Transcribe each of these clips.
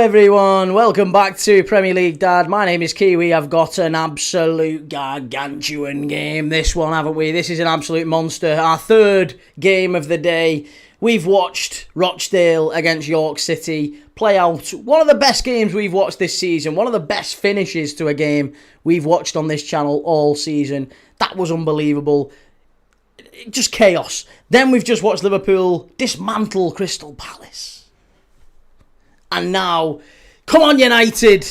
everyone, welcome back to Premier League Dad. My name is Kiwi. I've got an absolute gargantuan game, this one, haven't we? This is an absolute monster. Our third game of the day. We've watched Rochdale against York City play out one of the best games we've watched this season, one of the best finishes to a game we've watched on this channel all season. That was unbelievable. Just chaos. Then we've just watched Liverpool dismantle Crystal Palace. And now, come on United,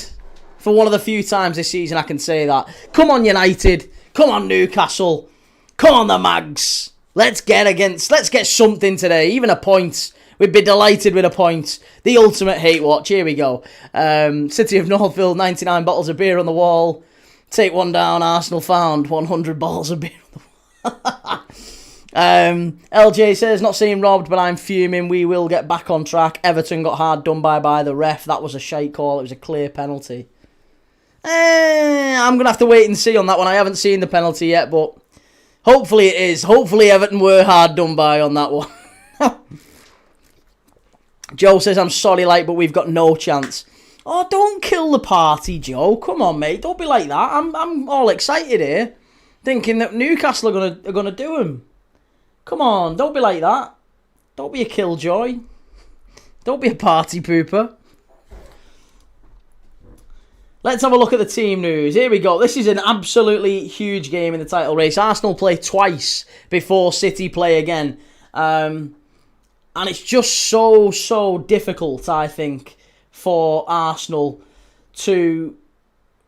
for one of the few times this season I can say that. Come on United, come on Newcastle, come on the Mags. Let's get something today, even a point. We'd be delighted with a point. The ultimate hate watch, here we go. City of Northville, 99 bottles of beer on the wall. Take one down, Arsenal found 100 bottles of beer on the wall. LJ says, not saying robbed, but I'm fuming. We will get back on track. Everton got hard done by the ref. That was a shite call. It was a clear penalty. I'm going to have to wait and see on that one. I haven't seen the penalty yet, but hopefully it is. Hopefully Everton were hard done by on that one. Joe says, I'm sorry, but we've got no chance. Oh, don't kill the party, Joe. Come on, mate. Don't be like that. I'm all excited here, thinking that Newcastle are gonna do him. Come on, don't be like that. Don't be a killjoy. Don't be a party pooper. Let's have a look at the team news. Here we go. This is an absolutely huge game in the title race. Arsenal play twice before City play again. And it's just so difficult, I think, for Arsenal to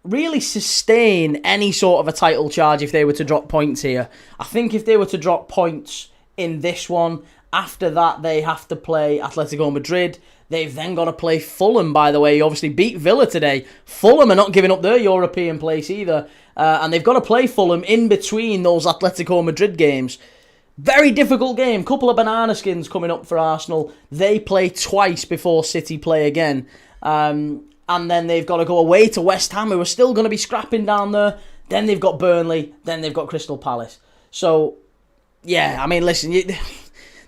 really sustain any sort of a title charge if they were to drop points here. I think if they were to drop points in this one, after that they have to play Atletico Madrid. They've then got to play Fulham, by the way. You obviously beat Villa today. Fulham are not giving up their European place either. And they've got to play Fulham in between those Atletico Madrid games. Very difficult game. Couple of banana skins coming up for Arsenal. They play twice before City play again. And then they've got to go away to West Ham, who are still going to be scrapping down there. Then they've got Burnley. Then they've got Crystal Palace. So, yeah, I mean, listen,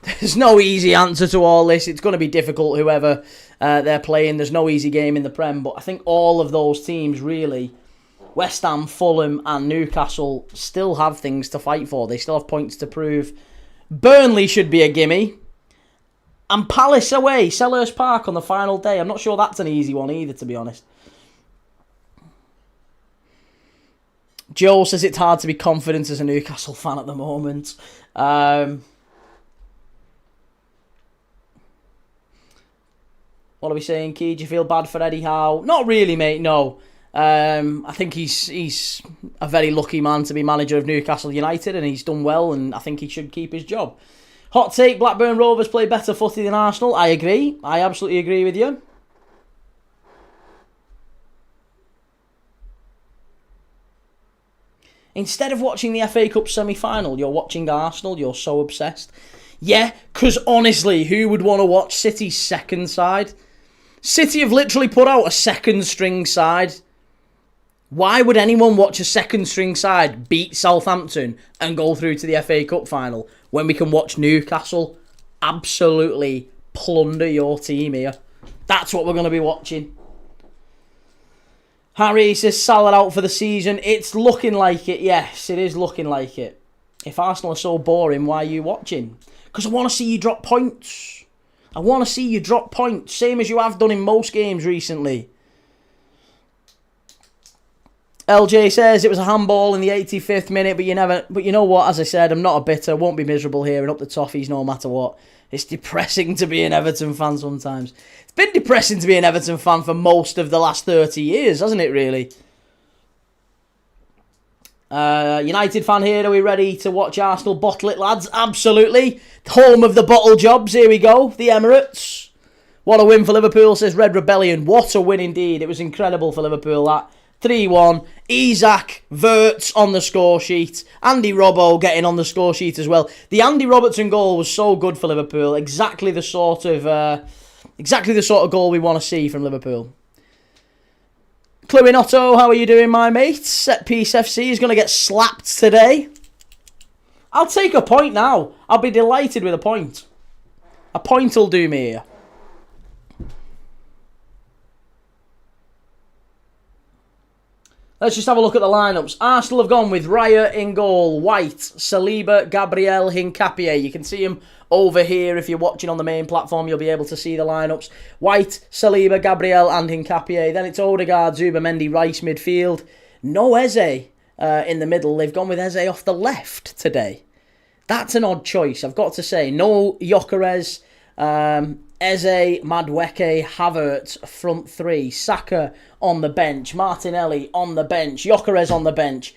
there's no easy answer to all this. It's going to be difficult, whoever they're playing. There's no easy game in the Prem. But I think all of those teams, really, West Ham, Fulham and Newcastle, still have things to fight for. They still have points to prove. Burnley should be a gimme. And Palace away, Selhurst Park on the final day. I'm not sure that's an easy one either, to be honest. Joe says it's hard to be confident as a Newcastle fan at the moment. What are we saying, Key? Do you feel bad for Eddie Howe? Not really, mate, no. I think he's a very lucky man to be manager of Newcastle United, and he's done well, and I think he should keep his job. Hot take, Blackburn Rovers play better footy than Arsenal. I agree. I absolutely agree with you. Instead of watching the FA Cup semi-final, you're watching Arsenal. You're so obsessed. Yeah, because honestly, who would want to watch City's second side? City have literally put out a second string side. Why would anyone watch a second string side beat Southampton and go through to the FA Cup final when we can watch Newcastle absolutely plunder your team here? That's what we're going to be watching. Harry says Salah out for the season. It's looking like it. Yes, it is looking like it. If Arsenal are so boring, why are you watching? Because I want to see you drop points. I want to see you drop points, same as you have done in most games recently. LJ says it was a handball in the 85th minute, but you know what? As I said, I'm not a bitter. Won't be miserable here and up the toffees no matter what. It's depressing to be an Everton fan sometimes. It's been depressing to be an Everton fan for most of the last 30 years, hasn't it, really? United fan here, are we ready to watch Arsenal bottle it, lads? Absolutely. Home of the bottle jobs, here we go. The Emirates. What a win for Liverpool, says Red Rebellion. What a win indeed. It was incredible for Liverpool, that. 3-1. Isak, Wirtz on the score sheet. Andy Robbo getting on the score sheet as well. The Andy Robertson goal was so good for Liverpool. Exactly the sort of goal we want to see from Liverpool. Chloe Otto, how are you doing, my mate? Set Piece FC is going to get slapped today. I'll take a point now. I'll be delighted with a point. A point will do me here. Let's just have a look at the lineups. Arsenal have gone with Raya in goal, White, Saliba, Gabriel, Hincapié. You can see him over here. If you're watching on the main platform, you'll be able to see the lineups. White, Saliba, Gabriel and Hincapié. Then it's Odegaard, Zubamendi, Rice midfield. No Eze in the middle. They've gone with Eze off the left today. That's an odd choice, I've got to say. No Gyökeres, Eze, Madueke, Havertz, front three. Saka on the bench. Martinelli on the bench. Gyökeres on the bench.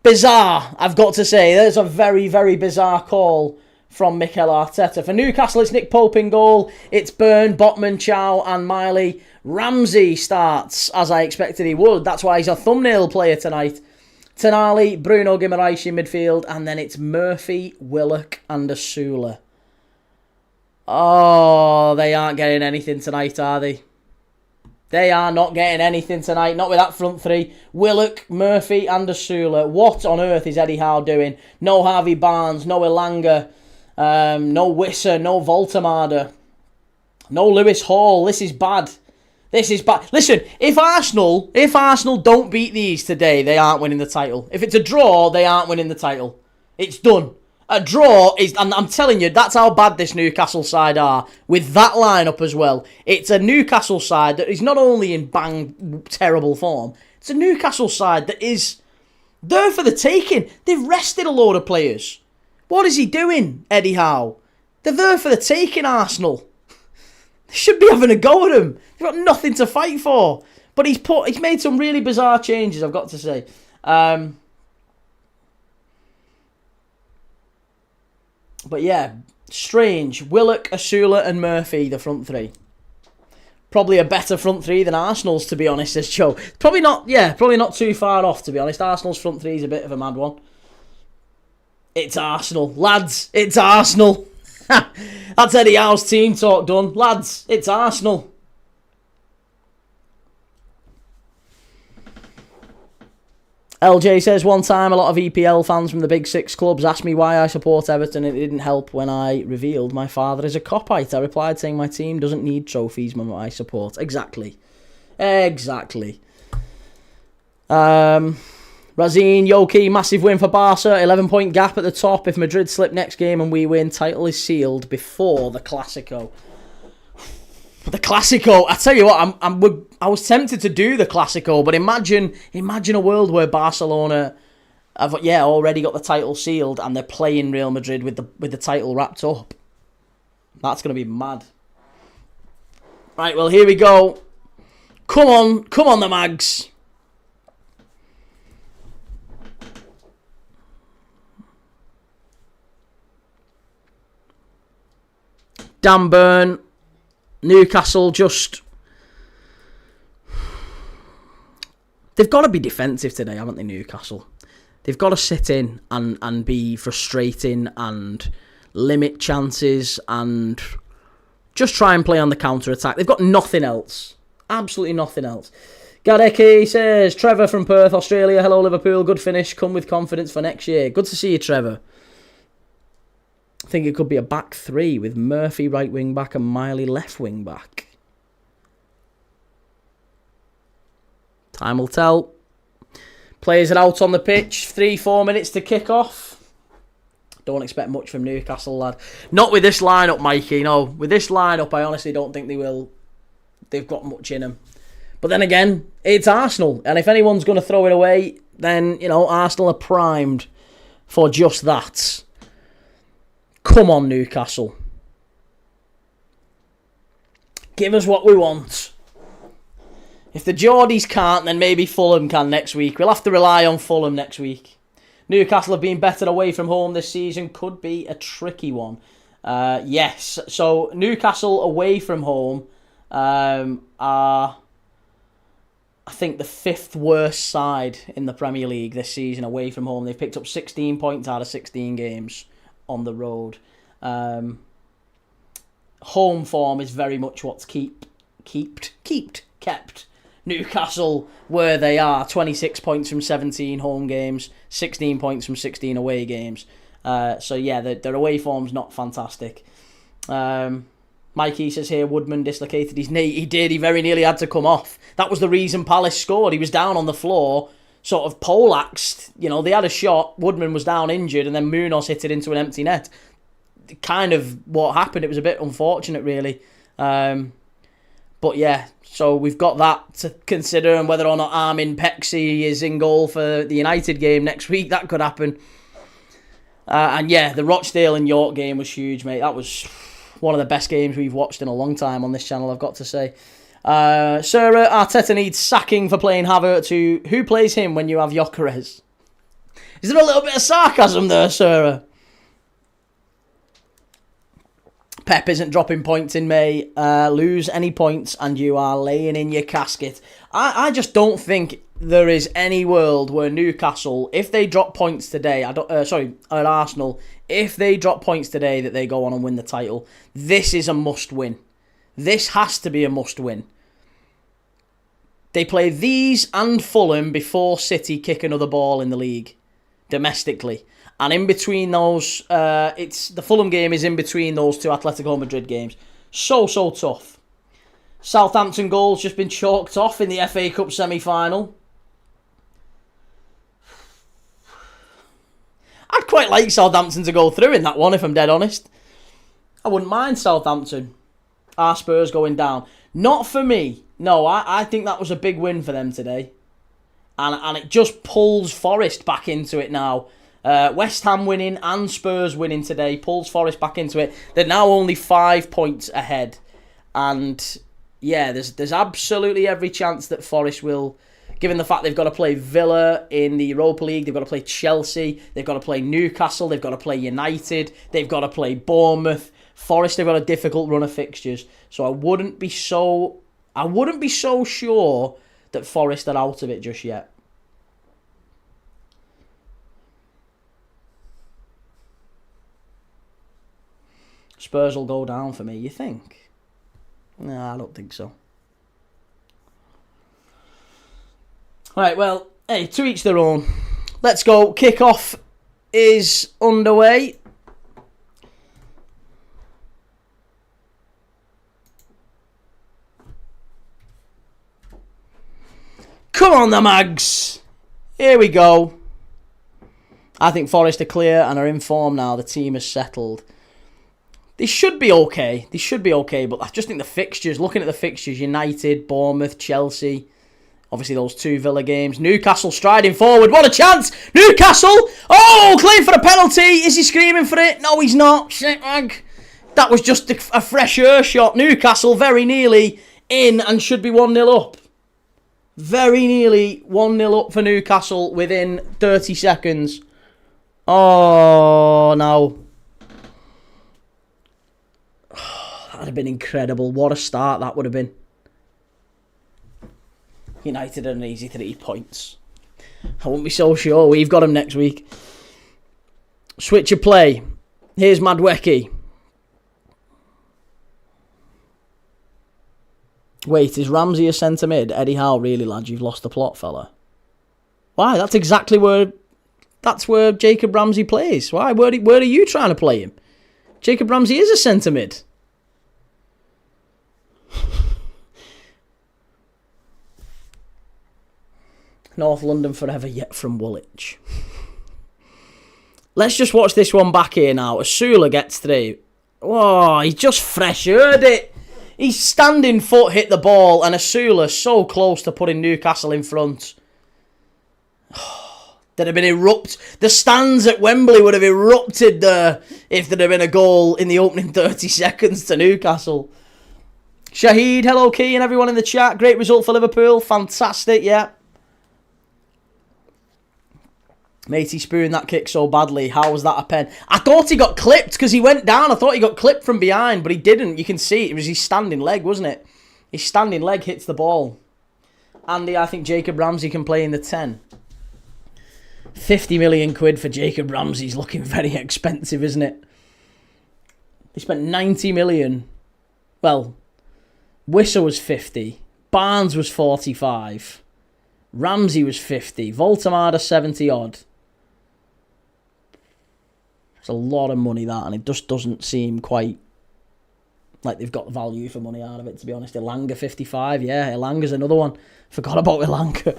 Bizarre, I've got to say. There's a very, very bizarre call from Mikel Arteta. For Newcastle, it's Nick Pope in goal. It's Burn, Botman, Chow and Miley. Ramsey starts, as I expected he would. That's why he's a thumbnail player tonight. Tonali, Bruno Guimaraes in midfield. And then it's Murphy, Willock and Asula. Oh, they aren't getting anything tonight, are they? They are not getting anything tonight. Not with that front three. Willock, Murphy and Asula. What on earth is Eddie Howe doing? No Harvey Barnes, no Elanga, no Wisser, no Voltemada, no Lewis Hall. This is bad. This is bad. Listen, if Arsenal don't beat these today, they aren't winning the title. If it's a draw, they aren't winning the title. It's done. A draw is, and I'm telling you, that's how bad this Newcastle side are, with that lineup as well. It's a Newcastle side that is not only in terrible form, it's a Newcastle side that is there for the taking. They've rested a load of players. What is he doing, Eddie Howe? They're there for the taking, Arsenal. They should be having a go at him. They've got nothing to fight for. But he's made some really bizarre changes, I've got to say. But yeah, strange. Willock, Asula and Murphy, the front three. Probably a better front three than Arsenal's, to be honest, says Joe. Probably not too far off, to be honest. Arsenal's front three is a bit of a mad one. It's Arsenal. Lads, it's Arsenal. That's Eddie Howe's team talk done. Lads, it's Arsenal. LJ says, one time a lot of EPL fans from the big six clubs asked me why I support Everton and it didn't help when I revealed my father is a Copite. I replied saying my team doesn't need trophies when I support. Exactly. Razine, Yoki, massive win for Barca. 11-point gap at the top. If Madrid slip next game and we win, title is sealed before the Clásico. The Clásico, I tell you what, I was tempted to do the Clásico, but imagine a world where Barcelona have already got the title sealed and they're playing Real Madrid with the title wrapped up. That's going to be mad. Right, well, here we go. Come on the Mags. Dan Burn. Newcastle they've got to be defensive today, haven't they, Newcastle? They've got to sit in and be frustrating and limit chances and just try and play on the counter-attack. They've got nothing else. Absolutely nothing else. Gadecki says, Trevor from Perth, Australia. Hello, Liverpool. Good finish. Come with confidence for next year. Good to see you, Trevor. I think it could be a back three with Murphy right wing back and Miley left wing back. Time will tell. Players are out on the pitch. 3-4 minutes to kick off. Don't expect much from Newcastle, lad. Not with this lineup, Mikey. No, with this lineup, I honestly don't think they will. They've got much in them. But then again, it's Arsenal, and if anyone's going to throw it away, then Arsenal are primed for just that. Come on, Newcastle. Give us what we want. If the Geordies can't, then maybe Fulham can next week. We'll have to rely on Fulham next week. Newcastle have been better away from home this season. Could be a tricky one. Yes. So, Newcastle away from home are, I think, the 5th worst side in the Premier League this season away from home. They've picked up 16 points out of 16 games on the road. Home form is very much what's kept Newcastle where they are. 26 points from 17 home games, 16 points from 16 away games. So yeah, their away form's not fantastic. Mikey says here, Woodman dislocated his knee. He did. He very nearly had to come off. That was the reason Palace scored. He was down on the floor, sort of poleaxed. You know, they had a shot. Woodman was down injured, and then Munoz hit it into an empty net. Kind of what happened. It was a bit unfortunate, really. But yeah, so we've got that to consider, and whether or not Armin Pexi is in goal for the United game next week, that could happen. And yeah, the Rochdale and York game was huge, mate. That was one of the best games we've watched in a long time on this channel, I've got to say. Sir Arteta needs sacking for playing Havertz. Who plays him when you have Gyökeres? Is there a little bit of sarcasm there, Sir? Pep isn't dropping points in May. Lose any points and you are laying in your casket. I just don't think there is any world where Newcastle, if they drop points today, at Arsenal, if they drop points today that they go on and win the title, this is a must-win. This has to be a must-win. They play these and Fulham before City kick another ball in the league, domestically. And in between those, the Fulham game is in between those two Atletico Madrid games. So tough. Southampton goal's just been chalked off in the FA Cup semi-final. I'd quite like Southampton to go through in that one, if I'm dead honest. I wouldn't mind Southampton. Our Spurs going down. Not for me. No, I think that was a big win for them today. And it just pulls Forest back into it now. West Ham winning and Spurs winning today pulls Forest back into it. They're now only 5 points ahead. And yeah, there's absolutely every chance that Forest will, given the fact they've got to play Villa in the Europa League, they've got to play Chelsea, they've got to play Newcastle, they've got to play United, they've got to play Bournemouth. Forest have got a difficult run of fixtures. So I wouldn't be so sure that Forest are out of it just yet. Spurs will go down for me, you think? No, I don't think so. Right, well, hey, to each their own. Let's go. Kick-off is underway. Come on, the Mags. Here we go. I think Forest are clear and are in form now. The team is settled. They should be okay. But I just think the fixtures, looking at the fixtures, United, Bournemouth, Chelsea, obviously those two Villa games. Newcastle striding forward. What a chance! Newcastle! Oh, claim for a penalty. Is he screaming for it? No, he's not. Shit, mag. That was just a fresh air shot. Newcastle very nearly in and should be 1-0 up. Very nearly 1-0 up for Newcastle within 30 seconds. Oh, no. That would have been incredible. What a start that would have been. United are an easy 3 points. I won't be so sure. We've got them next week. Switch of play. Here's Madwecki. Wait, is Ramsey a centre mid? Eddie Howe, really, lad, you've lost the plot, fella. Why? That's exactly where... That's where Jacob Ramsey plays. Why? Where are you trying to play him? Jacob Ramsey is a centre mid. North London forever yet from Woolwich. Let's just watch this one back here now. Asula gets through. Oh, he just fresh-eared it. His standing foot hit the ball, and Asula so close to putting Newcastle in front. There'd have been the stands at Wembley would have erupted there if there'd have been a goal in the opening 30 seconds to Newcastle. Shahid, hello Key and everyone in the chat. Great result for Liverpool. Fantastic, yeah. Matey spooned that kick so badly. How was that a pen? I thought he got clipped because he went down. I thought he got clipped from behind, but he didn't. You can see it was his standing leg, wasn't it? His standing leg hits the ball. Andy, I think Jacob Ramsey can play in the 10. 50 million quid for Jacob Ramsey's looking very expensive, isn't it? They spent 90 million. Well, Wissa was 50. Barnes was 45. Ramsey was 50. Voltemada 70 odd. It's a lot of money, that, and it just doesn't seem quite Like, they've got the value for money out of it, to be honest. Elanga, 55. Yeah, Elanga's another one. Forgot about Elanga.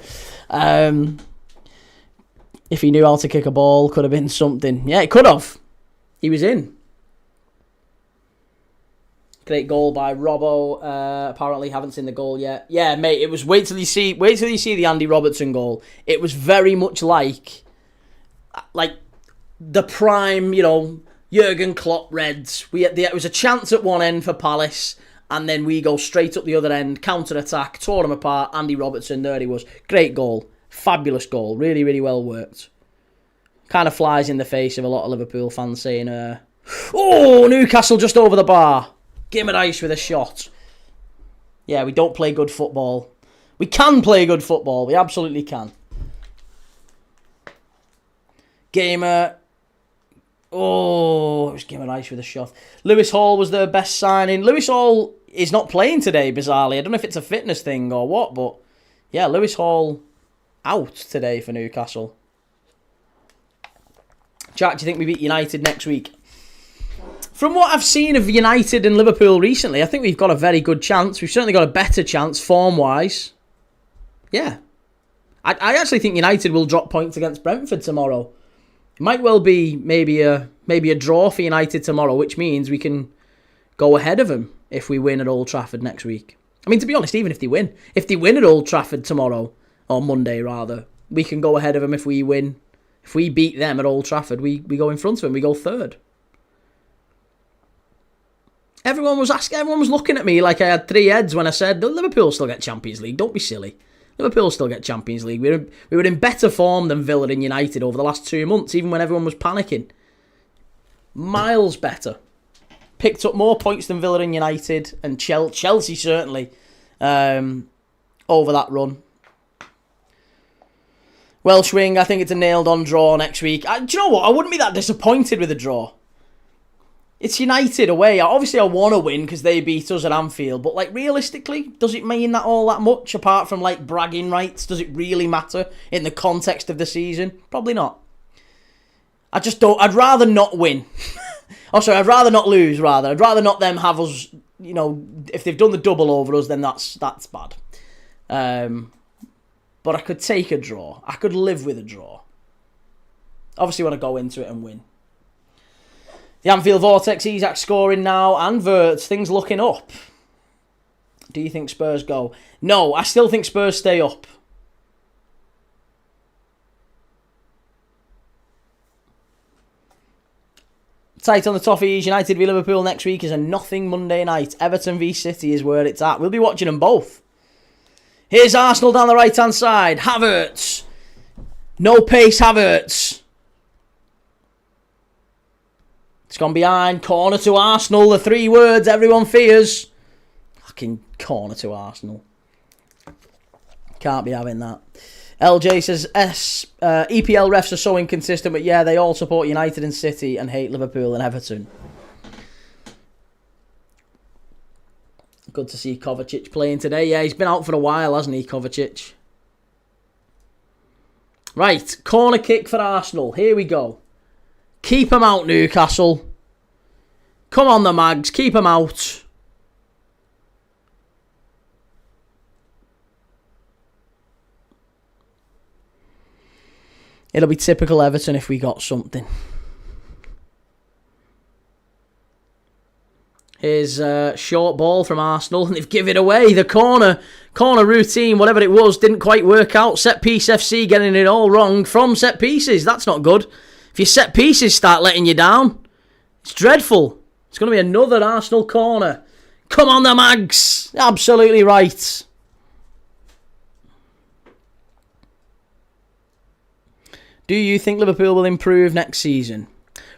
If he knew how to kick a ball, could have been something. Yeah, it could have. He was in. Great goal by Robbo. Apparently, haven't seen the goal yet. Yeah, mate, it was wait till you see the Andy Robertson goal. It was very much like the prime, Jurgen Klopp Reds. It was a chance at one end for Palace, and then we go straight up the other end, counter-attack, tore them apart. Andy Robertson, there he was. Great goal. Fabulous goal. Really, really well worked. Kind of flies in the face of a lot of Liverpool fans saying, Newcastle just over the bar. Gimenez with a shot. Yeah, we don't play good football. We can play good football. We absolutely can. Gamer. It was Gimenez with a shot. Lewis Hall was their best signing. Lewis Hall is not playing today, bizarrely. I don't know if it's a fitness thing or what, but yeah, Lewis Hall out today for Newcastle. Jack, do you think we beat United next week? From what I've seen of United and Liverpool recently, I think we've got a very good chance. We've certainly got a better chance, form-wise. Yeah. I actually think United will drop points against Brentford tomorrow. It might well be maybe a draw for United tomorrow, which means we can go ahead of them if we win at Old Trafford next week. I mean, to be honest, even if they win at Old Trafford tomorrow, or Monday rather, we can go ahead of them if we win. If we beat them at Old Trafford, we go in front of them. We go third. Everyone was looking at me like I had three heads when I said, Liverpool still get Champions League. Don't be silly. Liverpool still get Champions League. We were in better form than Villa and United over the last 2 months, even when everyone was panicking. Miles better. Picked up more points than Villa and United, and Chelsea certainly, over that run. Welsh Wing, I think it's a nailed-on draw next week. Do you know what? I wouldn't be that disappointed with a draw. It's United away. Obviously, I want to win because they beat us at Anfield. But, realistically, does it mean that all that much, apart from, bragging rights? Does it really matter in the context of the season? Probably not. I just don't. I'd rather not win. I'd rather not lose, rather. I'd rather not them have us, if they've done the double over us, then that's bad. But I could take a draw. I could live with a draw. Obviously, want to go into it and win. The Anfield Vortex, Isak scoring now, and Wirtz, things looking up. Do you think Spurs go? No, I still think Spurs stay up. Tight on the toffees, United v Liverpool next week is a nothing Monday night. Everton v City is where it's at. We'll be watching them both. Here's Arsenal down the right-hand side. Havertz. No pace, Havertz. It's gone behind. Corner to Arsenal. The 3 words everyone fears. Fucking corner to Arsenal. Can't be having that. LJ says, EPL refs are so inconsistent, but yeah, they all support United and City and hate Liverpool and Everton. Good to see Kovacic playing today. Yeah, he's been out for a while, hasn't he, Kovacic? Right, corner kick for Arsenal. Here we go. Keep them out, Newcastle. Come on, the Mags. Keep them out. It'll be typical Everton if we got something. Here's a short ball from Arsenal, and they've given it away. The corner routine, whatever it was, didn't quite work out. Set piece FC getting it all wrong from set pieces. That's not good. If your set pieces start letting you down, it's dreadful. It's going to be another Arsenal corner. Come on, the Mags. Absolutely right. Do you think Liverpool will improve next season?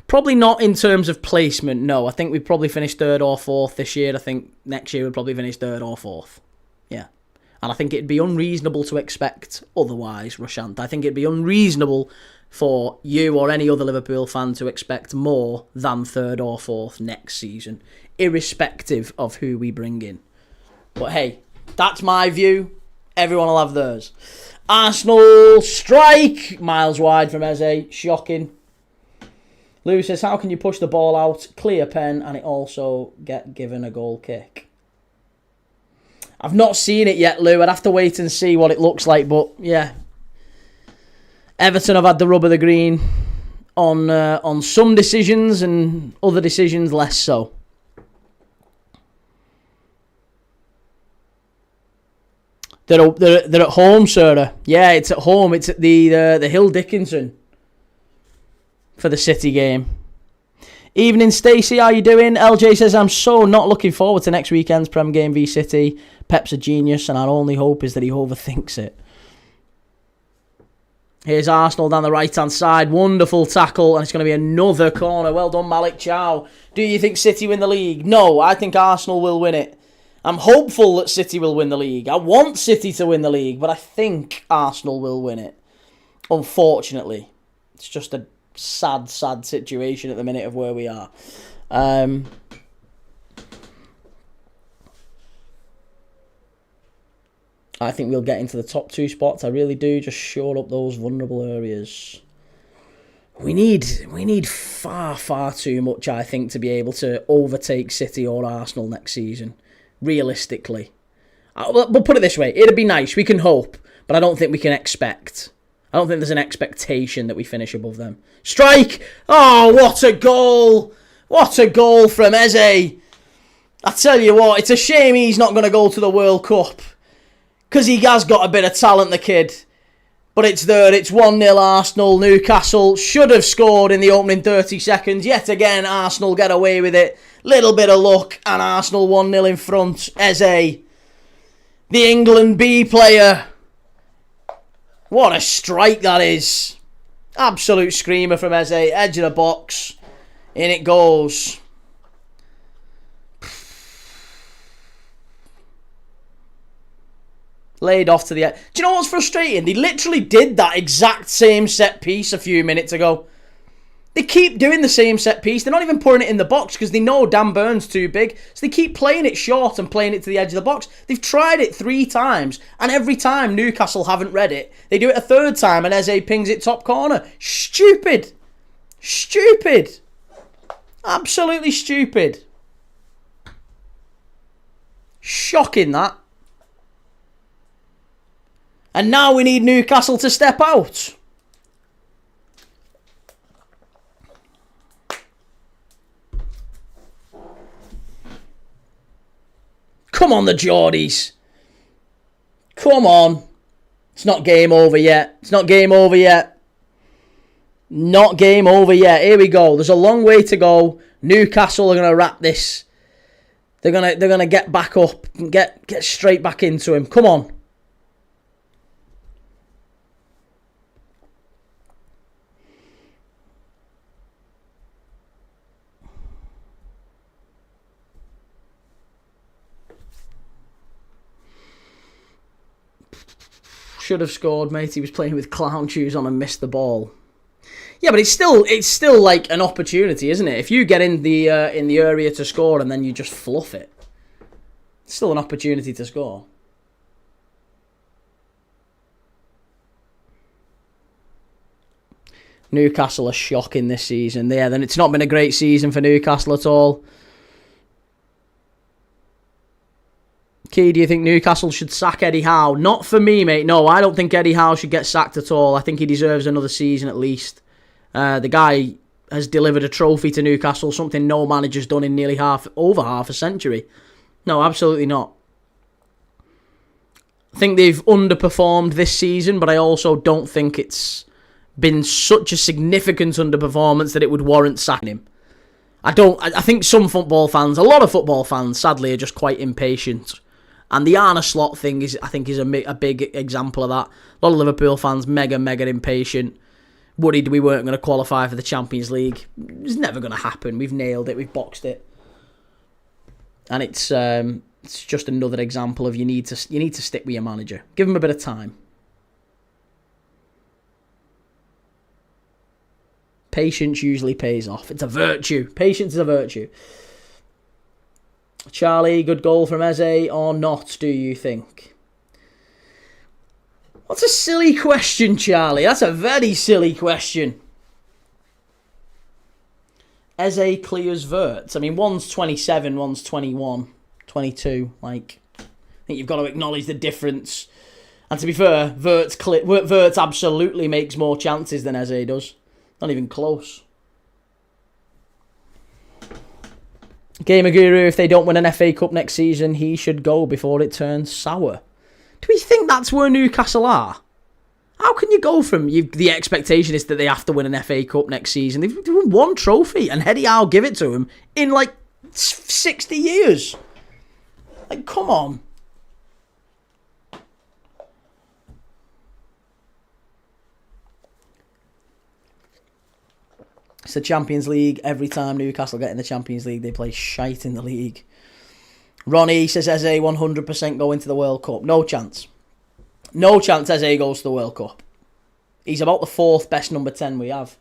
Probably not in terms of placement, no. I think we'd probably finish 3rd or 4th this year. I think next year we'll probably finish 3rd or 4th. Yeah. And I think it'd be unreasonable to expect otherwise, Rushant. I think it'd be unreasonable for you or any other Liverpool fan to expect more than 3rd or 4th next season, irrespective of who we bring in. But hey, that's my view. Everyone will have theirs. Arsenal strike. Miles wide from Eze. Shocking. Lou says, how can you push the ball out, clear pen, and it also get given a goal kick? I've not seen it yet, Lou. I'd have to wait and see what it looks like. But, yeah. Everton have had the rub of the green on some decisions and other decisions less so. They're at home, Sarah. Yeah, it's at home. It's at the Hill Dickinson for the City game. Evening, Stacey. How you doing? LJ says, I'm so not looking forward to next weekend's Prem game v City. Pep's a genius, and our only hope is that he overthinks it. Here's Arsenal down the right-hand side. Wonderful tackle, and it's going to be another corner. Well done, Malik Chow. Do you think City win the league? No, I think Arsenal will win it. I'm hopeful that City will win the league. I want City to win the league, but I think Arsenal will win it. Unfortunately. It's just a sad situation at the minute of where we are. I think we'll get into the top 2 spots. I really do. Just shore up those vulnerable areas. We need far too much, I think, to be able to overtake City or Arsenal next season. Realistically. We'll put it this way. It'd be nice. We can hope. But I don't think we can expect. I don't think there's an expectation that we finish above them. Strike! Oh, what a goal! What a goal from Eze! I tell you what, it's a shame he's not going to go to the World Cup. Because he has got a bit of talent, the kid. But it's there. It's 1-0 Arsenal. Newcastle should have scored in the opening 30 seconds. Yet again, Arsenal get away with it. Little bit of luck, and Arsenal 1-0 in front. Eze, the England B player. What a strike that is. Absolute screamer from Eze. Edge of the box. In it goes. Laid off to the end. Do you know what's frustrating? They literally did that exact same set piece a few minutes ago. They keep doing the same set piece. They're not even putting it in the box because they know Dan Burn's too big. So they keep playing it short and playing it to the edge of the box. They've tried it 3 times. And every time Newcastle haven't read it, they do it a 3rd time and Eze pings it top corner. Stupid. Stupid. Absolutely stupid. Shocking that. And now we need Newcastle to step out. Come on, the Geordies. Come on. It's not game over yet. It's not game over yet. Not game over yet. Here we go. There's a long way to go. Newcastle are going to wrap this. They're gonna get back up and get straight back into him. Come on. Should have scored, mate. He was playing with clown shoes on and missed the ball. Yeah, but it's still like an opportunity, isn't it? If you get in the area to score and then you just fluff it, it's still an opportunity to score. Newcastle are shocking this season. Yeah, then it's not been a great season for Newcastle at all. Key, do you think Newcastle should sack Eddie Howe? Not for me, mate. No, I don't think Eddie Howe should get sacked at all. I think he deserves another season at least. The guy has delivered a trophy to Newcastle, something no manager's done in nearly over half a century. No, absolutely not. I think they've underperformed this season, but I also don't think it's been such a significant underperformance that it would warrant sacking him. I think some football fans, a lot of football fans, sadly, are just quite impatient. And the Arne Slot thing is a big example of that. A lot of Liverpool fans mega impatient. Worried we weren't going to qualify for the Champions League. It's never going to happen. We've nailed it. We've boxed it. And it's just another example of you need to stick with your manager. Give him a bit of time. Patience usually pays off. It's a virtue. Patience is a virtue. Charlie, good goal from Eze or not, do you think? What's a silly question, Charlie? That's a very silly question. Eze clears Wirtz. I mean, one's 27, one's 21, 22. Like, I think you've got to acknowledge the difference. And to be fair, Wirtz absolutely makes more chances than Eze does. Not even close. Gamer Guru, if they don't win an FA Cup next season, he should go before it turns sour. Do we think that's where Newcastle are? How can you go from the expectation is that they have to win an FA Cup next season? They've won one trophy and Eddie Howe give it to them in like 60 years. Like, come on. It's the Champions League. Every time Newcastle get in the Champions League, they play shite in the league. Ronnie says Eze 100% going to the World Cup. No chance. No chance Eze goes to the World Cup. He's about the 4th best number 10 we have.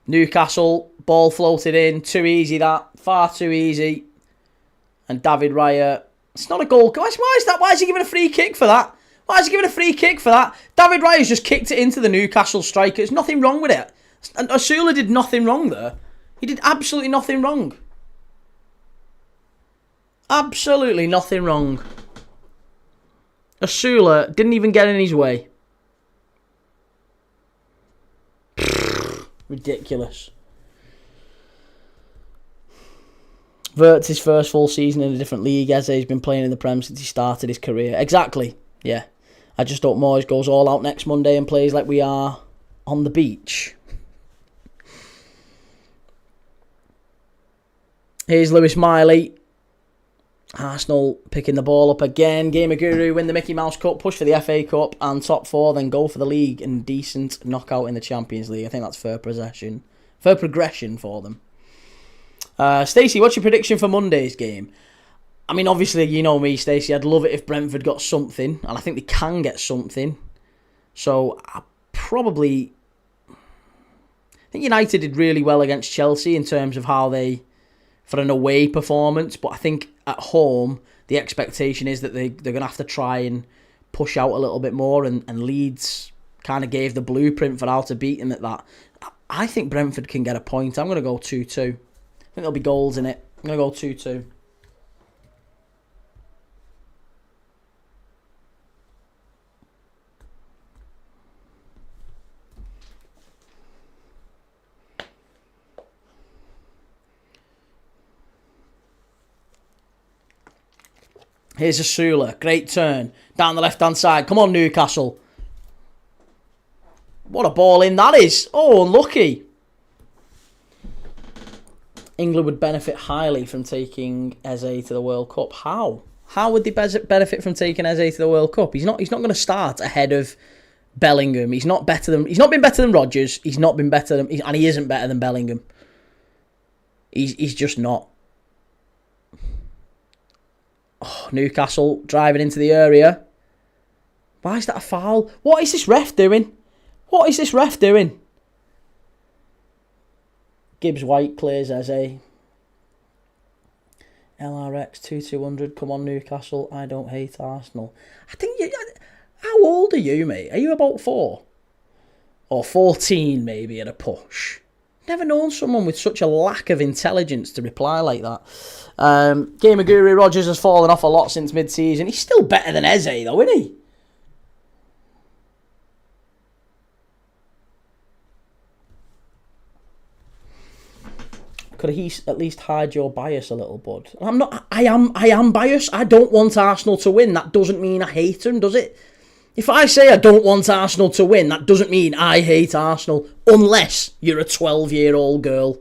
Newcastle, ball floated in. Too easy that. Far too easy. And David Raya. It's not a goal. Why is that? Why is he giving a free kick for that? Why is he giving a free kick for that? David Raya's just kicked it into the Newcastle striker. There's nothing wrong with it. And Osula did nothing wrong there. He did absolutely nothing wrong. Absolutely nothing wrong. Osula didn't even get in his way. Ridiculous. Wirtz his first full season in a different league. Eze's been playing in the Prem since he started his career. Exactly. Yeah. I just hope Moyes goes all out next Monday and plays like we are on the beach. Here's Lewis Miley. Arsenal picking the ball up again. Gamer Guru win the Mickey Mouse Cup, push for the FA Cup and top 4, then go for the league and decent knockout in the Champions League. I think that's fair progression for them. Stacey, what's your prediction for Monday's game? I mean, obviously, you know me, Stacey. I'd love it if Brentford got something, and I think they can get something. So, I think United did really well against Chelsea in terms of how they, for an away performance, but I think at home, the expectation is that they're going to have to try and push out a little bit more, and Leeds kind of gave the blueprint for how to beat them at that. I think Brentford can get a point. I'm going to go 2-2. I think there'll be goals in it. I'm going to go 2-2. Here's Osula. Great turn. Down the left-hand side. Come on, Newcastle. What a ball in that is. Oh, unlucky. England would benefit highly from taking Eze to the World Cup. How? How would they benefit from taking Eze to the World Cup? He's not going to start ahead of Bellingham. He's not been better than Rodgers. He's not been better than, and he isn't better than Bellingham. He's just not. Oh, Newcastle driving into the area. Why is that a foul? What is this ref doing? What is this ref doing? Gibbs White clears Eze. LRX 2200. Come on, Newcastle. I don't hate Arsenal. I think how old are you, mate? Are you about 4? Or 14, maybe, at a push? Never known someone with such a lack of intelligence to reply like that. Gamer Guru Rodgers has fallen off a lot since mid-season. He's still better than Eze, though, isn't he? Could he at least hide your bias a little, bud? I am biased. I don't want Arsenal to win. That doesn't mean I hate them, does it? If I say I don't want Arsenal to win, that doesn't mean I hate Arsenal. Unless you're a 12-year-old girl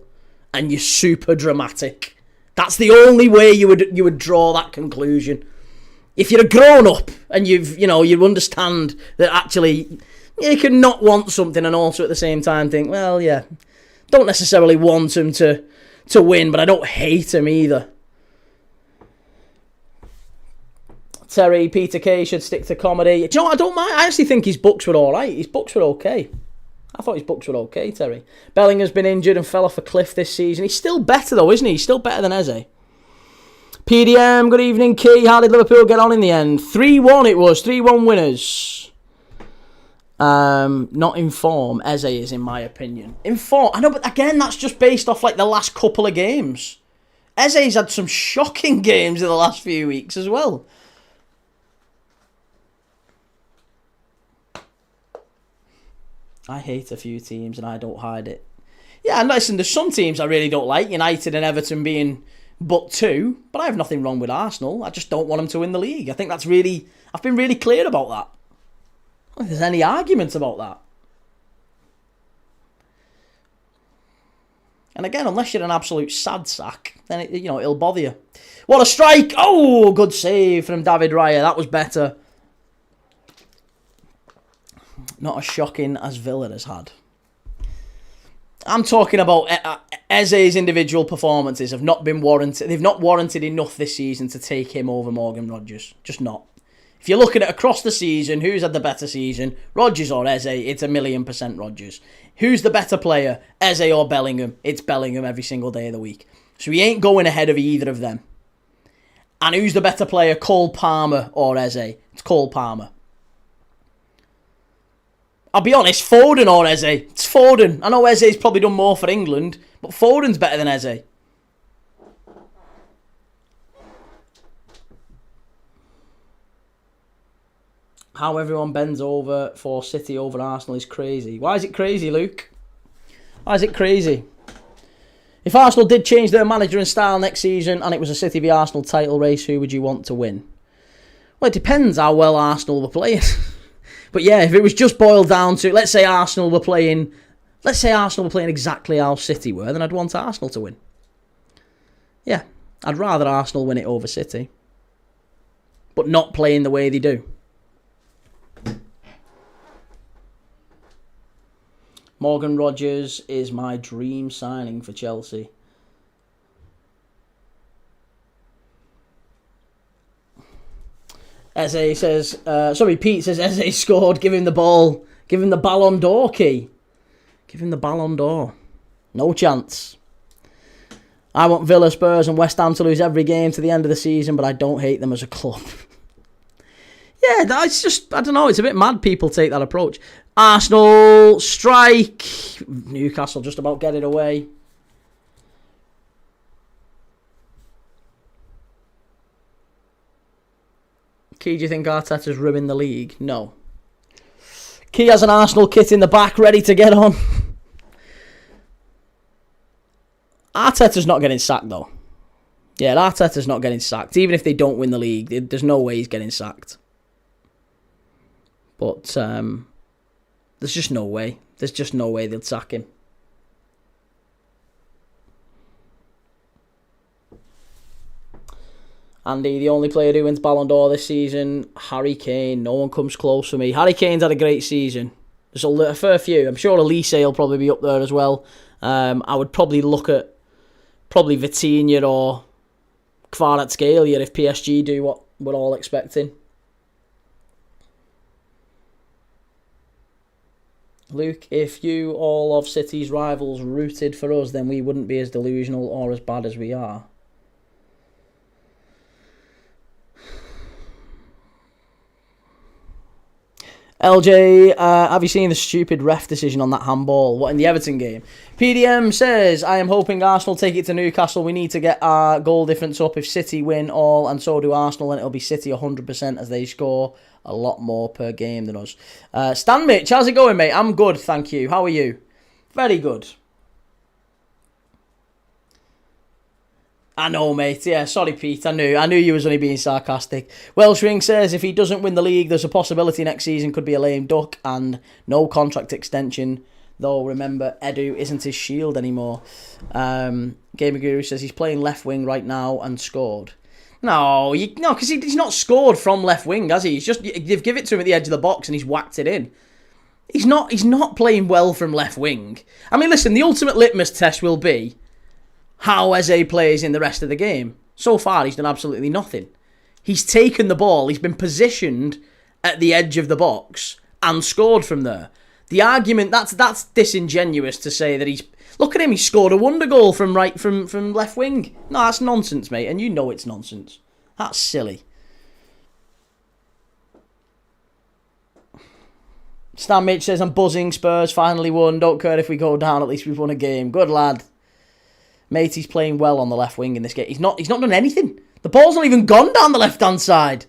and you're super dramatic. That's the only way you would draw that conclusion. If you're a grown-up and you understand that actually you can not want something and also at the same time think, well, yeah, don't necessarily want them to win, but I don't hate them either. Terry, Peter Kay should stick to comedy. Do you know what? I don't mind. I actually think his books were alright. His books were okay. I thought his books were okay, Terry. Bellingham's been injured and fell off a cliff this season. He's still better, though, isn't he? He's still better than Eze. PDM, good evening, Key. How did Liverpool get on in the end? 3-1 it was. 3-1 winners. Not in form, Eze is, in my opinion. In form, I know, but again, that's just based off like the last couple of games. Eze's had some shocking games in the last few weeks as well. I hate a few teams and I don't hide it. Yeah, and listen, there's some teams I really don't like, United and Everton being but two, but I have nothing wrong with Arsenal. I just don't want them to win the league. I think that's really, I've been really clear about that. I don't think there's any argument about that. And again, unless you're an absolute sad sack, then it'll bother you. What a strike! Oh, good save from David Raya. That was better. Not as shocking as Villa has had. I'm talking about Eze's individual performances have not been warranted. They've not warranted enough this season to take him over Morgan Rodgers. Just not. If you look at it across the season, who's had the better season, Rodgers or Eze, it's 1,000,000% Rodgers. Who's the better player, Eze or Bellingham? It's Bellingham every single day of the week. So he ain't going ahead of either of them. And who's the better player, Cole Palmer or Eze? It's Cole Palmer. I'll be honest, Foden or Eze? It's Foden. I know Eze's probably done more for England, but Foden's better than Eze. How everyone bends over for City over Arsenal is crazy. Why is it crazy, Luke? Why is it crazy? If Arsenal did change their manager and style next season and it was a City v Arsenal title race, who would you want to win? Well, it depends how well Arsenal were playing. But yeah, if it was just boiled down to, let's say Arsenal were playing exactly how City were, then I'd want Arsenal to win. Yeah, I'd rather Arsenal win it over City. But not playing the way they do. Morgan Rodgers is my dream signing for Chelsea. Eze says, Pete says Eze scored, give him the ball, give him the Ballon d'Or key. Give him the Ballon d'Or. No chance. I want Villa, Spurs and West Ham to lose every game to the end of the season, but I don't hate them as a club. Yeah, that's just, I don't know, it's a bit mad people take that approach. Arsenal, strike. Newcastle just about get it away. Key, do you think Arteta's ruined the league? No. Key has an Arsenal kit in the back, ready to get on. Arteta's not getting sacked, though. Yeah, Arteta's not getting sacked. Even if they don't win the league, there's no way he's getting sacked. But there's just no way. There's just no way they'll sack him. Andy, the only player who wins Ballon d'Or this season, Harry Kane. No one comes close for me. Harry Kane's had a great season. There's a fair few. I'm sure Elise will probably be up there as well. I would probably look at Vitinha or Kvaratskhelia if PSG do what we're all expecting. Luke, if you, all of City's rivals, rooted for us, then we wouldn't be as delusional or as bad as we are. LJ, have you seen the stupid ref decision on that handball? What, in the Everton game? PDM says, I am hoping Arsenal take it to Newcastle. We need to get our goal difference up. If City win all, and so do Arsenal, then it'll be City 100% as they score a lot more per game than us. Stan Mitch, how's it going, mate? I'm good, thank you. How are you? Very good. I know, mate. Yeah, sorry, Pete. I knew you was only being sarcastic. Welshring says if he doesn't win the league, there's a possibility next season could be a lame duck and no contract extension. Though, remember, Edu isn't his shield anymore. Gamer Guru says he's playing left wing right now and scored. No, because he's not scored from left wing, has he? They've given it to him at the edge of the box and he's whacked it in. He's not playing well from left wing. I mean, listen, the ultimate litmus test will be how Eze plays in the rest of the game. So far, he's done absolutely nothing. He's taken the ball, he's been positioned at the edge of the box and scored from there. The argument, that's disingenuous to say that look at him, he scored a wonder goal from left wing. No, that's nonsense, mate, and you know it's nonsense. That's silly. Stan Mitch says, I'm buzzing, Spurs finally won. Don't care if we go down, at least we've won a game. Good lad. Matey's playing well on the left wing in this game. He's not done anything. The ball's not even gone down the left-hand side.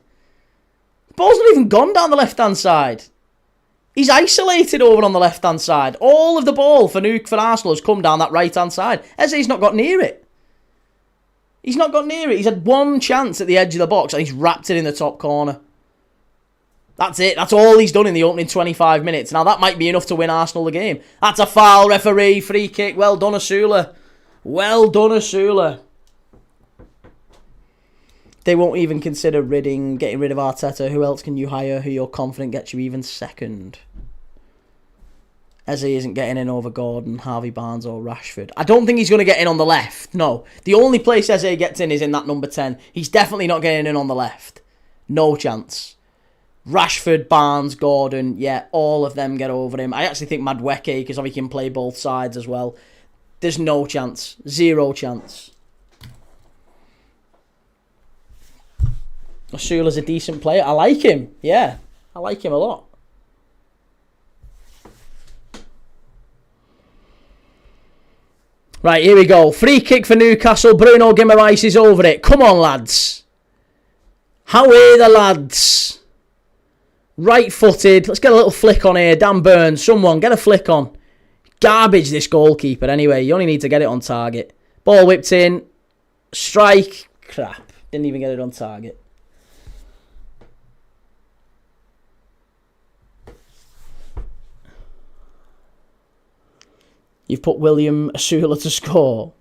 He's isolated over on the left-hand side. All of the ball for Arsenal has come down that right-hand side. Eze's not got near it. He's had one chance at the edge of the box and he's wrapped it in the top corner. That's it. That's all he's done in the opening 25 minutes. Now, that might be enough to win Arsenal the game. That's a foul, referee. Free kick. Well done, Asula. They won't even consider getting rid of Arteta. Who else can you hire who you're confident gets you even second? Eze isn't getting in over Gordon, Harvey Barnes or Rashford. I don't think he's going to get in on the left. No. The only place Eze gets in is in that number 10. He's definitely not getting in on the left. No chance. Rashford, Barnes, Gordon, yeah, all of them get over him. I actually think Madueke, because he can play both sides as well. There's no chance. Zero chance. Osula's a decent player. I like him. Yeah, I like him a lot. Right, here we go. Free kick for Newcastle. Bruno Guimaraes is over it. Come on, lads. How are the lads? Right-footed. Let's get a little flick on here. Dan Burns, someone, get a flick on. Garbage, this goalkeeper. Anyway, you only need to get it on target. Ball whipped in. Strike. Crap. Didn't even get it on target. You've put William Asula to score.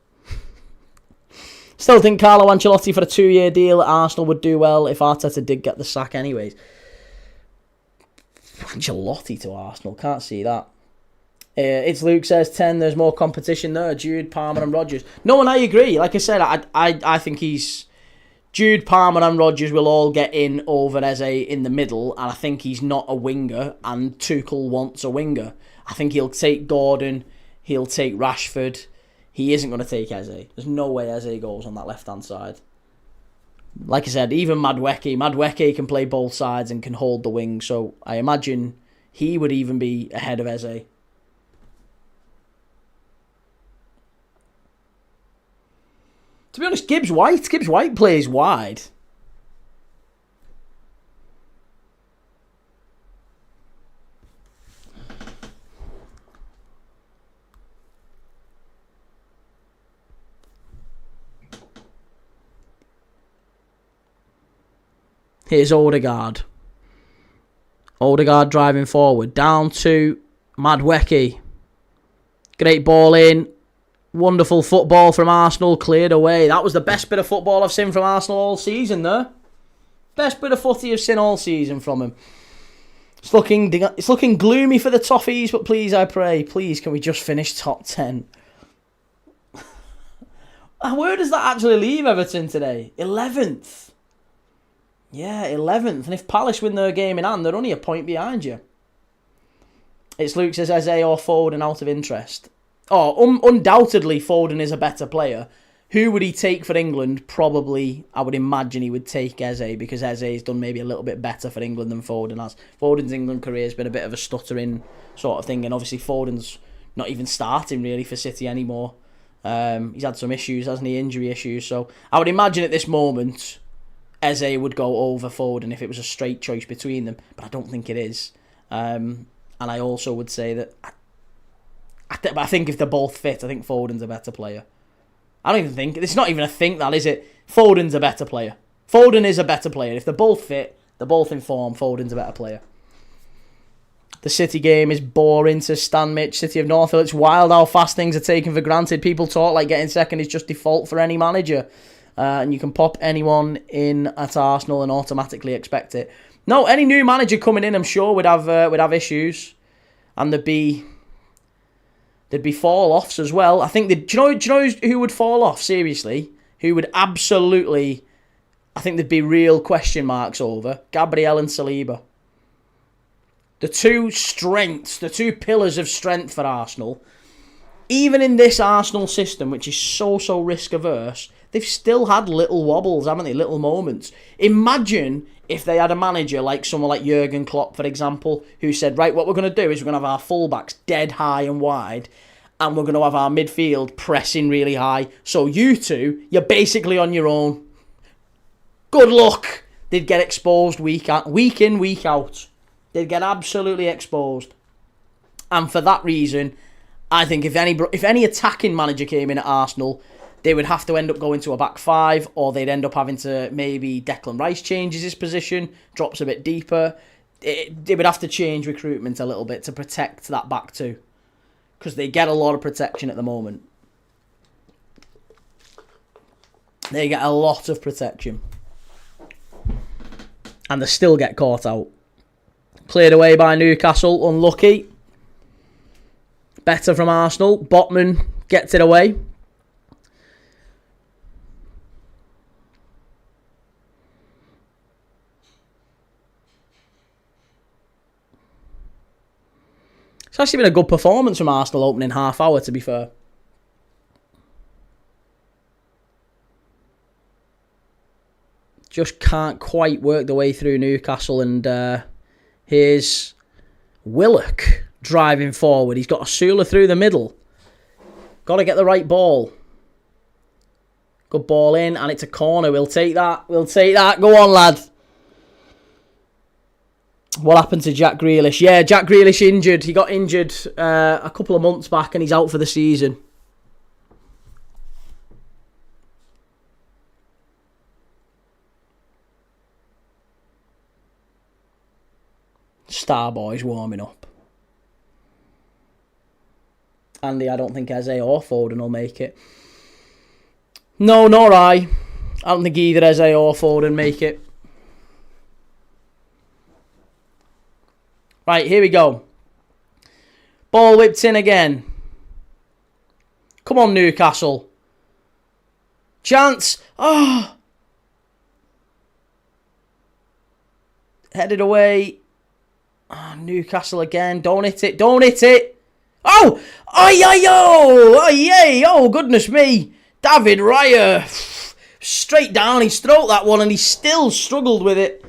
Still think Carlo Ancelotti for a 2-year deal at Arsenal would do well if Arteta did get the sack anyways. Ancelotti to Arsenal, can't see that. It's Luke says 10, there's more competition there. Jude, Palmer and Rodgers. No, and I agree. Like I said, I think Jude, Palmer and Rodgers will all get in over Eze in the middle, and I think he's not a winger, and Tuchel wants a winger. I think he'll take Gordon, he'll take Rashford. He isn't going to take Eze. There's no way Eze goes on that left-hand side. Like I said, even Madueke can play both sides and can hold the wing, so I imagine he would even be ahead of Eze. To be honest, Gibbs White plays wide. Here's Odegaard. Odegaard driving forward. Down to Madueke. Great ball in. Wonderful football from Arsenal. Cleared away. That was the best bit of football I've seen from Arsenal all season there. Best bit of footy I've seen all season from him. It's looking gloomy for the Toffees, but please, I pray, please, can we just finish top 10? Where does that actually leave Everton today? 11th. Yeah, 11th. And if Palace win their game in hand, they're only a point behind you. It's Luke says Eze or Foden out of interest. Oh, undoubtedly Foden is a better player. Who would he take for England? Probably, I would imagine he would take Eze, because Eze's done maybe a little bit better for England than Foden has. Foden's England career has been a bit of a stuttering sort of thing, and obviously Foden's not even starting really for City anymore. He's had some issues, hasn't he? Injury issues. So I would imagine at this moment Eze would go over Foden if it was a straight choice between them, but I don't think it is. And I also would say that I think if they're both fit, I think Foden's a better player. I don't even think, it's not even a think that, is it? Foden's a better player. Foden is a better player. If they're both fit, they're both in form, Foden's a better player. The City game is boring to Stan Mitch, City of North Hill. It's wild how fast things are taken for granted. People talk like getting second is just default for any manager. And you can pop anyone in at Arsenal and automatically expect it. No, any new manager coming in, I'm sure, would have issues. And there'd be fall-offs as well. I think, do you know who would fall off, seriously? Who would absolutely, I think there'd be real question marks over? Gabriel and Saliba. The two strengths, the two pillars of strength for Arsenal. Even in this Arsenal system, which is so risk-averse, they've still had little wobbles, haven't they? Little moments. Imagine if they had a manager like someone like Jurgen Klopp, for example, who said, right, what we're going to do is we're going to have our fullbacks dead high and wide, and we're going to have our midfield pressing really high. So you two, you're basically on your own. Good luck. They'd get exposed week in, week out. They'd get absolutely exposed. And for that reason, I think if any attacking manager came in at Arsenal, they would have to end up going to a back five, or they'd end up having to maybe Declan Rice changes his position, drops a bit deeper. They would have to change recruitment a little bit to protect that back two, because they get a lot of protection at the moment. They get a lot of protection. And they still get caught out. Cleared away by Newcastle, unlucky. Better from Arsenal. Botman gets it away. It's actually been a good performance from Arsenal opening half hour, to be fair. Just can't quite work the way through Newcastle, and here's Willock driving forward. He's got Asula through the middle. Got to get the right ball. Good ball in, and it's a corner. We'll take that. We'll take that. Go on, lad. What happened to Jack Grealish? Yeah, Jack Grealish injured. He got injured a couple of months back, and he's out for the season. Starboy's warming up. Andy, I don't think Eze or Foden will make it. No, nor I. I don't think either Eze or Foden make it. Right, here we go. Ball whipped in again. Come on, Newcastle. Chance. Oh. Headed away. Oh, Newcastle again. Don't hit it. Don't hit it. Oh! Oh, yay! Oh, goodness me. David Raya. Straight down his throat, that one, and he still struggled with it.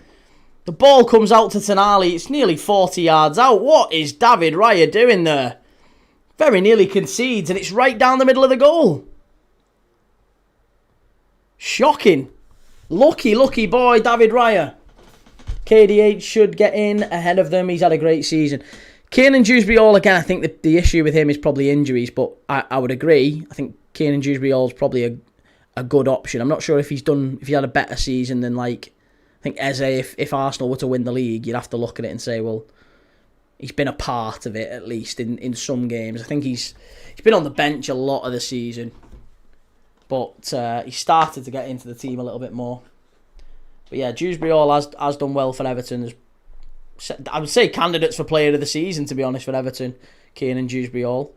The ball comes out to Tonali. It's nearly 40 yards out. What is David Raya doing there? Very nearly concedes, and it's right down the middle of the goal. Shocking. Lucky boy, David Raya. KDH should get in ahead of them. He's had a great season. Kiernan Dewsbury-Hall, again, I think the issue with him is probably injuries, but I would agree. I think Kiernan Dewsbury-Hall is probably a good option. I'm not sure if he had a better season than, like, I think Eze, if Arsenal were to win the league, you'd have to look at it and say, well, he's been a part of it, at least, in some games. I think he's been on the bench a lot of the season, but he started to get into the team a little bit more. But yeah, Dewsbury-Hall has done well for Everton. I would say candidates for player of the season, to be honest, for Everton. Kiernan Dewsbury-Hall.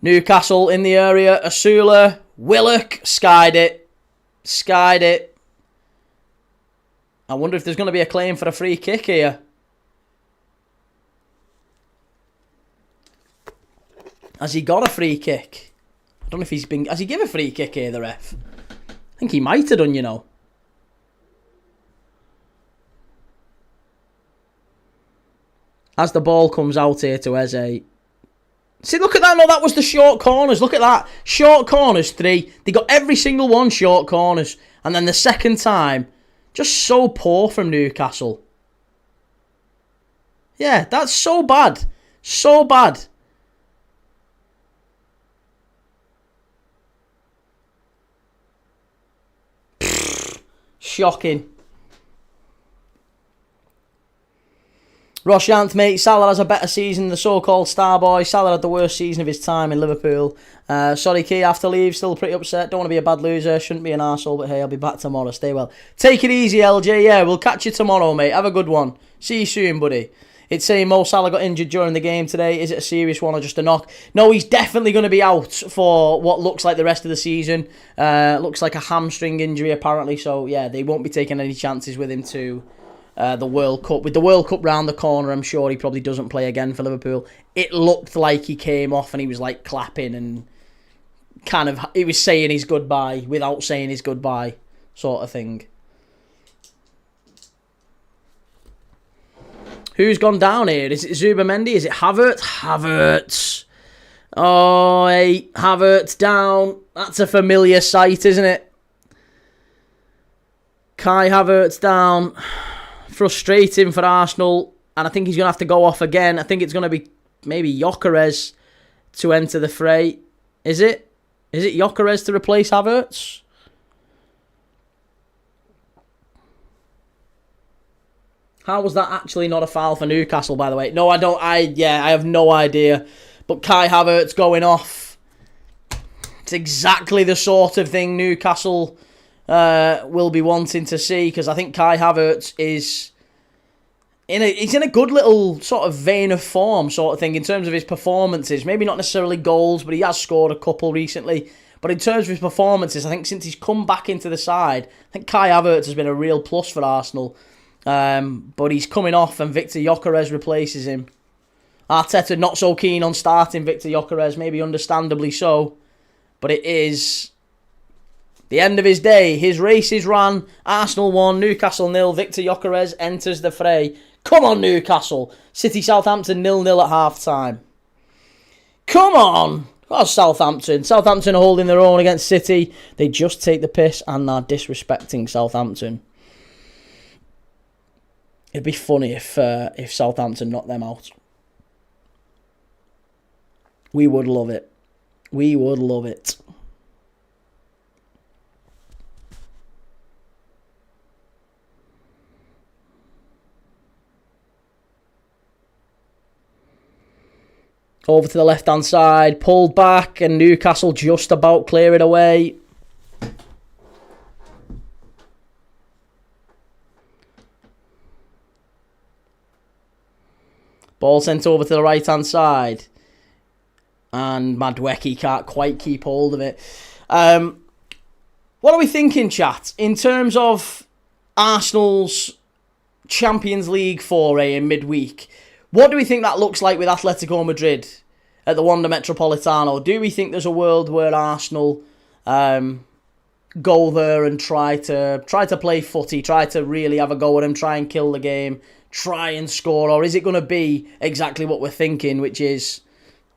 Newcastle in the area. Asula. Willock. Skied it. I wonder if there's going to be a claim for a free kick here. Has he got a free kick? I don't know if he's been... Has he given a free kick here, the ref? I think he might have done, you know. As the ball comes out here to Eze. See, look at that. No, that was the short corners. Look at that. Short corners, 3. They got every single one short corners. And then the second time, just so poor from Newcastle. Yeah, that's so bad. So bad. Shocking. Roshant, mate. Salah has a better season than the so-called star boy. Salah had the worst season of his time in Liverpool. Sorry, Key, I have to leave. Still pretty upset. Don't want to be a bad loser. Shouldn't be an arsehole, but hey, I'll be back tomorrow. Stay well. Take it easy, LJ. Yeah, we'll catch you tomorrow, mate. Have a good one. See you soon, buddy. It's saying Mo Salah got injured during the game today. Is it a serious one or just a knock? No, he's definitely going to be out for what looks like the rest of the season. Looks like a hamstring injury, apparently. So, yeah, they won't be taking any chances with him to the World Cup. With the World Cup round the corner, I'm sure he probably doesn't play again for Liverpool. It looked like he came off and he was like clapping and kind of, he was saying his goodbye without saying his goodbye, sort of thing. Who's gone down here? Is it Zubamendi? Is it Havertz? Havertz. Oh, hey, Havertz down. That's a familiar sight, isn't it? Kai Havertz down. Frustrating for Arsenal. And I think he's going to have to go off again. I think it's going to be maybe Gyökeres to enter the fray. Is it? Is it Gyökeres to replace Havertz? How was that actually not a foul for Newcastle, by the way? No, I don't. I have no idea. But Kai Havertz going off. It's exactly the sort of thing Newcastle will be wanting to see, because I think Kai Havertz is he's in a good little sort of vein of form, sort of thing, in terms of his performances. Maybe not necessarily goals, but he has scored a couple recently. But in terms of his performances, I think since he's come back into the side, I think Kai Havertz has been a real plus for Arsenal. But he's coming off and Victor Gyökeres replaces him. Arteta not so keen on starting Victor Gyökeres, maybe understandably so. But it is the end of his day. His race is run. Arsenal 1, Newcastle 0. Victor Gyökeres enters the fray. Come on, Newcastle. City Southampton 0-0 at half-time. Come on. Oh, Southampton. Southampton are holding their own against City. They just take the piss and are disrespecting Southampton. It'd be funny if Southampton knocked them out. We would love it. We would love it. Over to the left-hand side. Pulled back and Newcastle just about clear it away. Ball sent over to the right-hand side. And Madueke can't quite keep hold of it. What are we thinking, chat, in terms of Arsenal's Champions League foray in midweek? What do we think that looks like with Atletico Madrid at the Wanda Metropolitano? Do we think there's a world where Arsenal go there and try to play footy, try to really have a go at them, try and kill the game, try and score? Or is it going to be exactly what we're thinking, which is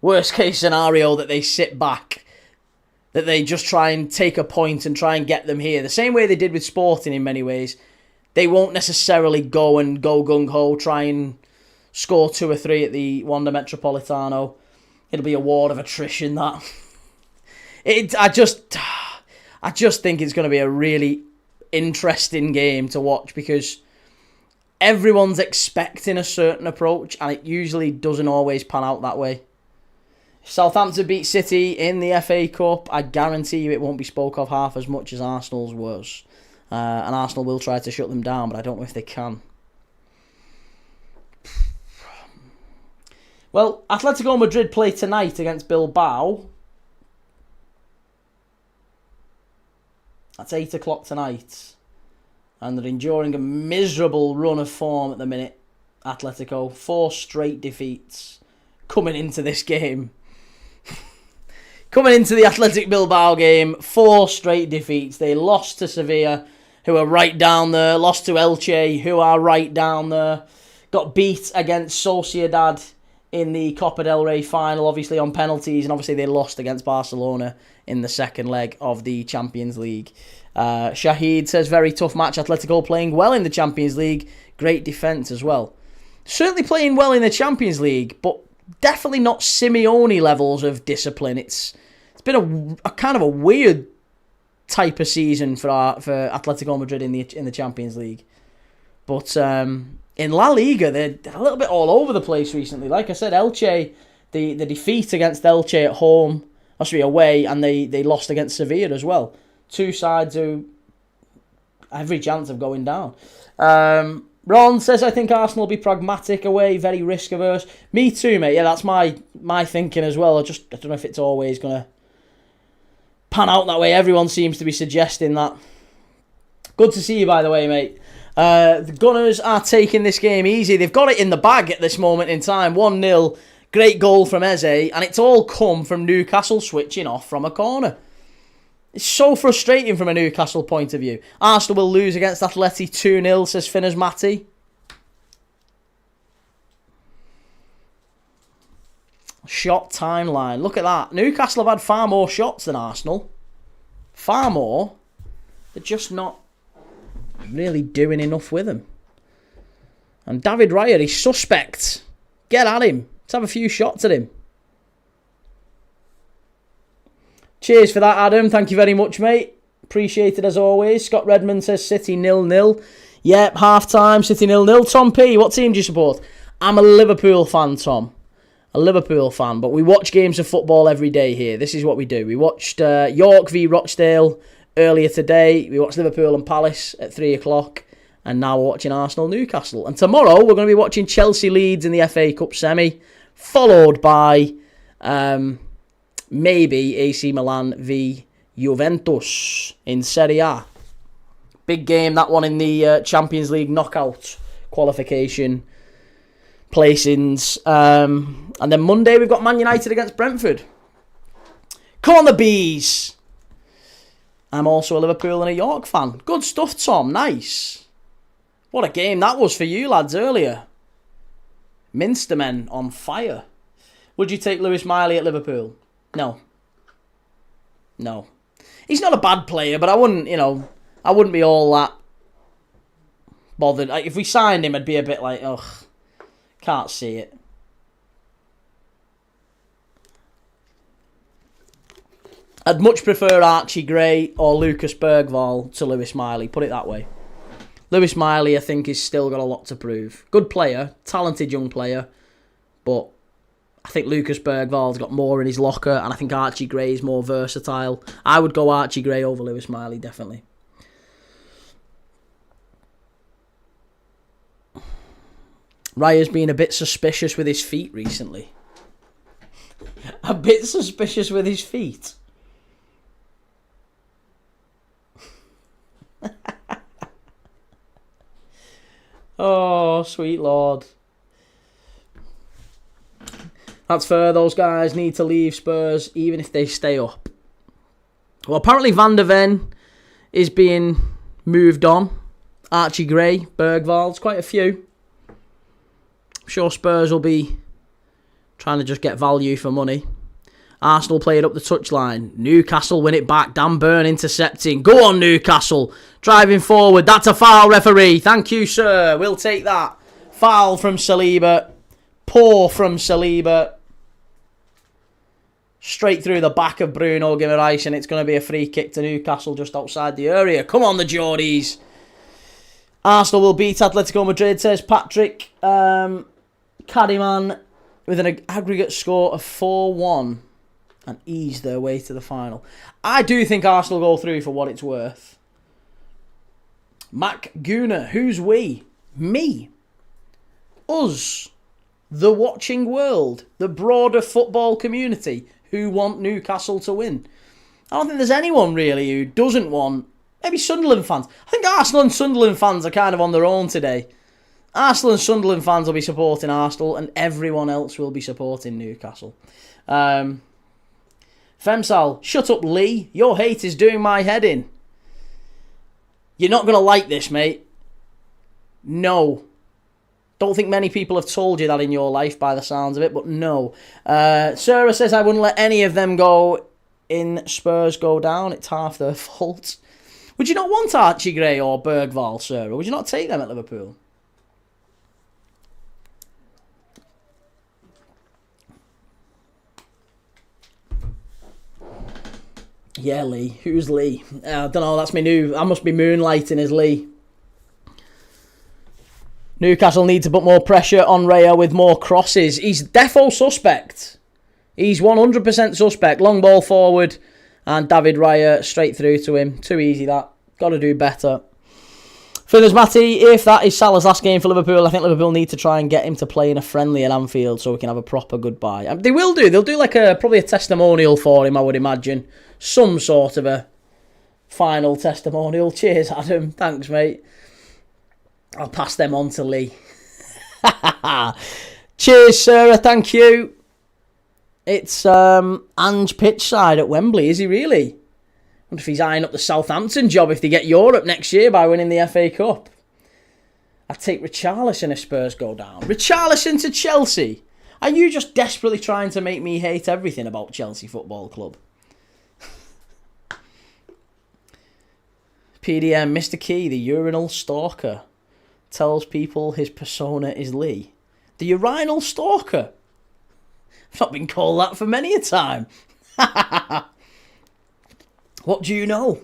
worst case scenario, that they sit back, that they just try and take a point and try and get them here, the same way they did with Sporting in many ways? They won't necessarily go gung-ho, try and score 2 or 3 at the Wanda Metropolitano. It'll be a war of attrition, that. I just think it's going to be a really interesting game to watch, because everyone's expecting a certain approach and it usually doesn't always pan out that way. If Southampton beat City in the FA Cup, I guarantee you it won't be spoke of half as much as Arsenal's was. And Arsenal will try to shut them down, but I don't know if they can. Well, Atletico Madrid play tonight against Bilbao. That's 8 o'clock tonight. And they're enduring a miserable run of form at the minute. Atletico, 4 straight defeats coming into this game. Coming into the Athletic Bilbao game, 4 straight defeats. They lost to Sevilla, who are right down there. Lost to Elche, who are right down there. Got beat against Sociedad in the Copa del Rey final, obviously on penalties. And obviously they lost against Barcelona in the second leg of the Champions League. Shahid says, very tough match. Atletico playing well in the Champions League. Great defence as well. Certainly playing well in the Champions League, but definitely not Simeone levels of discipline. It's been a kind of a weird type of season for Atletico Madrid in the Champions League. But in La Liga, they're a little bit all over the place recently. Like I said, Elche, the defeat against Elche at home, actually away, and they lost against Sevilla as well. 2 sides who have every chance of going down. Ron says, I think Arsenal will be pragmatic away, very risk averse. Me too, mate. Yeah, that's my thinking as well. I don't know if it's always going to pan out that way. Everyone seems to be suggesting that. Good to see you, by the way, mate. The Gunners are taking this game easy. They've got it in the bag at this moment in time. 1-0. Great goal from Eze. And it's all come from Newcastle switching off from a corner. It's so frustrating from a Newcastle point of view. Arsenal will lose against Atleti 2-0, says Finners Matty. Shot timeline. Look at that. Newcastle have had far more shots than Arsenal. Far more. They're just not really doing enough with them. And David Raya, he's suspect. Get at him. Let's have a few shots at him. Cheers for that, Adam. Thank you very much, mate. Appreciate it as always. Scott Redmond says City 0-0. Yep, half-time, City 0-0. Tom P, what team do you support? I'm a Liverpool fan, Tom. A Liverpool fan, but we watch games of football every day here. This is what we do. We watched York v Rochdale earlier today. We watched Liverpool and Palace at 3 o'clock. And now we're watching Arsenal Newcastle. And tomorrow we're going to be watching Chelsea Leeds in the FA Cup semi. Followed by maybe AC Milan v Juventus in Serie A. Big game, that one in the Champions League knockout qualification placings. And then Monday we've got Man United against Brentford. Come on the Bees! I'm also a Liverpool and a York fan. Good stuff, Tom. Nice. What a game that was for you lads earlier. Minstermen on fire. Would you take Lewis Miley at Liverpool? No. No. He's not a bad player, but I wouldn't be all that bothered. Like, if we signed him, I'd be a bit like, ugh, can't see it. I'd much prefer Archie Gray or Lucas Bergvall to Lewis Miley, put it that way. Lewis Miley, I think, has still got a lot to prove. Good player, talented young player, but I think Lucas Bergvall's got more in his locker, and I think Archie Gray is more versatile. I would go Archie Gray over Lewis Miley, definitely. Raya's been a bit suspicious with his feet recently. A bit suspicious with his feet. Oh, sweet Lord. That's fair. Those guys need to leave Spurs even if they stay up. Well, apparently Van der Ven is being moved on. Archie Gray, Bergvall, quite a few. I'm sure Spurs will be trying to just get value for money. Arsenal play it up the touchline. Newcastle win it back. Dan Burn intercepting. Go on, Newcastle. Driving forward. That's a foul, referee. Thank you, sir. We'll take that. Foul from Saliba. Poor from Saliba. Straight through the back of Bruno Guimaraes, and it's going to be a free kick to Newcastle just outside the area. Come on, the Geordies. Arsenal will beat Atletico Madrid, says Patrick. Caddyman with an aggregate score of 4-1. And ease their way to the final. I do think Arsenal go through for what it's worth. Mac Gooner, who's we? Me. Us. The watching world. The broader football community who want Newcastle to win. I don't think there's anyone really who doesn't want. Maybe Sunderland fans. I think Arsenal and Sunderland fans are kind of on their own today. Arsenal and Sunderland fans will be supporting Arsenal and everyone else will be supporting Newcastle. Femsal, shut up, Lee. Your hate is doing my head in. You're not going to like this, mate. No. Don't think many people have told you that in your life by the sounds of it, but no. Sarah says I wouldn't let any of them go in Spurs go down. It's half their fault. Would you not want Archie Gray or Bergvall, Sarah? Would you not take them at Liverpool? Yeah, Lee. Who's Lee? I don't know. That's me new. I must be moonlighting as Lee. Newcastle need to put more pressure on Raya with more crosses. He's defo suspect. He's 100% suspect. Long ball forward. And David Raya straight through to him. Too easy that. Got to do better. Finners Matty, if that is Salah's last game for Liverpool, I think Liverpool need to try and get him to play in a friendly at Anfield so we can have a proper goodbye. They will do. They'll do like probably a testimonial for him, I would imagine. Some sort of a final testimonial. Cheers, Adam. Thanks, mate. I'll pass them on to Lee. Cheers, Sarah. Thank you. It's Ange Pitchside at Wembley. Is he really? I wonder if he's eyeing up the Southampton job if they get Europe next year by winning the FA Cup. I'd take Richarlison if Spurs go down. Richarlison to Chelsea. Are you just desperately trying to make me hate everything about Chelsea Football Club? PDM, Mr. Key, the urinal stalker, tells people his persona is Lee. The urinal stalker? I've not been called that for many a time. What do you know?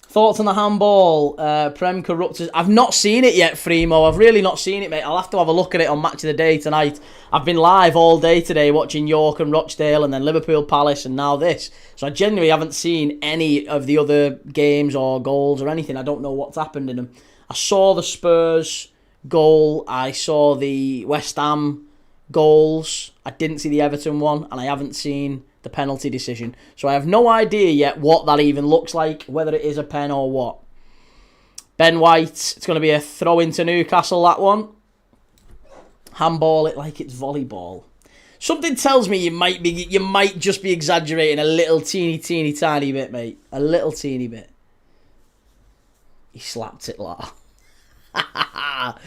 Thoughts on the handball? Prem corruptors. I've not seen it yet, Fremo. I've really not seen it, mate. I'll have to have a look at it on Match of the Day tonight. I've been live all day today watching York and Rochdale and then Liverpool Palace and now this. So I genuinely haven't seen any of the other games or goals or anything. I don't know what's happened in them. I saw the Spurs goal. I saw the West Ham goals. I didn't see the Everton one, and I haven't seen the penalty decision. So I have no idea yet what that even looks like, whether it is a pen or what. Ben White, it's going to be a throw into Newcastle, that one. Handball it like it's volleyball. Something tells me you might just be exaggerating a little teeny tiny bit, mate. A little teeny bit. He slapped it like that.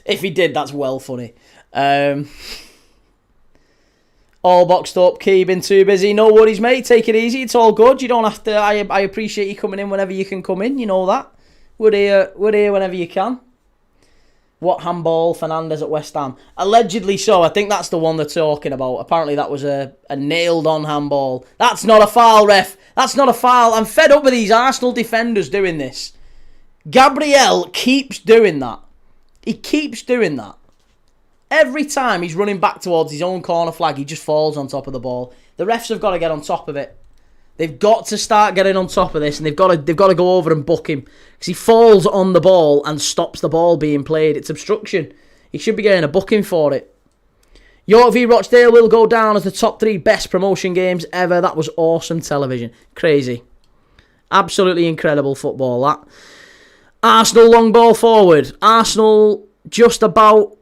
If he did, that's well funny. All boxed up, Key, been too busy. No worries, mate. Take it easy. It's all good. You don't have to. I appreciate you coming in whenever you can come in. You know that. We're here whenever you can. What handball? Fernandez at West Ham. Allegedly so. I think that's the one they're talking about. Apparently that was a nailed-on handball. That's not a foul, ref. That's not a foul. I'm fed up with these Arsenal defenders doing this. Gabriel keeps doing that. He keeps doing that. Every time he's running back towards his own corner flag, he just falls on top of the ball. The refs have got to get on top of it. They've got to start getting on top of this, and they've got to go over and book him because he falls on the ball and stops the ball being played. It's obstruction. He should be getting a booking for it. York v Rochdale will go down as the top 3 best promotion games ever. That was awesome television. Crazy. Absolutely incredible football, that. Arsenal long ball forward. Arsenal just about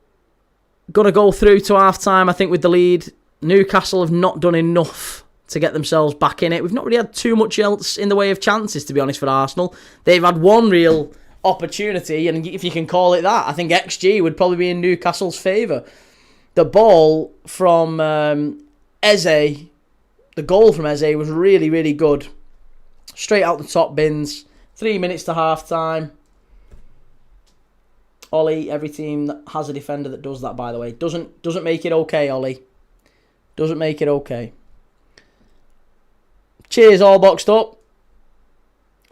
going to go through to half-time, I think, with the lead. Newcastle have not done enough to get themselves back in it. We've not really had too much else in the way of chances, to be honest, for Arsenal. They've had one real opportunity, and if you can call it that, I think XG would probably be in Newcastle's favour. The ball from Eze, the goal from Eze was really, really good. Straight out the top bins. 3 minutes to half-time. Ollie, every team that has a defender that does that, by the way, doesn't make it okay, Ollie. Doesn't make it okay. Cheers, all boxed up.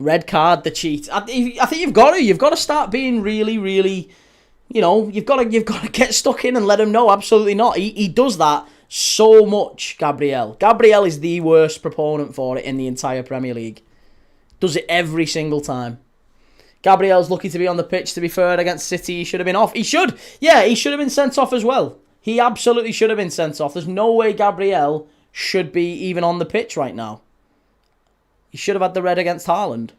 Red card, the cheat. I think you've got to start being really, really, you've got to get stuck in and let him know. Absolutely not. He does that so much, Gabriel. Gabriel is the worst proponent for it in the entire Premier League. Does it every single time. Gabriel's lucky to be on the pitch, to be fair, against City. He should have been off. He should have been sent off as well. He absolutely should have been sent off. There's no way Gabriel should be even on the pitch right now. He should have had the red against Haaland.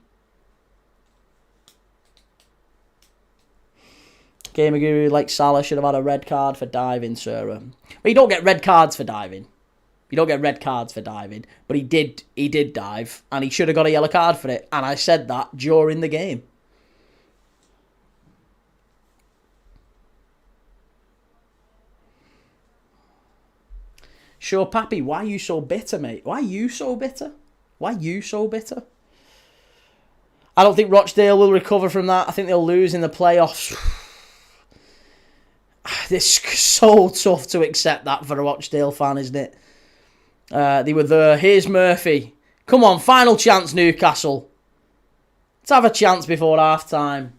Gamer Guru, like Salah, should have had a red card for diving, Sarah. But you don't get red cards for diving. But he did dive, and he should have got a yellow card for it. And I said that during the game. Sure, Pappy, why are you so bitter, mate? Why are you so bitter? I don't think Rochdale will recover from that. I think they'll lose in the playoffs. It's so tough to accept that for a Rochdale fan, isn't it? They were there. Here's Murphy. Come on, final chance, Newcastle. Let's have a chance before half-time.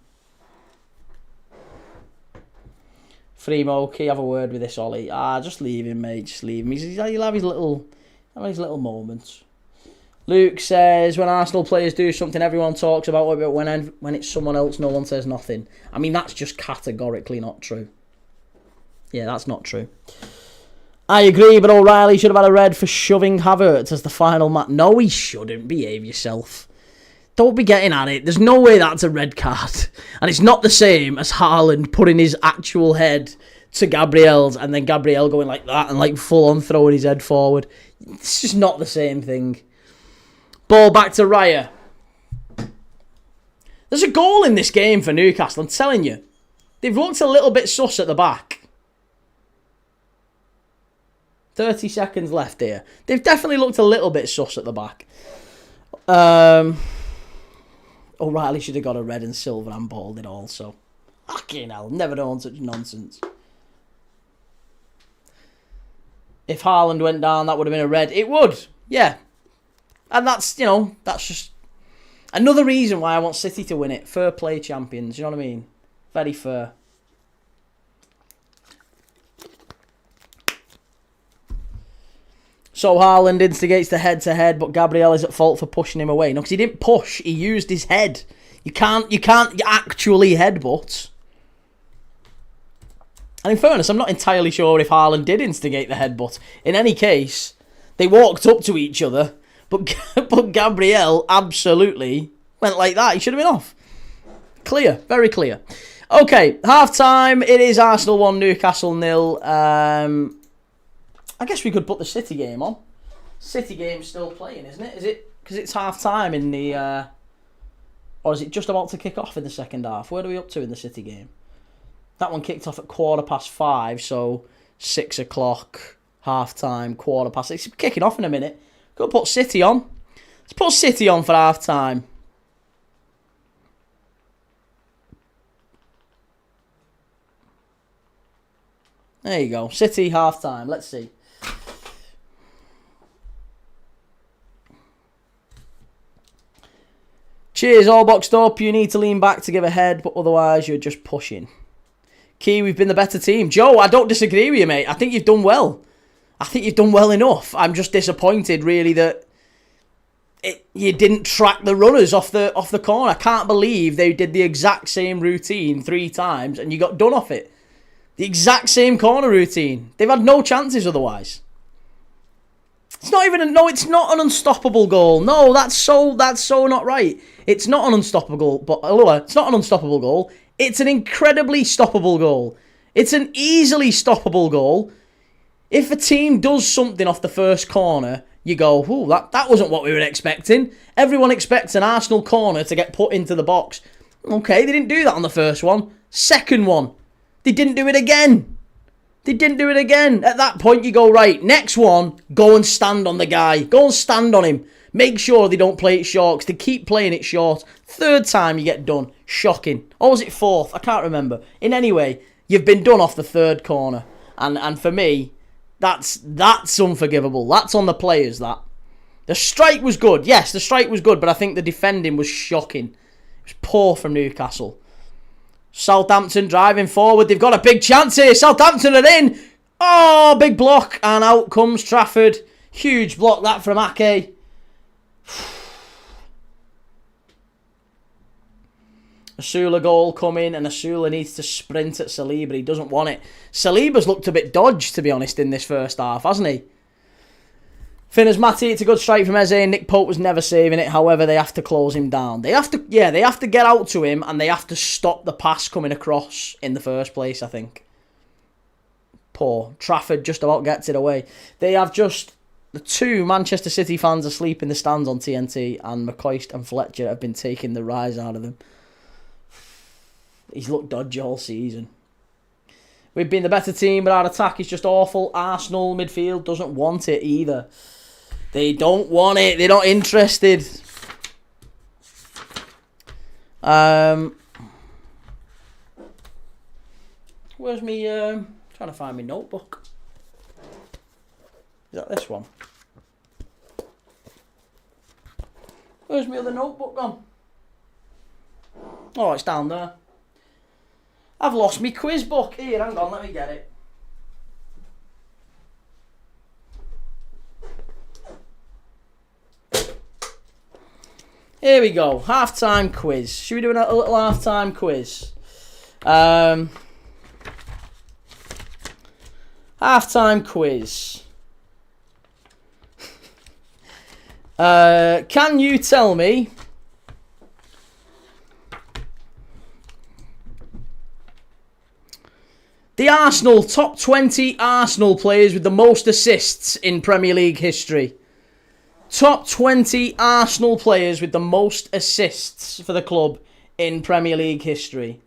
Fremo, can you have a word with this, Ollie? Just leave him, mate. Just leave him. He'll have his little moments. Luke says, when Arsenal players do something, everyone talks about it, but when it's someone else, no one says nothing. I mean, that's just categorically not true. Yeah, that's not true. I agree, but O'Reilly should have had a red for shoving Havertz as the final match. No, he shouldn't. Behave yourself. Don't be getting at it. There's no way that's a red card. And it's not the same as Haaland putting his actual head to Gabriel's and then Gabriel going like that and like full on throwing his head forward. It's just not the same thing. Ball back to Raya. There's a goal in this game for Newcastle, I'm telling you. They've looked a little bit sus at the back. 30 seconds left here. They've definitely looked a little bit sus at the back. O'Reilly should have got a red and silver and balled it also. Fucking hell, never known such nonsense. If Haaland went down, that would have been a red. It would, yeah. And that's, you know, that's just another reason why I want City to win it. Fair play champions, you know what I mean? Very fair. So Haaland instigates the head-to-head, but Gabriel is at fault for pushing him away. No, because he didn't push. He used his head. You can't actually headbutt. And in fairness, I'm not entirely sure if Haaland did instigate the headbutt. In any case, they walked up to each other, but Gabriel absolutely went like that. He should have been off. Clear. Very clear. Okay, half-time. It is Arsenal 1, Newcastle 0. I guess we could put the City game on. City game's still playing, isn't it? Is it? Because it's half-time in the... or is it just about to kick off in the second half? Where are we up to in the City game? That one kicked off at 5:15, so 6 o'clock, half-time, 6:15. It's kicking off in a minute. Go put City on. Let's put City on for half-time. There you go. City half-time. Let's see. Cheers, all boxed up. You need to lean back to give a head, but otherwise you're just pushing. Key, we've been the better team. Joe, I don't disagree with you, mate. I think you've done well. I think you've done well enough. I'm just disappointed, really, that you didn't track the runners off the corner. I can't believe they did the exact same routine 3 times and you got done off it. The exact same corner routine. They've had no chances otherwise. It's not even it's not an unstoppable goal. No, that's so not right. It's not an unstoppable, it's not an unstoppable goal. It's an incredibly stoppable goal. It's an easily stoppable goal. If a team does something off the first corner, you go, ooh, that wasn't what we were expecting. Everyone expects an Arsenal corner to get put into the box. Okay, they didn't do that on the first one. Second one, they didn't do it again. At that point, you go, right, next one, go and stand on the guy. Go and stand on him. Make sure they don't play it short, because they keep playing it short. Third time you get done. Shocking. Or was it fourth? I can't remember. In any way, you've been done off the third corner. And for me, that's unforgivable. That's on the players, that. The strike was good. Yes, the strike was good, but I think the defending was shocking. It was poor from Newcastle. Southampton driving forward. They've got a big chance here. Southampton are in. Oh, big block. And out comes Trafford. Huge block that from Ake. Asula goal coming, and Asula needs to sprint at Saliba. He doesn't want it. Saliba's looked a bit dodged, to be honest, in this first half, hasn't he? Finners Matty, it's a good strike from Eze. Nick Pope was never saving it. However, they have to close him down. They have to get out to him, and they have to stop the pass coming across in the first place, I think. Poor. Trafford just about gets it away. They have just... The 2 Manchester City fans asleep in the stands on TNT, and McCoist and Fletcher have been taking the rise out of them. He's looked dodgy all season. We've been the better team, but our attack is just awful. Arsenal midfield doesn't want it either. They don't want it. They're not interested. Where's me? Trying to find my notebook. Is that this one? Where's my other notebook gone? Oh, it's down there. I've lost my quiz book. Here, hang on, let me get it. Here we go. Half-time quiz. Should we do a little half-time quiz? Half-time quiz. Can you tell me The Arsenal, top 20 Arsenal players with the most assists in Premier League history. Top 20 Arsenal players with the most assists for the club in Premier League history.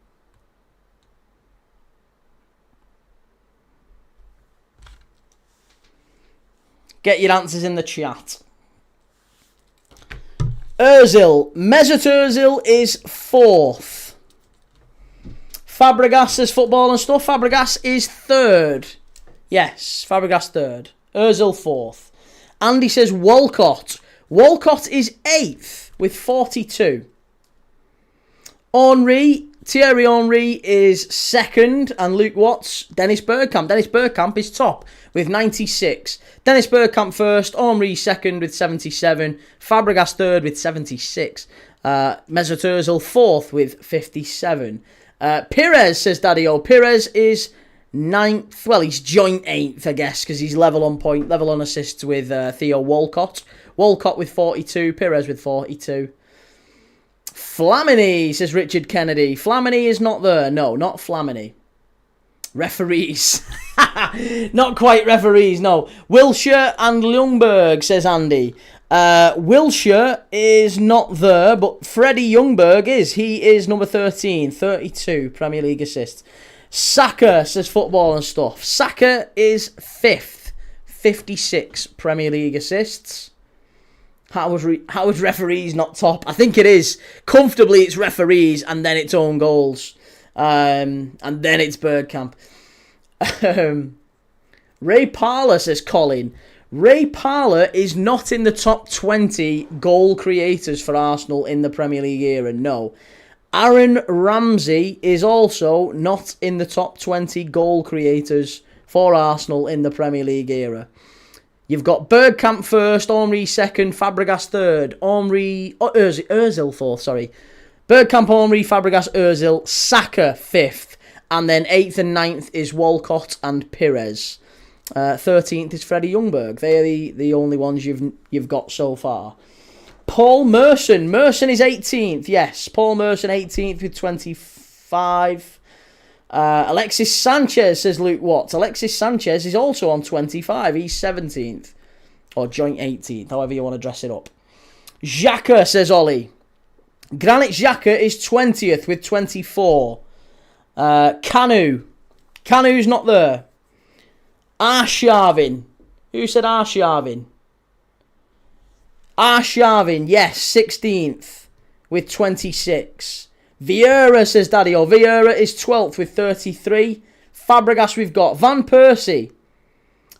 Get your answers in the chat. Ozil. Mesut Ozil is 4th. Fabregas says football and stuff. Fabregas is 3rd. Yes, Fabregas 3rd. Ozil 4th. Andy says Walcott. Walcott is 8th with 42. Thierry Henry is 2nd, and Luke Watts, Dennis Bergkamp. Dennis Bergkamp is top with 96. Dennis Bergkamp 1st, Henry 2nd with 77, Fabregas 3rd with 76, Mesut Ozil 4th with 57. Pires, says Daddy O. Pires is 9th. Well, he's joint 8th, I guess, because he's level on assists with Theo Walcott. Walcott with 42, Pires with 42. Flamini, says Richard Kennedy. Flamini is not there. No, not Flamini. Referees. Not quite referees, no. Wilshere and Ljungberg, says Andy. Wilshere is not there, but Freddie Ljungberg is. He is number 13, 32 Premier League assists. Saka, says football and stuff. Saka is 5th, 56 Premier League assists. How is referees not top? I think it is. Comfortably, it's referees, and then it's own goals. And then it's Bergkamp. Ray Parlour, says Colin. Ray Parlour is not in the top 20 goal creators for Arsenal in the Premier League era, no. Aaron Ramsey is also not in the top 20 goal creators for Arsenal in the Premier League era. You've got Bergkamp 1st, Henry 2nd, Fabregas 3rd, Ozil 4th, sorry. Bergkamp, Henry, Fabregas, Ozil, Saka 5th, and then 8th and 9th is Walcott and Pires. 13th is Freddie Ljungberg. They're the only ones you've got so far. Paul Merson. Merson is 18th, yes. Paul Merson 18th with 25. Alexis Sanchez, says Luke Watts. Alexis Sanchez is also on 25. He's 17th. Or joint 18th, however you want to dress it up. Xhaka, says Ollie. Granit Xhaka is 20th with 24. Kanu. Kanu's not there. Arshavin. Who said Arshavin? Arshavin, yes, 16th with 26. Vieira, says Daddy O. Vieira is 12th with 33. Fabregas we've got. Van Persie.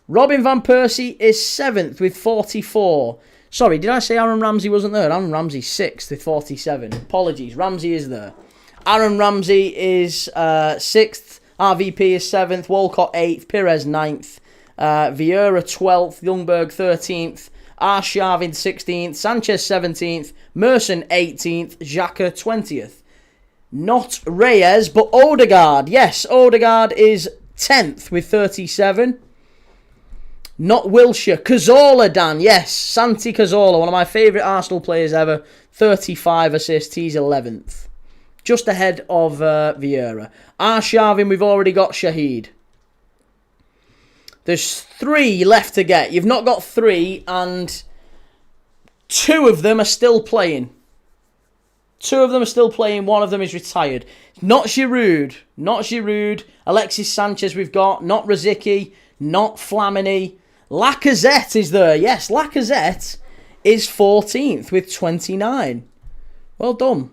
Robin Van Persie is 7th with 44. Sorry, did I say Aaron Ramsey wasn't there? Aaron Ramsey's 6th with 47. Apologies, Ramsey is there. Aaron Ramsey is 6th. RVP is 7th. Walcott 8th. Pires 9th. Vieira 12th. Ljungberg 13th. Arshavin 16th. Sanchez 17th. Merson 18th. Xhaka 20th. Not Reyes, but Odegaard. Yes, Odegaard is 10th with 37. Not Wilshere. Cazorla, Dan. Yes, Santi Cazorla, one of my favourite Arsenal players ever. 35 assists. He's 11th. Just ahead of Vieira. Arshavin, we've already got Shahid. There's 3 left to get. You've not got 3, and 2 of them are still playing. 2 of them are still playing. 1 of them is retired. Not Giroud. Not Giroud. Alexis Sanchez we've got. Not Rosicky. Not Flamini. Lacazette is there. Yes, Lacazette is 14th with 29. Well done.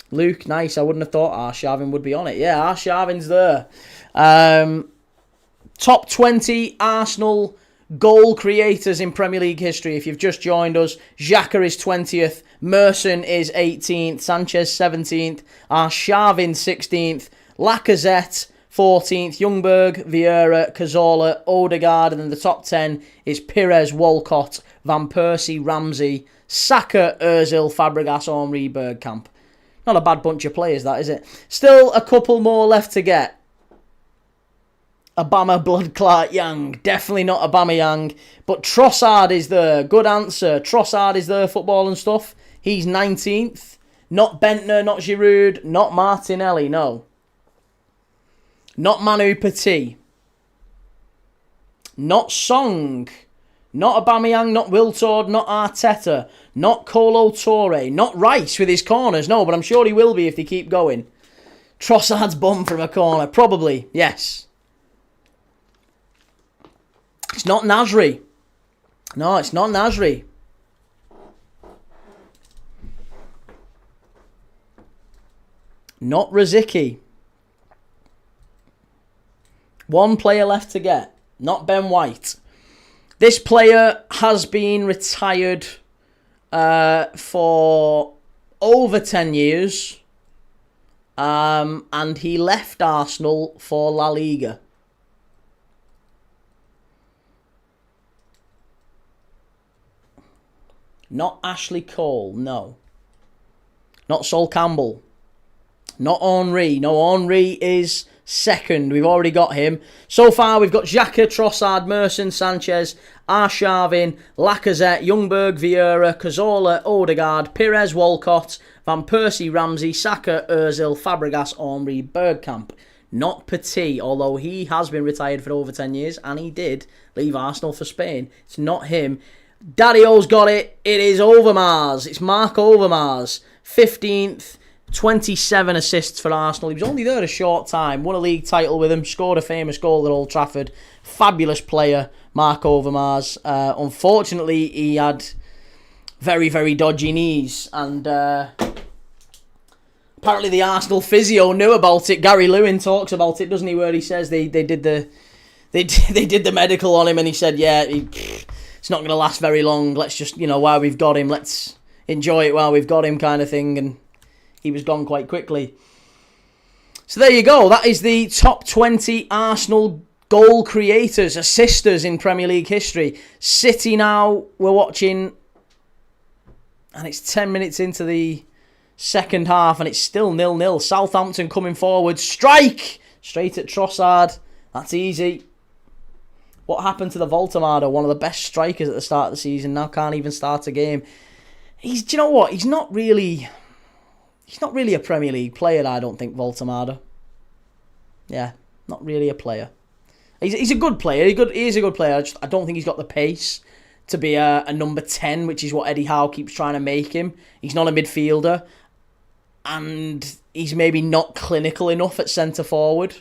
Luke, nice. I wouldn't have thought Arshavin would be on it. Yeah, Arshavin's there. Top 20 Arsenal goal creators in Premier League history. If you've just joined us, Xhaka is 20th, Merson is 18th, Sanchez 17th, Arshavin 16th, Lacazette 14th, Ljungberg, Vieira, Cazorla, Odegaard, and then the top 10 is Pires, Walcott, Van Persie, Ramsey, Saka, Ozil, Fabregas, Henry, Bergkamp. Not a bad bunch of players, that, is it? Still a couple more left to get. Obama Blood Clark Young. Definitely not Obama Young. But Trossard is there. Good answer. Trossard is there, football and stuff. He's 19th. Not Bentner, not Giroud, not Martinelli, no. Not Manu Petit. Not Song. Not Aubameyang, not Wiltord, not Arteta. Not Kolo Toure. Not Rice with his corners. No, but I'm sure he will be if they keep going. Trossard's bum from a corner. Probably, yes. It's not Nasri. No, it's not Nasri. Not Rosicky. One player left to get. Not Ben White. This player has been retired for over 10 years. And he left Arsenal for La Liga. Not Ashley Cole, no. Not Sol Campbell. Not Henry. No, Henry is second. We've already got him. So far, we've got Xhaka, Trossard, Merson, Sanchez, Arshavin, Lacazette, Ljungberg, Vieira, Cazorla, Odegaard, Pires, Walcott, Van Persie, Ramsey, Saka, Ozil, Fabregas, Henry, Bergkamp. Not Petit, although he has been retired for over 10 years, and he did leave Arsenal for Spain. It's not him. Daddy-O's got it. It is Overmars. It's Mark Overmars. 15th. 27 assists for Arsenal. He was only there a short time. Won a league title with him. Scored a famous goal at Old Trafford. Fabulous player, Mark Overmars. Unfortunately, he had very, very dodgy knees. And apparently the Arsenal physio knew about it. Gary Lewin talks about it, doesn't he? Where he says they did the medical on him, and he said, yeah, it's not going to last very long. Let's just, while we've got him, let's enjoy it while we've got him, kind of thing. And he was gone quite quickly. So there you go. That is the top 20 Arsenal goal creators, assisters in Premier League history. City now, we're watching, and it's 10 minutes into the second half, and it's still 0-0. Southampton coming forward. Strike! Straight at Trossard. That's easy. What happened to the Voltamada? One of the best strikers at the start of the season. Now can't even start a game. Do you know what? He's not really a Premier League player, I don't think, Voltamada. Yeah, not really a player. He's a good player. He is a good player. I don't think he's got the pace to be a number 10, which is what Eddie Howe keeps trying to make him. He's not a midfielder. And he's maybe not clinical enough at centre forward.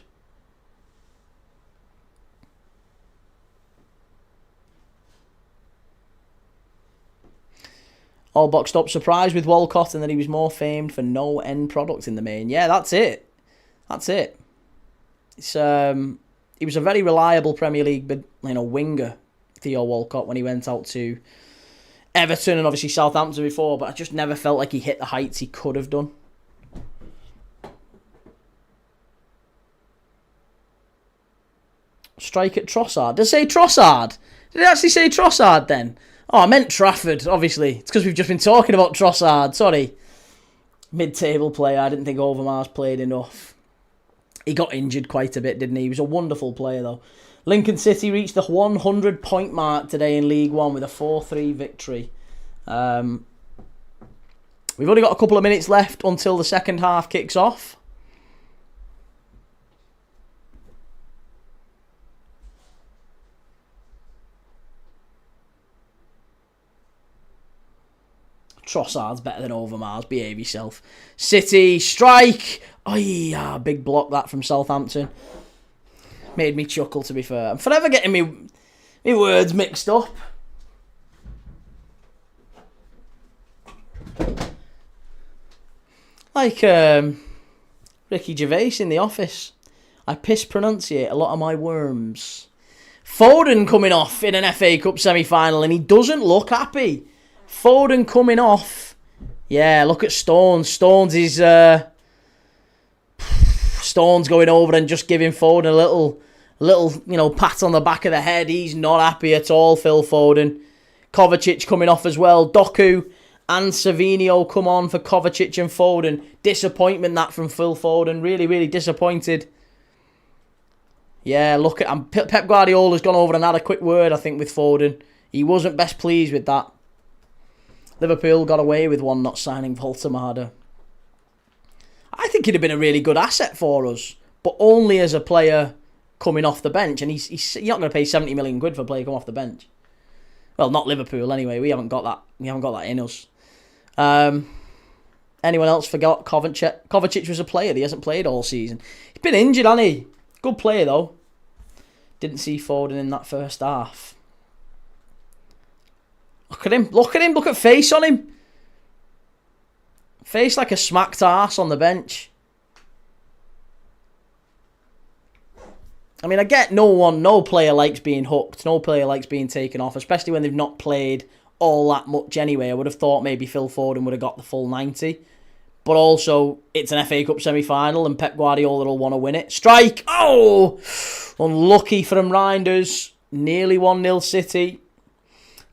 All boxed up, surprised with Walcott, and that he was more famed for no end product in the main. Yeah, that's it. It's he was a very reliable Premier League, winger, Theo Walcott, when he went out to Everton and obviously Southampton before. But I just never felt like he hit the heights he could have done. Strike at Trossard. Does it say Trossard? Did it actually say Trossard then? Oh, I meant Trafford, obviously. It's because we've just been talking about Trossard. Sorry. Mid-table player. I didn't think Overmars played enough. He got injured quite a bit, didn't he? He was a wonderful player, though. Lincoln City reached the 100-point mark today in League One with a 4-3 victory. We've only got a couple of minutes left until the second half kicks off. Trossard's better than Overmars. Behave yourself. City, strike. Oh, yeah, big block that from Southampton. Made me chuckle, to be fair. I'm forever getting me words mixed up. Like Ricky Gervais in The Office. I pronunciate a lot of my worms. Foden coming off in an FA Cup semi-final, and he doesn't look happy. Foden coming off. Yeah, look at Stones. Stones going over and just giving Foden a little pat on the back of the head. He's not happy at all, Phil Foden. Kovacic coming off as well. Doku and Savinio come on for Kovacic and Foden. Disappointment that from Phil Foden. Really, really disappointed. Yeah, look at Pep Guardiola's gone over and had a quick word, I think, with Foden. He wasn't best pleased with that. Liverpool got away with not signing Voltamada. I think he'd have been a really good asset for us. but only as a player coming off the bench. And you're not going to pay 70 million quid for a player come off the bench. Well, not Liverpool anyway. We haven't got that. We haven't got that in us. Anyone else forgot Kovacic? Kovacic was a player. He hasn't played all season. He's been injured, hasn't he? Good player though. Didn't see Foden in that first half. Look at him. Look at him. Look at face on him. Face like a smacked arse on the bench. I mean, I get no player likes being hooked. No player likes being taken off, especially when they've not played all that much anyway. I would have thought maybe Phil Foden would have got the full 90. But also, it's an FA Cup semi-final and Pep Guardiola will want to win it. Strike! Oh! Unlucky from Reinders. Nearly 1-0 City.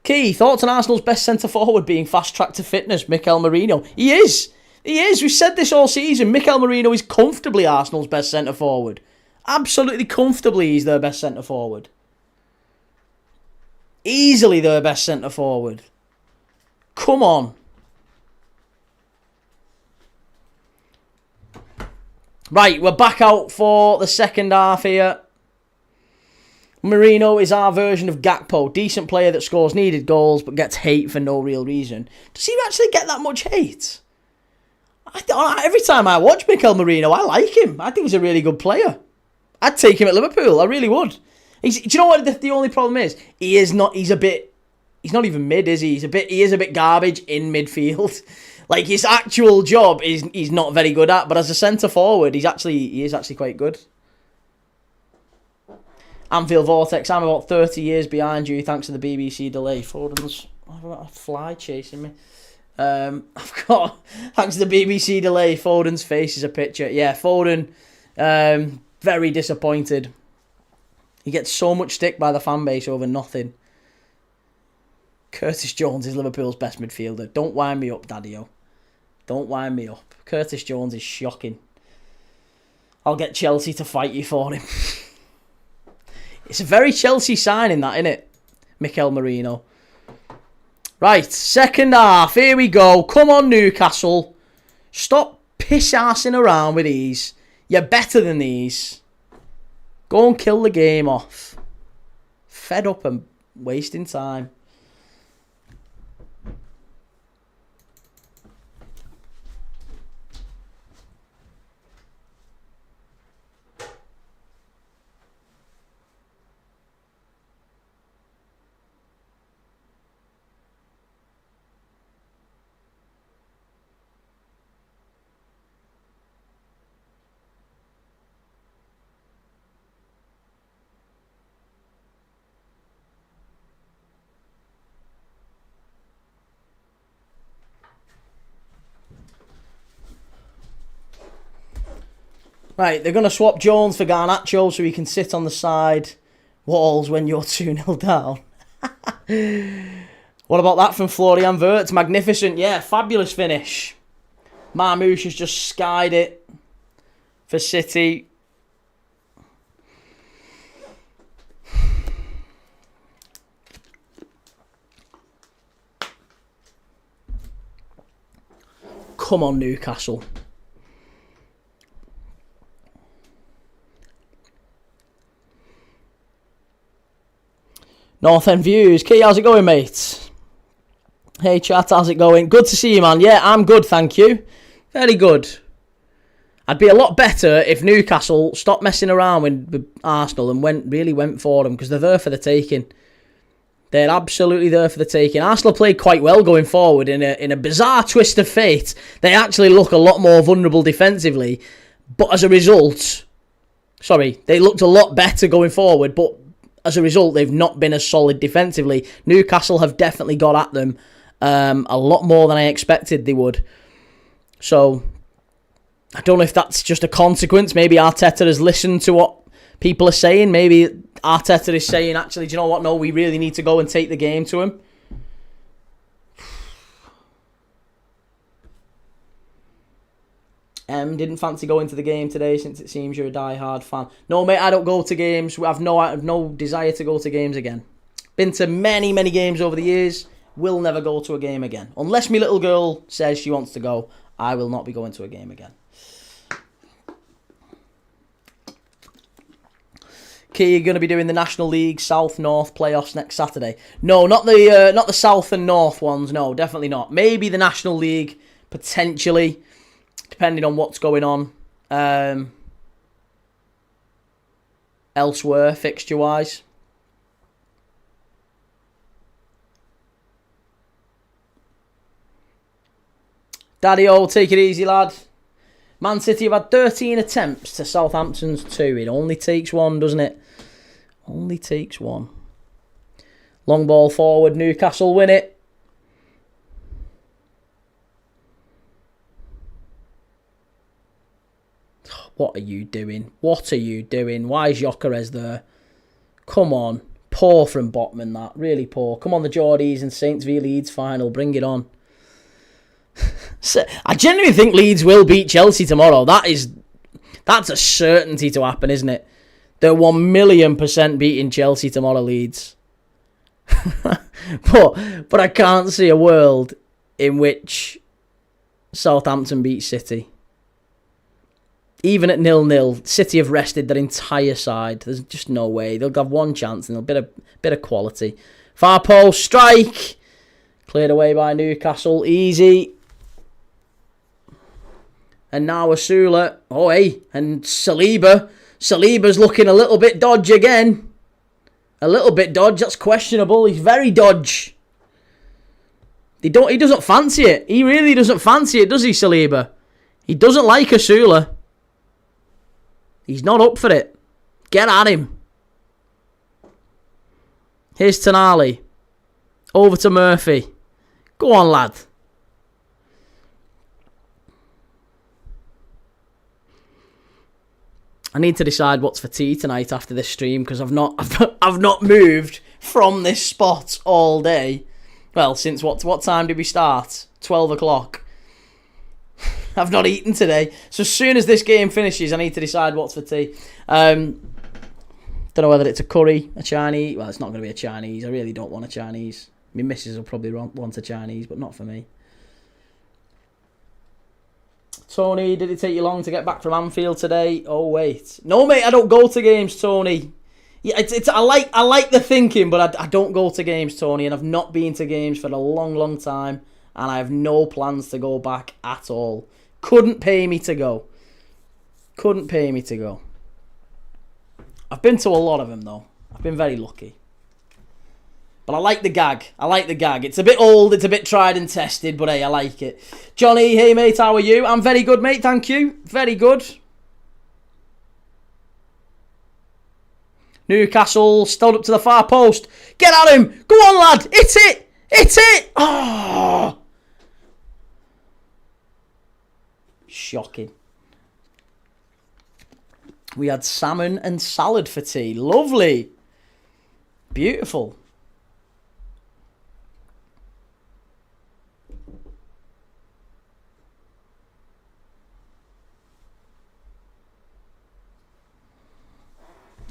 Key, thoughts on Arsenal's best centre-forward being fast-tracked to fitness, Mikel Merino? He is! He is! We've said this all season. Mikel Merino is comfortably Arsenal's best centre-forward. Absolutely comfortably he's their best centre-forward. Easily their best centre-forward. Come on. Right, we're back out for the second half here. Merino is our version of Gakpo. Decent player that scores needed goals but gets hate for no real reason. Does he actually get that much hate? Every time I watch Mikel Merino, I like him. I think he's a really good player. I'd take him at Liverpool. I really would. Do you know what the only problem is? He's not even mid, is he? He is a bit garbage in midfield. Like, his actual job he's not very good at, but as a centre forward, he is actually quite good. Anfield Vortex, I'm about 30 years behind you thanks to the BBC delay. I've got a fly chasing me. I've got, thanks to the BBC delay, Foden's face is a picture. Yeah, Foden, very disappointed. He gets so much stick by the fan base over nothing. Curtis Jones is Liverpool's best midfielder. Don't wind me up, Daddy-o. Don't wind me up. Curtis Jones is shocking. I'll get Chelsea to fight you for him. It's a very Chelsea signing, that, isn't it? Mikel Merino. Right, second half. Here we go. Come on, Newcastle. Stop piss-arsing around with these. You're better than these. Go and kill the game off. Fed up and wasting time. Right, they're going to swap Jones for Garnacho so he can sit on the side walls when you're 2-0 down. What about that from Florian Wirtz? Magnificent, yeah, fabulous finish. Marmouche has just skied it for City. Come on, Newcastle. North End Views. Key, how's it going, mate? Hey, chat, how's it going? Good to see you, man. Yeah, I'm good, thank you. Very good. I'd be a lot better if Newcastle stopped messing around with Arsenal and really went for them, because they're there for the taking. They're absolutely there for the taking. Arsenal played quite well going forward in a bizarre twist of fate. They actually look a lot more vulnerable defensively, but as a result, they looked a lot better going forward, but as a result, they've not been as solid defensively. Newcastle have definitely got at them a lot more than I expected they would. So, I don't know if that's just a consequence. Maybe Arteta has listened to what people are saying. Maybe Arteta is saying, actually, do you know what? No, we really need to go and take the game to him. Didn't fancy going to the game today since it seems you're a die-hard fan. No, mate, I don't go to games. I have no desire to go to games again. Been to many, many games over the years. Will never go to a game again. Unless my little girl says she wants to go, I will not be going to a game again. Key, you're going to be doing the National League South-North playoffs next Saturday. No, not the South and North ones. No, definitely not. Maybe the National League, potentially, depending on what's going on elsewhere, fixture-wise. Daddy-o, take it easy, lad. Man City have had 13 attempts to Southampton's 2. It only takes one, doesn't it? Only takes one. Long ball forward, Newcastle win it. What are you doing? What are you doing? Why is Gyökeres there? Come on. Poor from Botman, that. Really poor. Come on, the Geordies and Saints v Leeds final. Bring it on. I genuinely think Leeds will beat Chelsea tomorrow. That's a certainty to happen, isn't it? They're 1,000,000% beating Chelsea tomorrow, Leeds. but I can't see a world in which Southampton beat City. Even at 0-0, City have rested their entire side. There's just no way. They'll have one chance and a bit of quality. Far post strike. Cleared away by Newcastle. Easy. And now Asula. Oh, hey. And Saliba. Saliba's looking a little bit dodge again. A little bit dodge. That's questionable. He's very dodge. He doesn't fancy it. He really doesn't fancy it, does he, Saliba? He doesn't like Asula. He's not up for it. Get at him. Here's Tonali. Over to Murphy. Go on, lad. I need to decide what's for tea tonight after this stream because I've not moved from this spot all day. Well, since what time did we start? 12 o'clock. I've not eaten today. So as soon as this game finishes, I need to decide what's for tea. Don't know whether it's a curry, a Chinese. Well, it's not going to be a Chinese. I really don't want a Chinese. My missus will probably want a Chinese, but not for me. Tony, did it take you long to get back from Anfield today? Oh, wait. No, mate, I don't go to games, Tony. Yeah, I like the thinking, but I don't go to games, Tony, and I've not been to games for a long, long time, and I have no plans to go back at all. Couldn't pay me to go. Couldn't pay me to go. I've been to a lot of them, though. I've been very lucky. But I like the gag. I like the gag. It's a bit old, it's a bit tried and tested, but hey, I like it. Johnny, hey mate, how are you? I'm very good, mate, thank you. Very good. Newcastle, stood up to the far post. Get at him! Go on, lad! Hit it! Hit it! Oh! Shocking. We had salmon and salad for tea. Lovely. Beautiful.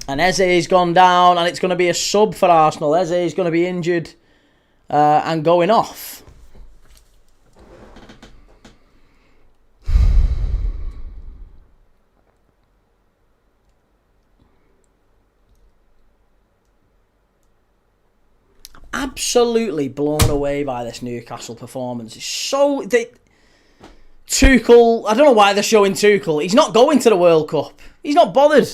And Eze's gone down, and it's going to be a sub for Arsenal. Eze's going to be injured and going off. Absolutely blown away by this Newcastle performance. It's so... Tuchel, I don't know why they're showing Tuchel. He's not going to the World Cup. He's not bothered.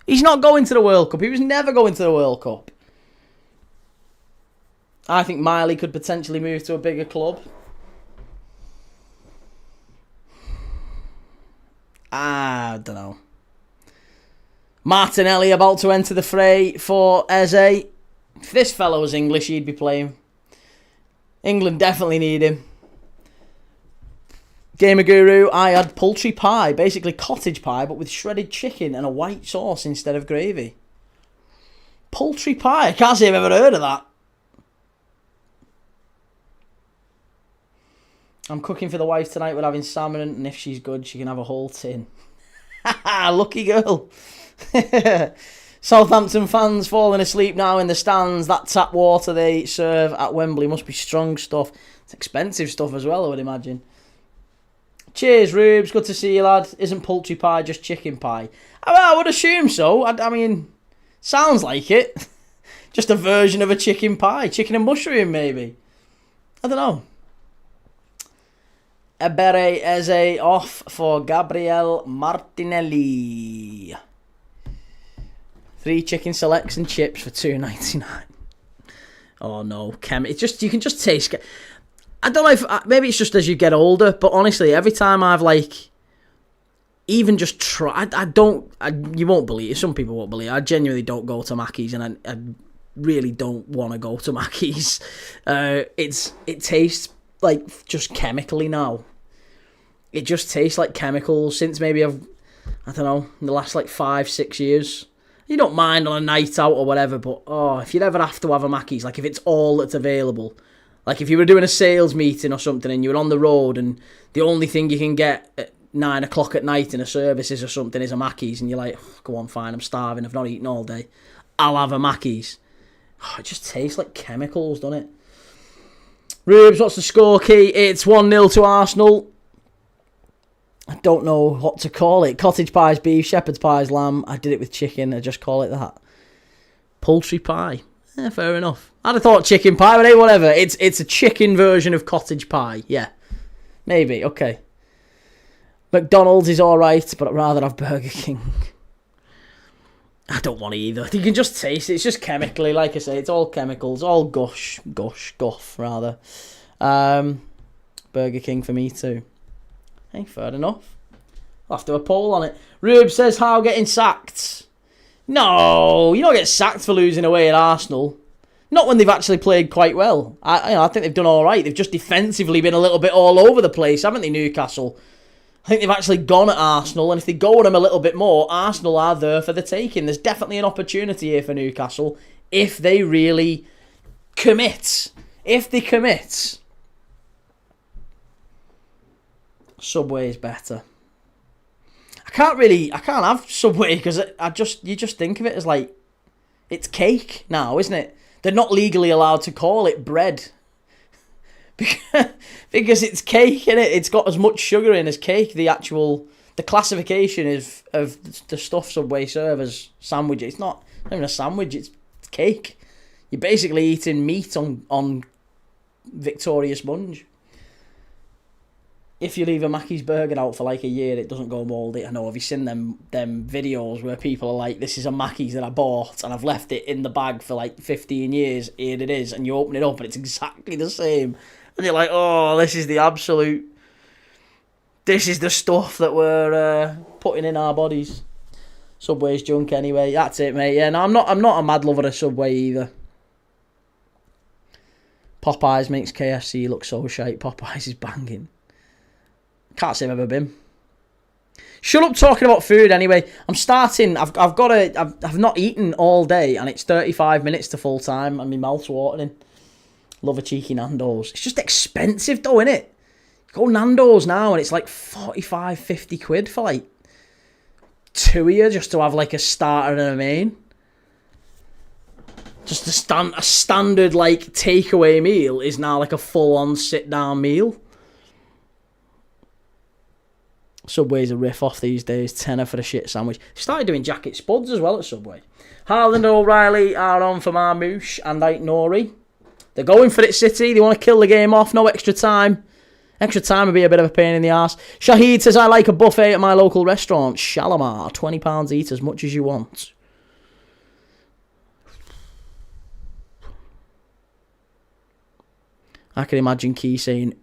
He's not going to the World Cup. He was never going to the World Cup. I think Miley could potentially move to a bigger club. I don't know. Martinelli about to enter the fray for Eze. If this fellow was English, he'd be playing. England definitely need him. Gamer Guru, I had poultry pie, basically cottage pie, but with shredded chicken and a white sauce instead of gravy. Poultry pie? I can't say I've ever heard of that. I'm cooking for the wife tonight. We're having salmon, and if she's good, she can have a whole tin. Lucky girl. Southampton fans falling asleep now in the stands. That tap water they serve at Wembley must be strong stuff. It's expensive stuff as well, I would imagine. Cheers, Rubes. Good to see you, lad. Isn't poultry pie just chicken pie? I would assume so. I mean, Sounds like it. Just a version of a chicken pie. Chicken and mushroom, maybe. I don't know. Ebere Eze off for Gabriel Martinelli. 3 chicken selects and chips for $2.99. Oh no, it's just, you can just taste. I don't know if maybe it's just as you get older, but honestly, every time I've even just tried, you won't believe it. Some people won't believe it. I genuinely don't go to Mackey's, and I really don't want to go to Mackey's. It tastes like just chemically now. It just tastes like chemicals since maybe I don't know, in the last 5-6 years. You don't mind on a night out or whatever, but if you'd ever have to have a Mackey's, if it's all that's available, if you were doing a sales meeting or something and you were on the road and the only thing you can get at 9 o'clock at night in a services or something is a Mackey's, and you're like, go on, fine, I'm starving, I've not eaten all day, I'll have a Mackey's. It just tastes like chemicals, doesn't it? Rubes, what's the score key? It's 1-0 to Arsenal. I don't know what to call it. Cottage pie's beef, shepherd's pie's lamb. I did it with chicken, I just call it that. Poultry pie. Fair enough. I'd have thought chicken pie, but hey, whatever. It's a chicken version of cottage pie. Yeah. Maybe, okay. McDonald's is alright, but I'd rather have Burger King. I don't want either. You can just taste it. It's just chemically, like I say, it's all chemicals, all guff, rather. Burger King for me too. Hey, fair enough. I'll have to do a poll on it. Rube says, Howe getting sacked. No, you don't get sacked for losing away at Arsenal. Not when they've actually played quite well. I think they've done all right. They've just defensively been a little bit all over the place, haven't they, Newcastle? I think they've actually gone at Arsenal, and if they go at them a little bit more, Arsenal are there for the taking. There's definitely an opportunity here for Newcastle if they really commit. If they commit. Subway is better. I can't have Subway because you just think of it as it's cake now, isn't it? They're not legally allowed to call it bread. Because it's cake, innit? It's got as much sugar in as cake. The classification of the stuff Subway serve as sandwich. It's not even a sandwich, it's cake. You're basically eating meat on Victoria sponge. If you leave a Mackey's burger out for a year, it doesn't go mouldy. I know, have you seen them videos where people are like, this is a Mackey's that I bought and I've left it in the bag for 15 years, here it is, and you open it up and it's exactly the same. And you're like, oh, this is the stuff that we're putting in our bodies. Subway's junk anyway. That's it, mate. Yeah, no, I'm not a mad lover of Subway either. Popeyes makes KFC look so shite. Popeyes is banging. Can't say I've ever been. Shut up talking about food anyway. I'm starting. I've not eaten all day and it's 35 minutes to full time and my mouth's watering. Love a cheeky Nando's. It's just expensive though, innit? You go Nando's now and it's 45, 50 quid for 2 of you just to have a starter and a main. Just a standard takeaway meal is now a full on sit down meal. Subway's a riff off these days. Tenner for a shit sandwich. Started doing jacket spuds as well at Subway. Haaland and O'Reilly are on for Marmouche and Nori. They're going for it, City. They want to kill the game off. No extra time. Extra time would be a bit of a pain in the arse. Shahid says, I like a buffet at my local restaurant. Shalimar. £20 eat as much as you want. I can imagine Key saying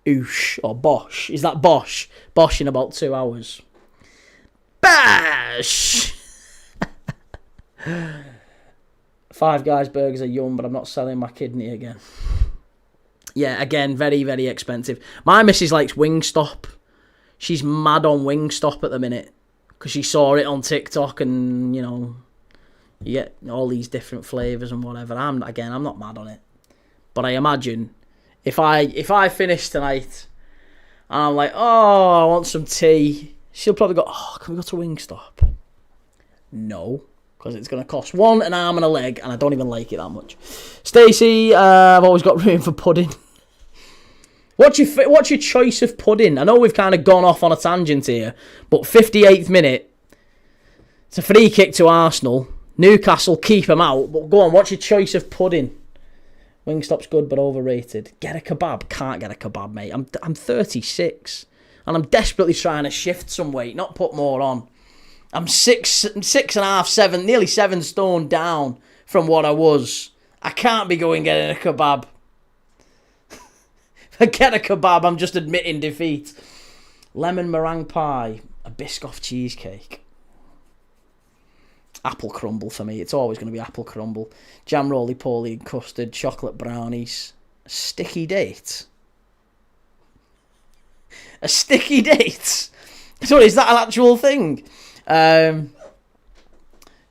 oosh or bosh. Is that bosh? Bosh in about 2 hours. Bash! Five Guys burgers are yum, but I'm not selling my kidney again. Yeah, again, very, very expensive. My missus likes Wingstop. She's mad on Wingstop at the minute because she saw it on TikTok and, you get all these different flavours and whatever. I'm not mad on it. But I imagine if I finish tonight and I'm like, oh, I want some tea, she'll probably go, oh, can we go to Wingstop? No, because it's going to cost an arm and a leg, and I don't even like it that much. Stacey, I've always got room for pudding. What's your choice of pudding? I know we've kind of gone off on a tangent here, but 58th minute, it's a free kick to Arsenal. Newcastle, keep them out. But go on, what's your choice of pudding? Wingstop's good but overrated. Get a kebab. Can't get a kebab, mate. I'm 36. And I'm desperately trying to shift some weight, not put more on. I'm 6.5, 7, nearly 7 stone down from what I was. I can't be going getting a kebab. If I get a kebab, I'm just admitting defeat. Lemon meringue pie. A Biscoff cheesecake. Apple crumble for me. It's always going to be apple crumble. Jam roly-poly and custard. Chocolate brownies. A sticky date. A sticky date? Sorry, is that an actual thing?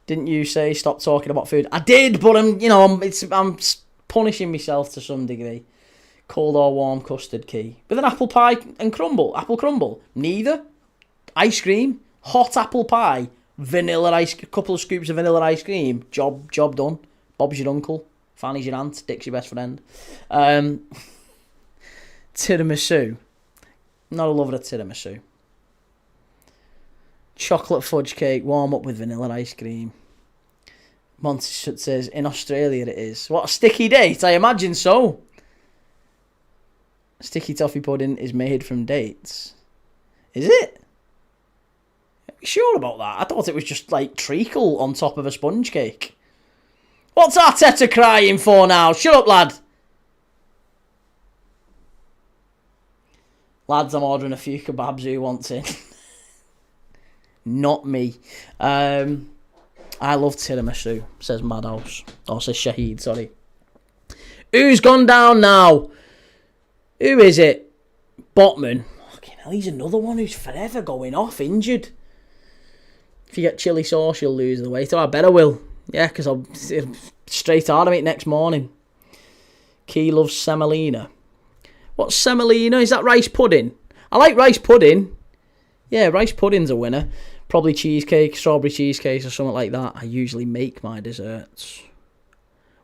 Didn't you say stop talking about food? I did, but I'm punishing myself to some degree. Cold or warm custard key. With an apple pie and crumble. Apple crumble. Neither. Ice cream. Hot apple pie. Vanilla ice, a couple of scoops of vanilla ice cream. Job done. Bob's your uncle. Fanny's your aunt. Dick's your best friend. Tiramisu. Not a lover of tiramisu. Chocolate fudge cake. Warm up with vanilla ice cream. Monty says, in Australia it is. What, a sticky date? I imagine so. Sticky toffee pudding is made from dates. Is it? Are you sure about that? I thought it was just like treacle on top of a sponge cake. What's Arteta crying for now? Shut up, lad. Lads, I'm ordering a few kebabs. Who wants it? Not me. I love tiramisu, says Madhouse. Or says Shahid, sorry. Who's gone down now? Who is it? Botman. Fucking hell, he's another one who's forever going off, injured. If you get chilli sauce, you'll lose the weight. Oh, I bet I will. Yeah, because I'll straight out of it next morning. Key loves semolina. What's semolina? Is that rice pudding? I like rice pudding. Yeah, rice pudding's a winner. Probably cheesecake, strawberry cheesecake or something like that. I usually make my desserts.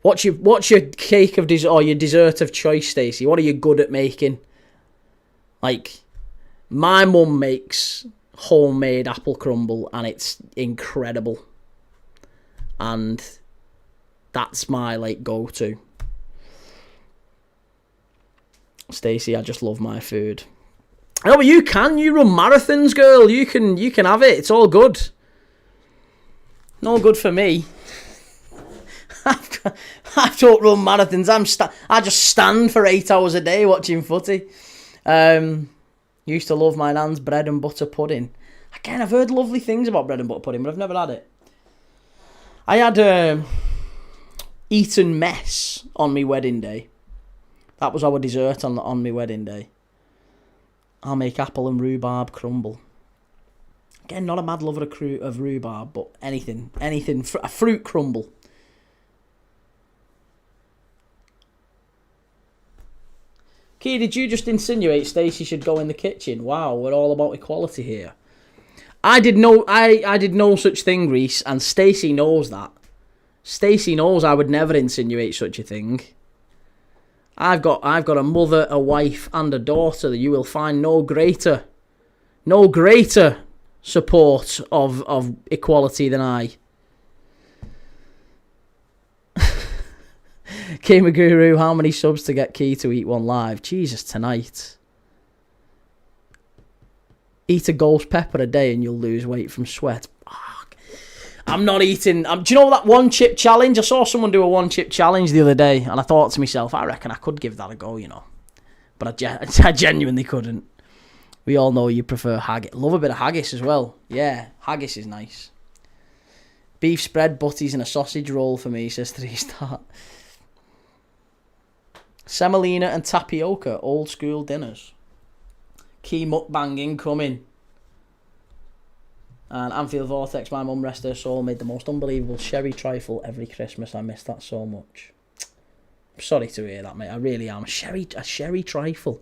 What's your cake of dessert or your dessert of choice, Stacey? What are you good at making? Like, my mum makes homemade apple crumble and it's incredible. And that's my go-to. Stacey, I just love my food. Oh, but you run marathons, girl. You can have it. It's all good. No good for me. I don't run marathons. I just stand for 8 hours a day watching footy. Used to love my nan's bread and butter pudding. Again, I've heard lovely things about bread and butter pudding, but I've never had it. I had Eton mess on my wedding day. That was our dessert on my wedding day. I'll make apple and rhubarb crumble. Again, not a mad lover of rhubarb, but anything, a fruit crumble. Key, did you just insinuate Stacey should go in the kitchen? Wow, we're all about equality here. I did no such thing, Reese, and Stacey knows that. Stacey knows I would never insinuate such a thing. I've got a mother, a wife, and a daughter that you will find no greater support of equality than I. Kimaguru, how many subs to get Key to eat one live? Jesus, tonight. Eat a ghost pepper a day and you'll lose weight from sweat. I'm not eating. Do you know that one chip challenge? I saw someone do a one chip challenge the other day, and I thought to myself, I reckon I could give that a go, But I genuinely couldn't. We all know you prefer haggis. Love a bit of haggis as well. Yeah, haggis is nice. Beef spread, butties, and a sausage roll for me, says 3-star. Semolina and tapioca, old school dinners. Key mukbang incoming. And Anfield Vortex, my mum, rest her soul, made the most unbelievable sherry trifle every Christmas. I miss that so much. I'm sorry to hear that, mate. I really am. A sherry trifle.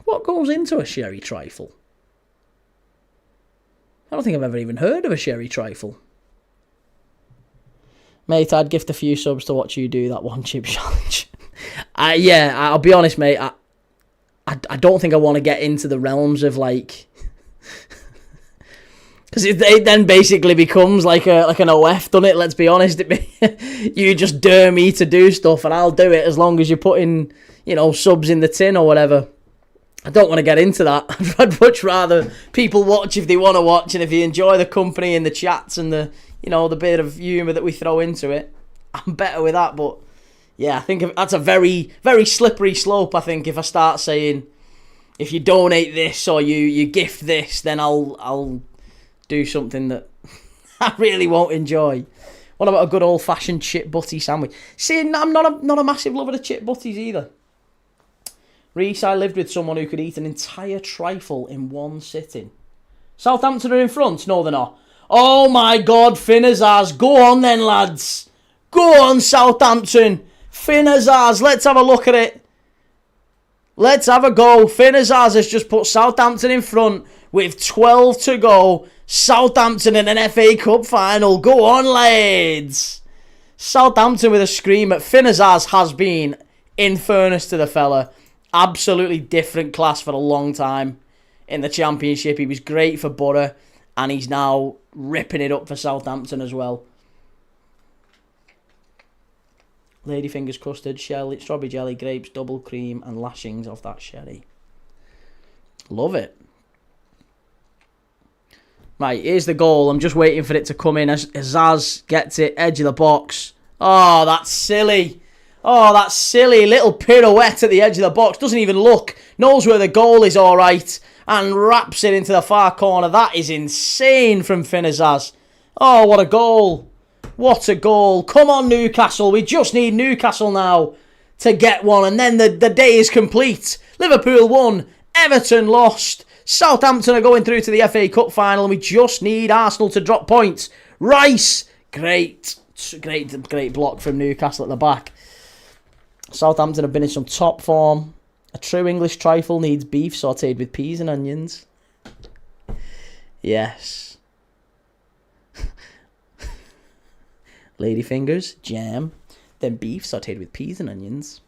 What goes into a sherry trifle? I don't think I've ever even heard of a sherry trifle. Mate, I'd gift a few subs to watch you do that one chip challenge. Yeah, I'll be honest, mate. I don't think I want to get into the realms of like, because it then basically becomes like an OF, doesn't it? Let's be honest. You just dare me to do stuff, and I'll do it as long as you're putting, subs in the tin or whatever. I don't want to get into that. I'd much rather people watch if they want to watch, and if you enjoy the company and the chats and the bit of humour that we throw into it, I'm better with that. But yeah, I think that's a very, very slippery slope. I think if I start saying, if you donate this or you gift this, then I'll do something that I really won't enjoy. What about a good old-fashioned chip butty sandwich? See, I'm not a massive lover of chip butties either. Reese, I lived with someone who could eat an entire trifle in one sitting. Southampton are in front? No, they're not. Oh my God, Finnazars. Go on then, lads. Go on, Southampton. Finnazars, let's have a look at it. Let's have a go. Finnazars has just put Southampton in front with 12 to go. Southampton in an FA Cup final. Go on, lads. Southampton with a scream at Finnazars has been, in fairness to the fella, absolutely different class for a long time in the Championship. He was great for Borough, and he's now ripping it up for Southampton as well. Ladyfingers custard, shelly, strawberry jelly, grapes, double cream, and lashings of that sherry. Love it. Right, here's the goal. I'm just waiting for it to come in as Zaz gets it, edge of the box. Oh, that's silly. Oh, that's silly. Little pirouette at the edge of the box. Doesn't even look. Knows where the goal is all right. And wraps it into the far corner. That is insane from Finnazaz. Oh, what a goal. What a goal. Come on, Newcastle. We just need Newcastle now to get one. And then the day is complete. Liverpool won. Everton lost. Southampton are going through to the FA Cup final. And we just need Arsenal to drop points. Rice. Great block from Newcastle at the back. Southampton have been in some top form. A true English trifle needs beef sautéed with peas and onions. Yes. Ladyfingers, jam, then beef sautéed with peas and onions.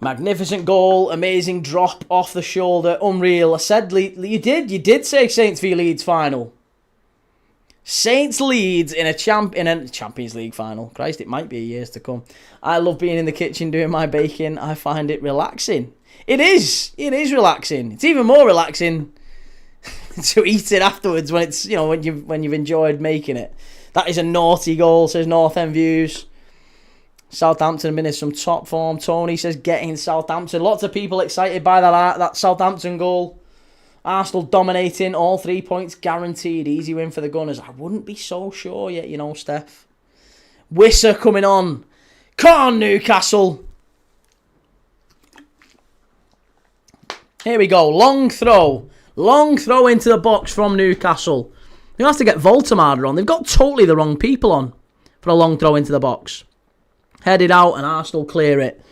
Magnificent goal, amazing drop off the shoulder, unreal. I said you did say Saints v Leeds final. Saints Leeds in a Champions League final. Christ, it might be years to come. I love being in the kitchen doing my baking. I find it relaxing. It is relaxing. It's even more relaxing to eat it afterwards when it's when you've enjoyed making it. That is a naughty goal, says North End Views. Southampton have been in some top form. Tony says getting Southampton. Lots of people excited by that Southampton goal. Arsenal dominating, all 3 points guaranteed. Easy win for the Gunners. I wouldn't be so sure yet, Steph. Wisser coming on. Come on, Newcastle. Here we go. Long throw. Long throw into the box from Newcastle. They'll have to get Voltemada on. They've got totally the wrong people on for a long throw into the box. Headed out and Arsenal clear it.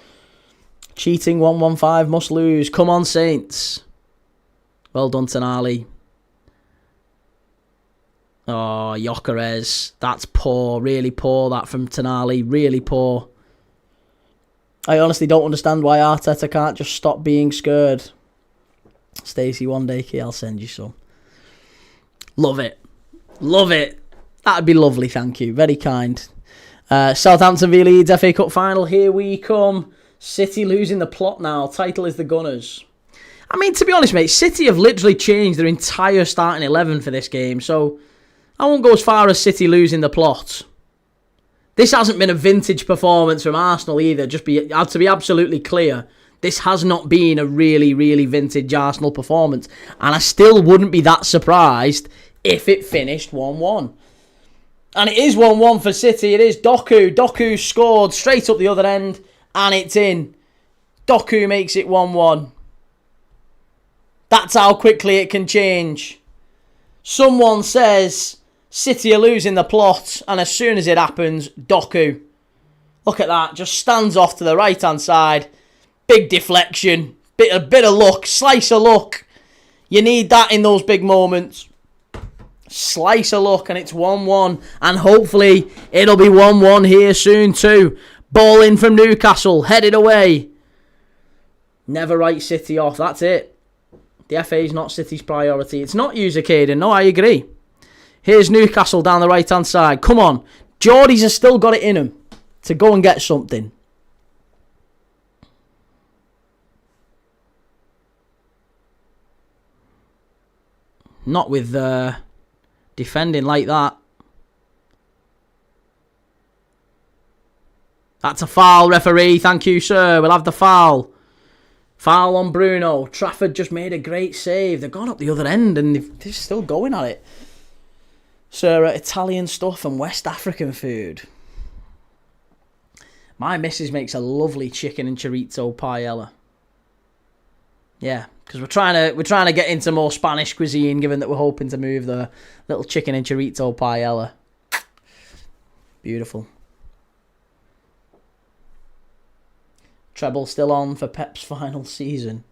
Cheating 115 must lose. Come on, Saints. Well done, Tonali. Oh, Gyökeres. That's poor. Really poor, that from Tonali. Really poor. I honestly don't understand why Arteta can't just stop being scared. Stacey, one day, I'll send you some. Love it. Love it. That'd be lovely, thank you. Very kind. Southampton v Leeds FA Cup final. Here we come. City losing the plot now. Title is the Gunners. I mean, to be honest, mate, City have literally changed their entire starting 11 for this game, so I won't go as far as City losing the plot. This hasn't been a vintage performance from Arsenal either, to be absolutely clear. This has not been a really, really vintage Arsenal performance, and I still wouldn't be that surprised if it finished 1-1. And it is 1-1 for City. It is Doku. Doku scored straight up the other end, and it's in. Doku makes it 1-1. That's how quickly it can change. Someone says City are losing the plot, and as soon as it happens, Doku. Look at that. Just stands off to the right-hand side. Big deflection. A bit of luck. Slice of luck. You need that in those big moments. Slice of luck, and it's 1-1. And hopefully it'll be 1-1 here soon too. Ball in from Newcastle. Headed away. Never write City off. That's it. The FA is not City's priority. It's not user Caden. No, I agree. Here's Newcastle down the right-hand side. Come on. Geordies have still got it in them to go and get something. Not with defending like that. That's a foul, referee. Thank you, sir. We'll have the foul. Foul on Bruno. Trafford just made a great save. They've gone up the other end and they're still going at it. Sir, Italian stuff and West African food. My missus makes a lovely chicken and chorizo paella. Yeah, because we're trying to get into more Spanish cuisine, given that we're hoping to move the little chicken and chorizo paella. Beautiful. Treble still on for Pep's final season.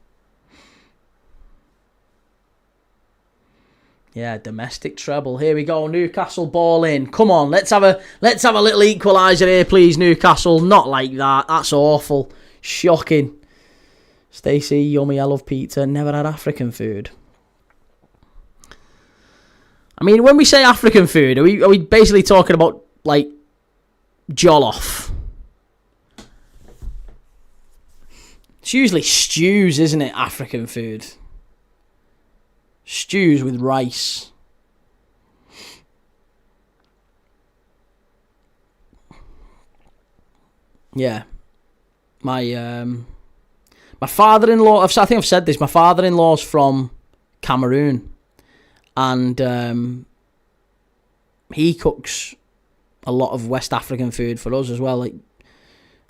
Yeah, domestic treble. Here we go. Newcastle ball in. Come on, let's have a little equaliser here, please, Newcastle. Not like that. That's awful. Shocking. Stacey, yummy. I love pizza. Never had African food. I mean, when we say African food, are we basically talking about like jollof? It's usually stews, isn't it? African food. Stews with rice. Yeah. My father-in-law, I think I've said this, my father-in-law's from Cameroon. And he cooks a lot of West African food for us as well. Like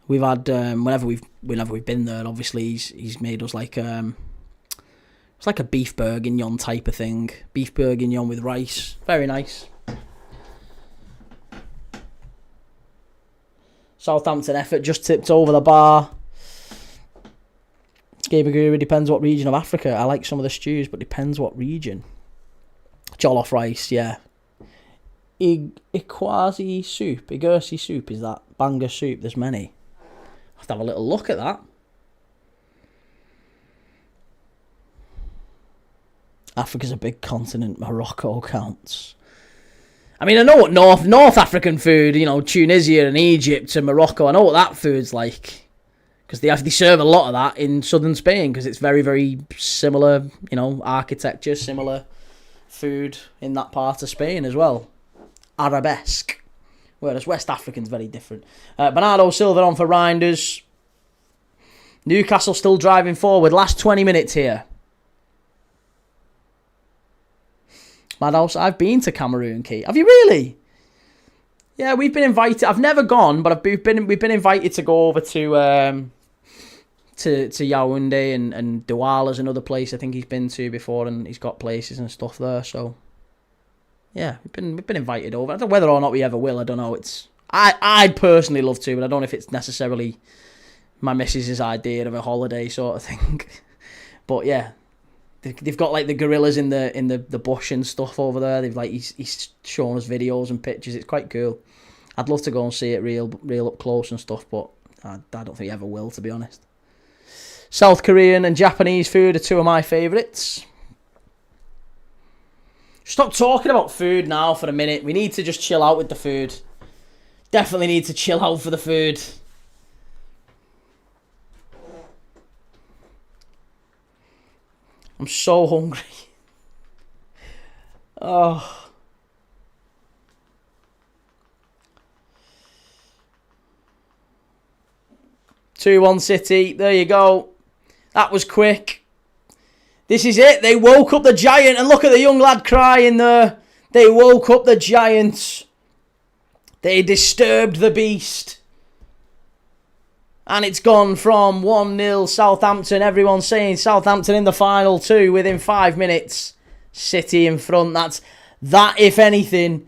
we've had, whenever we've been there, obviously he's made us like it's like a beef bourguignon type of thing. Beef bourguignon with rice. Very nice. Southampton effort just tipped over the bar. Gabaguru, depends what region of Africa. I like some of the stews, but depends what region. Jollof rice, yeah. Ikwazi soup. Igursi soup, is that? Banga soup, there's many. I'll have to have a little look at that. Africa's a big continent. Morocco counts. I mean, I know what North African food, Tunisia and Egypt and Morocco, I know what that food's like. Because they serve a lot of that in southern Spain, because it's very, very similar, architecture, similar food in that part of Spain as well. Arabesque. Whereas West African's very different. Bernardo Silva on for Reinders. Newcastle still driving forward. Last 20 minutes here. Madhouse, I've been to Cameroon, Kate. Have you really? Yeah, we've been invited. I've never gone, but we've been invited to go over to Yaoundé and Douala's another place I think he's been to before, and he's got places and stuff there. So yeah, we've been invited over. I don't know whether or not we ever will. I don't know. I'd personally love to, but I don't know if it's necessarily my missus's idea of a holiday sort of thing. But yeah. They've got like the gorillas in the bush and stuff over there. They've like he's shown us videos and pictures. It's quite cool. I'd love to go and see it real up close and stuff, but I don't think I ever will, to be honest. South Korean and Japanese food are two of my favourites. Stop talking about food now for a minute. We need to just chill out with the food. Definitely need to chill out for the food. I'm so hungry. Oh. (2-1) City. There you go. That was quick. This is it. They woke up the giant. And look at the young lad crying there. They woke up the giant. They disturbed the beast. And it's gone from 1-0 Southampton. Everyone's saying Southampton in the final too within 5 minutes. City in front. That, if anything,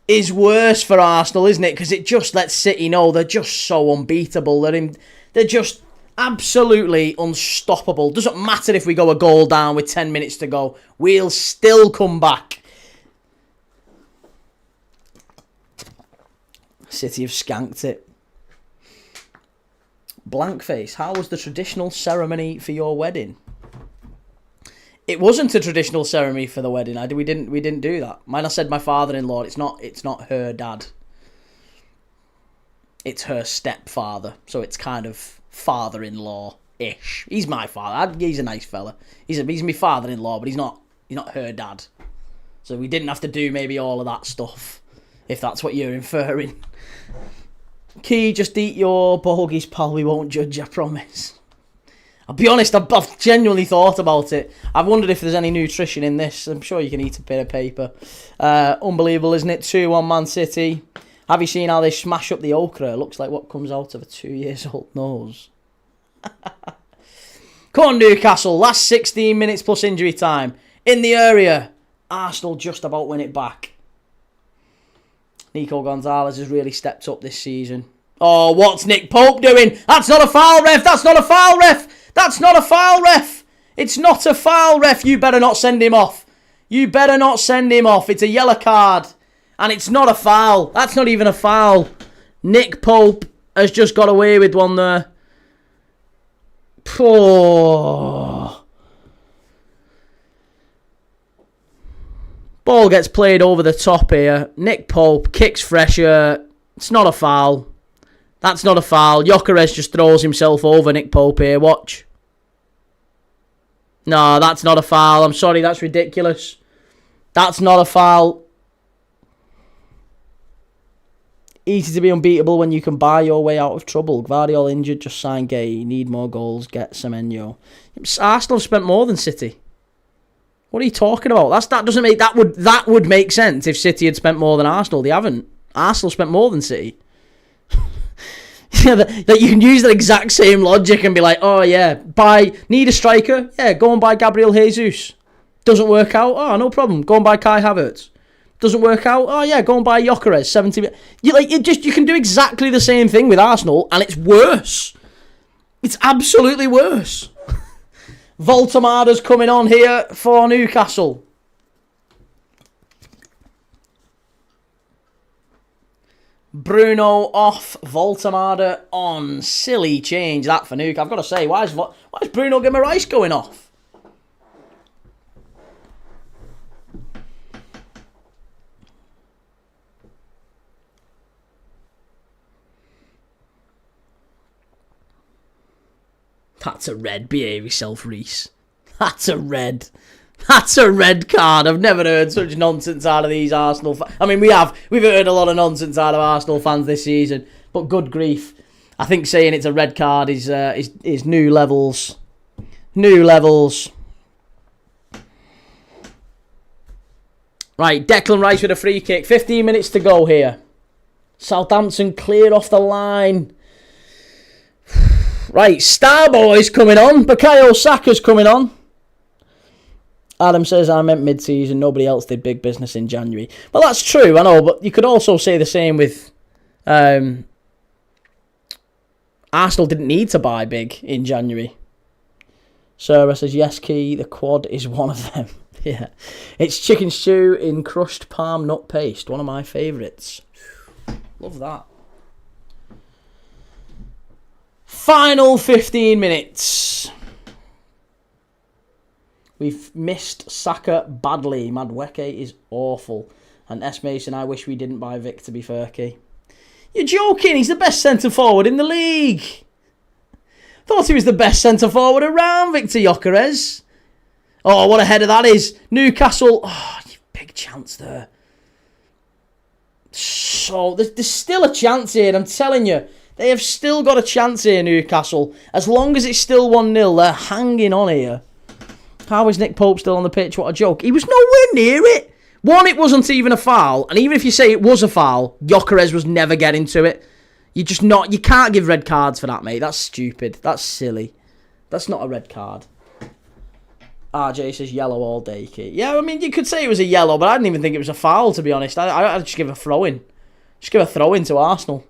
is worse for Arsenal, isn't it? Because it just lets City know they're just so unbeatable. They're just absolutely unstoppable. Doesn't matter if we go a goal down with 10 minutes to go. We'll still come back. City have skanked it. Blank face. How was the traditional ceremony for your wedding? It wasn't a traditional ceremony for the wedding. We didn't do that. Mine, I said my father-in-law. It's not her dad. It's her stepfather. So it's kind of father-in-law-ish. He's my father. He's a nice fella. He's my father-in-law, but he's not her dad. So we didn't have to do maybe all of that stuff, if that's what you're inferring. Key, just eat your bogies, pal. We won't judge, I promise. I'll be honest, I've genuinely thought about it. I've wondered if there's any nutrition in this. I'm sure you can eat a bit of paper. Unbelievable, isn't it? 2-1 Man City. Have you seen how they smash up the okra? It looks like what comes out of a 2-year-old nose. Come on, Newcastle. Last 16 minutes plus injury time. In the area. Arsenal just about win it back. Nico Gonzalez has really stepped up this season. Oh, what's Nick Pope doing? That's not a foul, ref. That's not a foul, ref. That's not a foul, ref. It's not a foul, ref. You better not send him off. You better not send him off. It's a yellow card. And it's not a foul. That's not even a foul. Nick Pope has just got away with one there. Oh. Ball gets played over the top here. Nick Pope kicks Fresher. It's not a foul. That's not a foul. Gyökeres just throws himself over Nick Pope here. Watch. No, that's not a foul. I'm sorry, that's ridiculous. That's not a foul. Easy to be unbeatable when you can buy your way out of trouble. Guardiola injured, just sign Gay. Need more goals, get Semenyo. Arsenal have spent more than City. What are you talking about? That would make sense if City had spent more than Arsenal. They haven't. Arsenal spent more than City. that you can use that exact same logic and be like, oh yeah, need a striker? Yeah, go and buy Gabriel Jesus. Doesn't work out? Oh, no problem. Go and buy Kai Havertz. Doesn't work out? Oh yeah, go and buy Gyökeres. 70. You can do exactly the same thing with Arsenal, and it's worse. It's absolutely worse. Voltamada's coming on here for Newcastle. Bruno off, Voltamada on. Silly change that for Newcastle. I've got to say, why is Bruno Guimaraes going off? That's a red. Behave yourself, Reese. That's a red. That's a red card. I've never heard such nonsense out of these Arsenal fans. I mean, we've heard a lot of nonsense out of Arsenal fans this season, but good grief. I think saying it's a red card is new levels. New levels. Right, Declan Rice with a free kick. 15 minutes to go here. Southampton clear off the line. Right, Starboy's coming on. Bukayo Saka's coming on. Adam says, I meant mid-season. Nobody else did big business in January. Well, that's true, I know. But you could also say the same with... Arsenal didn't need to buy big in January. Sarah says, yes, Key, the quad is one of them. Yeah. It's chicken stew in crushed palm nut paste. One of my favourites. Love that. Final 15 minutes. We've missed Saka badly. Madueke is awful. And S. Mason, I wish we didn't buy Vic, to be fair, Key. You're joking. He's the best centre-forward in the league. Thought he was the best centre-forward around, Victor Gyökeres. Oh, what a header that is. Newcastle. Oh, big chance there. So, there's still a chance here, I'm telling you. They have still got a chance here, Newcastle. As long as it's still 1-0, they're hanging on here. How is Nick Pope still on the pitch? What a joke. He was nowhere near it. One, it wasn't even a foul. And even if you say it was a foul, Gyökeres was never getting to it. You can't give red cards for that, mate. That's stupid. That's silly. That's not a red card. RJ says yellow all day, Kate. Yeah, I mean, you could say it was a yellow, but I didn't even think it was a foul, to be honest. I'd just give a throw-in. Just give a throw-in to Arsenal.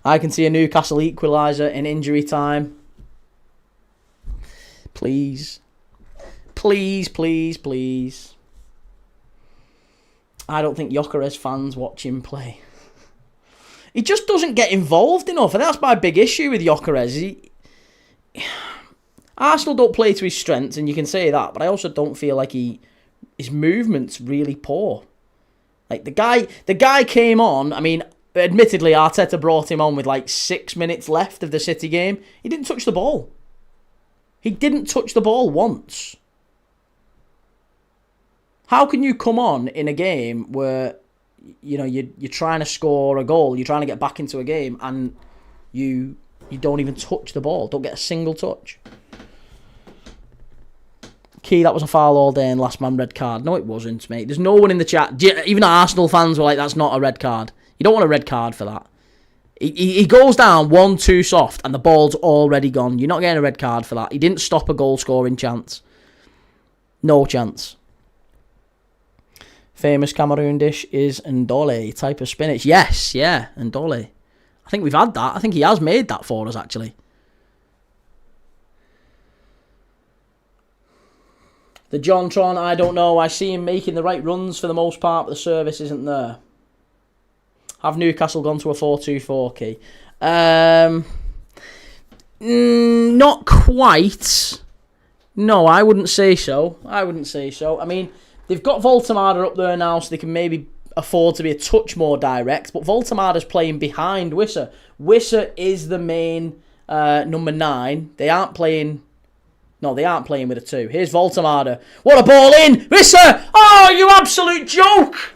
I can see a Newcastle equaliser in injury time. Please. Please, please, please. I don't think Gyökeres fans watch him play. He just doesn't get involved enough, and that's my big issue with Gyökeres. Arsenal don't play to his strengths, and you can say that, but I also don't feel like his movement's really poor. Like, the guy came on, I mean, admittedly, Arteta brought him on with like 6 minutes left of the City game. He didn't touch the ball. He didn't touch the ball once. How can you come on in a game where, you know, you're trying to score a goal, you're trying to get back into a game, and you don't even touch the ball, don't get a single touch? Key, that was a foul all day and last man red card. No, it wasn't, mate. There's no one in the chat. Even Arsenal fans were like, that's not a red card. You don't want a red card for that. He goes down 1-2 soft and the ball's already gone. You're not getting a red card for that. He didn't stop a goal scoring chance. No chance. Famous Cameroon dish is ndole, type of spinach. Yes, yeah, ndole. I think we've had that. I think he has made that for us, actually. The Jontron, I don't know. I see him making the right runs for the most part, but the service isn't there. Have Newcastle gone to a 4-2-4, Key? Not quite. No, I wouldn't say so. I mean, they've got Voltemada up there now, so they can maybe afford to be a touch more direct, but Voltemada's playing behind Wissa. Wissa is the main number 9. They aren't playing with a 2. Here's Voltemada. What a ball in! Wissa! Oh, you absolute joke!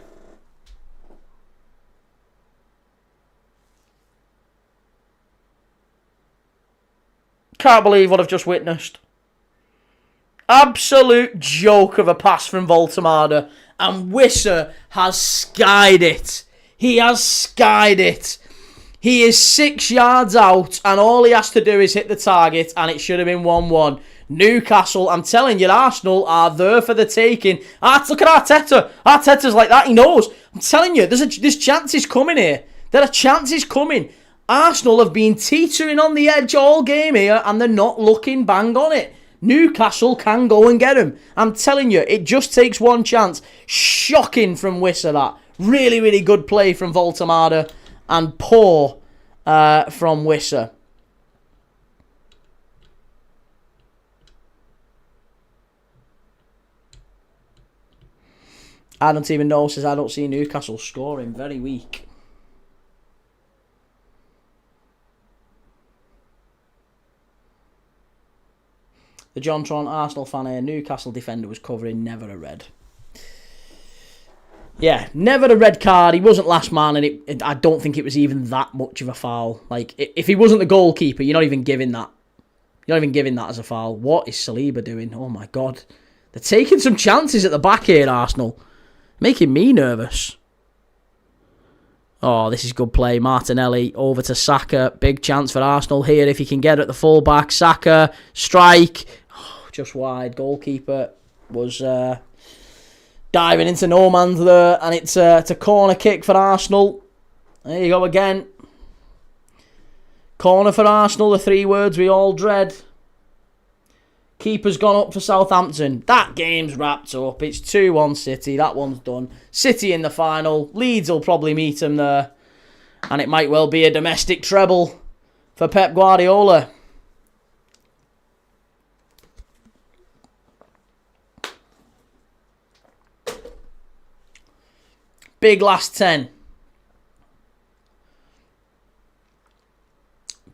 Can't believe what I've just witnessed. Absolute joke of a pass from Voltemada. And Wissa has skied it. He has skied it. He is 6 yards out, and all he has to do is hit the target, and it should have been 1-1. Newcastle, I'm telling you, Arsenal are there for the taking. Look at Arteta. Arteta's like that, he knows. I'm telling you, there's chances coming here. There are chances coming. Arsenal have been teetering on the edge all game here, and they're not looking bang on it. Newcastle can go and get him. I'm telling you, it just takes one chance. Shocking from Wissa, that. Really, really good play from Voltemada, and poor from Wissa. I don't even know, says I don't see Newcastle scoring. Very weak. The Jontron Arsenal fan here, Newcastle defender was covering, never a red. Yeah, never a red card. He wasn't last man, and I don't think it was even that much of a foul. Like, if he wasn't the goalkeeper, you're not even giving that. You're not even giving that as a foul. What is Saliba doing? Oh my God. They're taking some chances at the back here, Arsenal. Making me nervous. Oh, this is good play. Martinelli over to Saka. Big chance for Arsenal here if he can get at the full-back. Saka, strike. Oh, just wide. Goalkeeper was diving into no man's there. And it's a corner kick for Arsenal. There you go again. Corner for Arsenal, the 3 words we all dread. Keeper's gone up for Southampton. That game's wrapped up. It's 2-1 City. That one's done. City in the final. Leeds will probably meet them there. And it might well be a domestic treble for Pep Guardiola. Big last 10.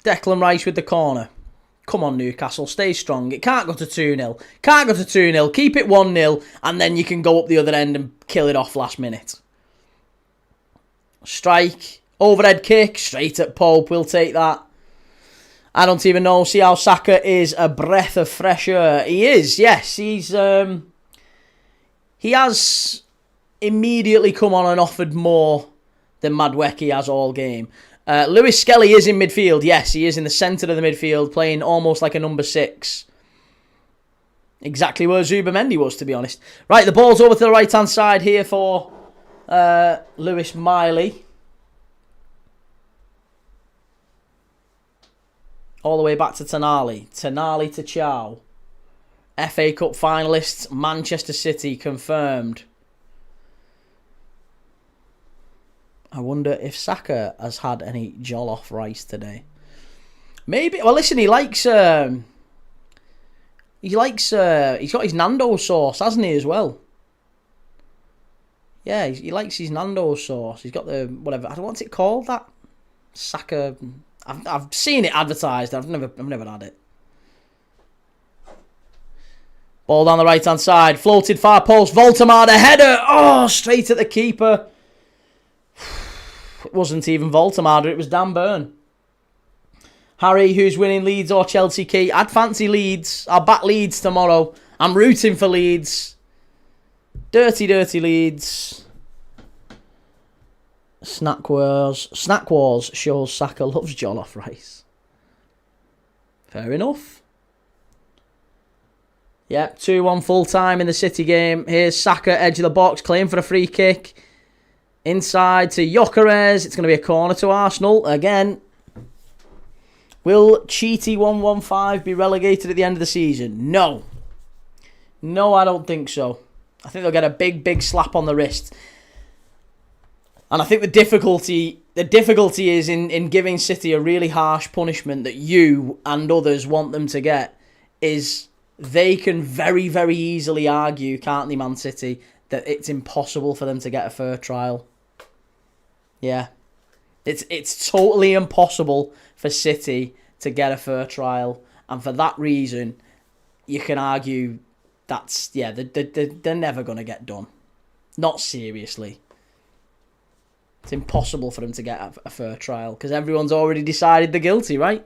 Declan Rice with the corner. Come on, Newcastle, stay strong. It can't go to 2-0. Can't go to 2-0. Keep it 1-0, and then you can go up the other end and kill it off last minute. Strike. Overhead kick. Straight at Pope. We'll take that. I don't even know. See how Saka is a breath of fresh air. He is, yes. He has immediately come on and offered more than Madueke has all game. Lewis Skelly is in midfield. Yes, he is in the centre of the midfield, playing almost like a number 6. Exactly where Zubamendi was, to be honest. Right, the ball's over to the right-hand side here for Lewis Miley. All the way back to Tonali. Tonali to Chow. FA Cup finalists, Manchester City confirmed. I wonder if Saka has had any jollof rice today. Maybe. Well, listen, he likes. He's got his Nando's sauce, hasn't he, as well? Yeah, he likes his Nando's sauce. He's got the whatever. I don't know what's it called. That Saka. I've seen it advertised. I've never had it. Ball down the right hand side, floated far post. Voltemar, the header. Oh, straight at the keeper. It wasn't even Voltemar, it was Dan Burn. Harry, who's winning, Leeds or Chelsea key? I'd fancy Leeds. I'll back Leeds tomorrow. I'm rooting for Leeds. Dirty Leeds. Snack Wars shows Saka loves jollof rice. Fair enough. Yep, 2-1 full time in the City game. Here's Saka, edge of the box, claim for a free kick. Inside to Gyökeres. It's going to be a corner to Arsenal. Again, will Cheaty 115 be relegated at the end of the season? No. No, I don't think so. I think they'll get a big slap on the wrist. And I think the difficulty is in giving City a really harsh punishment that you and others want them to get is they can very, very easily argue, can't they, Man City, that it's impossible for them to get a fair trial. Yeah. It's totally impossible for City to get a fair trial. And for that reason, you can argue they're never going to get done. Not seriously. It's impossible for them to get a fair trial because everyone's already decided they're guilty, right?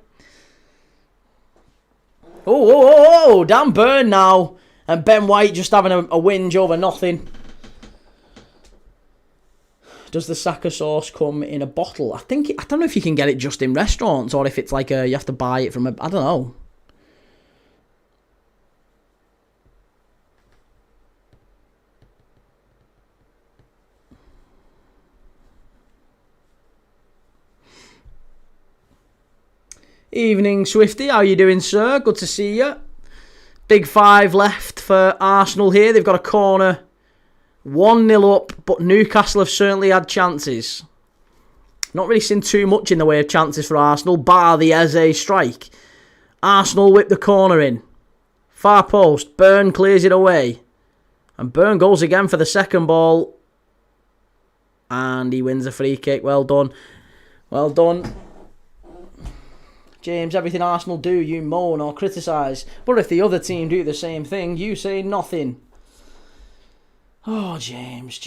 Oh, Dan Burn now. And Ben White just having a whinge over nothing. Does the Saka sauce come in a bottle? I don't know if you can get it just in restaurants or if it's like you have to buy it from I don't know. Evening, Swifty. How you doing, sir? Good to see you. Big 5 left for Arsenal here. They've got a corner. 1-0 up, but Newcastle have certainly had chances. Not really seen too much in the way of chances for Arsenal, bar the Eze strike. Arsenal whip the corner in. Far post. Burn clears it away. And Burn goes again for the second ball. And he wins a free kick. Well done. Well done. James, everything Arsenal do, you moan or criticise. But if the other team do the same thing, you say nothing. Oh, James.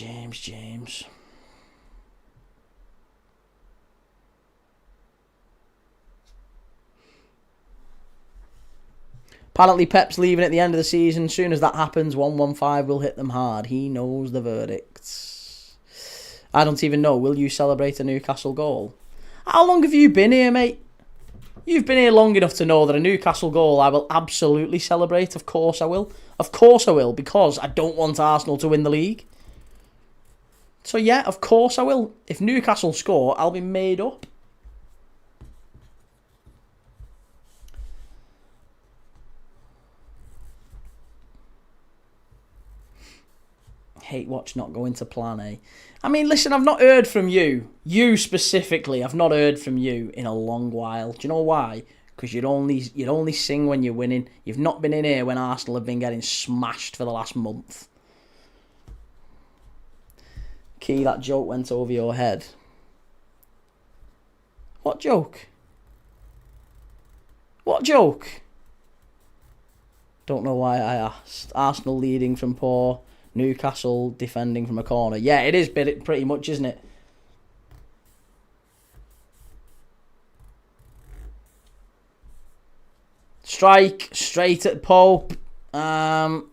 Apparently Pep's leaving at the end of the season. As soon as that happens, 115 will hit them hard. He knows the verdicts. I don't even know. Will you celebrate a Newcastle goal? How long have you been here, mate? You've been here long enough to know that a Newcastle goal I will absolutely celebrate. Of course I will. Of course I will, because I don't want Arsenal to win the league. So yeah, of course I will. If Newcastle score, I'll be made up. Hate watch not going to plan A. I mean, listen, I've not heard from you. You specifically, I've not heard from you in a long while. Do you know why? Because you'd only sing when you're winning. You've not been in here when Arsenal have been getting smashed for the last month. Key, that joke went over your head. What joke? What joke? Don't know why I asked. Arsenal leading from poor. Newcastle defending from a corner. Yeah, it is pretty much, isn't it? Strike straight at Pope. No,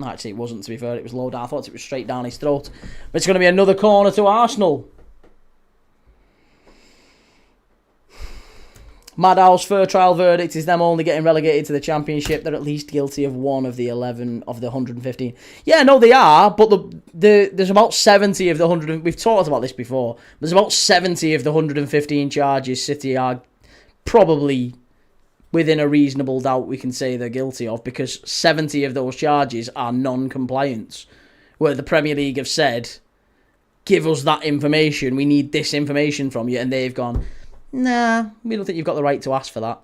actually, it wasn't, to be fair. It was low down. I thought it was straight down his throat. But it's going to be another corner to Arsenal. Madhow's fair trial verdict is them only getting relegated to the Championship. They're at least guilty of one of the 11 of the 115. Yeah, no, they are. But there's about 70 of the 100. We've talked about this before. There's about 70 of the 115 charges City are probably within a reasonable doubt we can say they're guilty of, because 70 of those charges are non-compliance, where the Premier League have said give us that information. We need this information from you. And they've gone, nah, we don't think you've got the right to ask for that.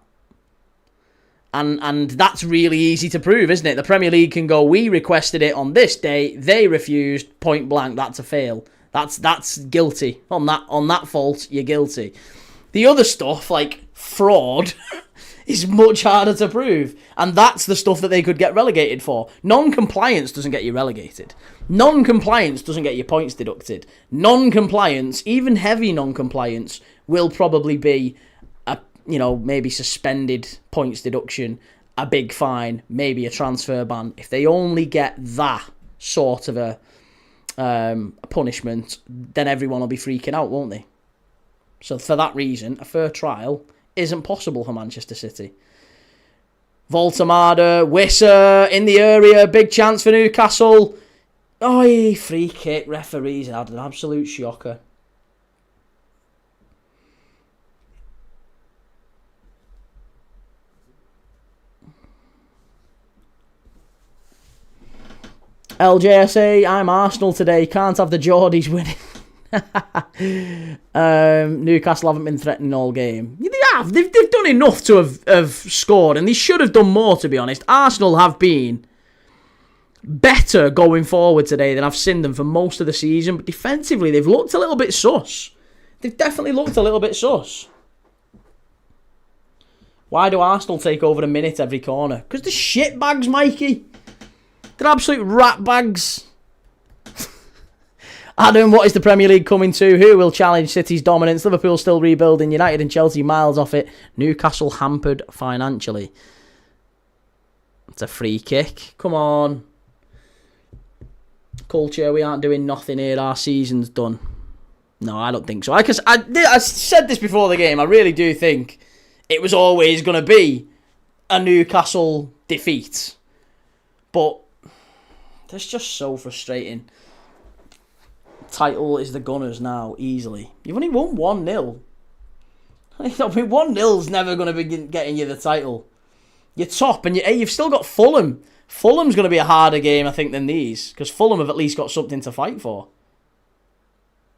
And that's really easy to prove, isn't it? The Premier League can go, we requested it on this day, they refused, point blank, that's a fail. That's guilty. On that fault, you're guilty. The other stuff, like fraud, is much harder to prove. And that's the stuff that they could get relegated for. Non-compliance doesn't get you relegated. Non-compliance doesn't get your points deducted. Non-compliance, even heavy non-compliance, will probably be maybe suspended points deduction, a big fine, maybe a transfer ban. If they only get that sort of a punishment, then everyone will be freaking out, won't they? So for that reason, a fair trial isn't possible for Manchester City. Voltamada, Wissa in the area, big chance for Newcastle. Oh, free kick, referees had an absolute shocker. LJSA, I'm Arsenal today. Can't have the Geordies winning. Newcastle haven't been threatening all game. They have. They've done enough to have scored, and they should have done more, to be honest. Arsenal have been better going forward today than I've seen them for most of the season, but defensively they've looked a little bit sus. They've definitely looked a little bit sus. Why do Arsenal take over a minute every corner? Because they're shitbags, Mikey. They're absolute rat bags. Adam, what is the Premier League coming to? Who will challenge City's dominance? Liverpool still rebuilding. United and Chelsea miles off it. Newcastle hampered financially. It's a free kick. Come on. Culture, we aren't doing nothing here. Our season's done. No, I don't think so. I said this before the game. I really do think it was always going to be a Newcastle defeat. But that's just so frustrating. Title is the Gunners now, easily. You've only won 1-0. I mean, 1-0's never going to be getting you the title. You're top, and you've still got Fulham. Fulham's going to be a harder game, I think, than these, because Fulham have at least got something to fight for.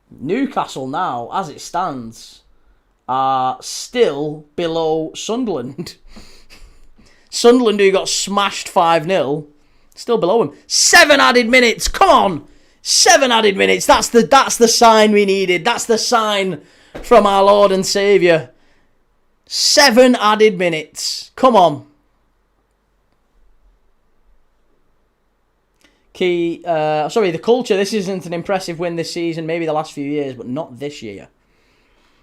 Newcastle now, as it stands, are still below Sunderland. Sunderland, who got smashed 5-0, still below him. 7 added minutes. Come on. 7 added minutes. That's the sign we needed. That's the sign from our Lord and Saviour. 7 added minutes. Come on. The Culture. This isn't an impressive win this season. Maybe the last few years, but not this year.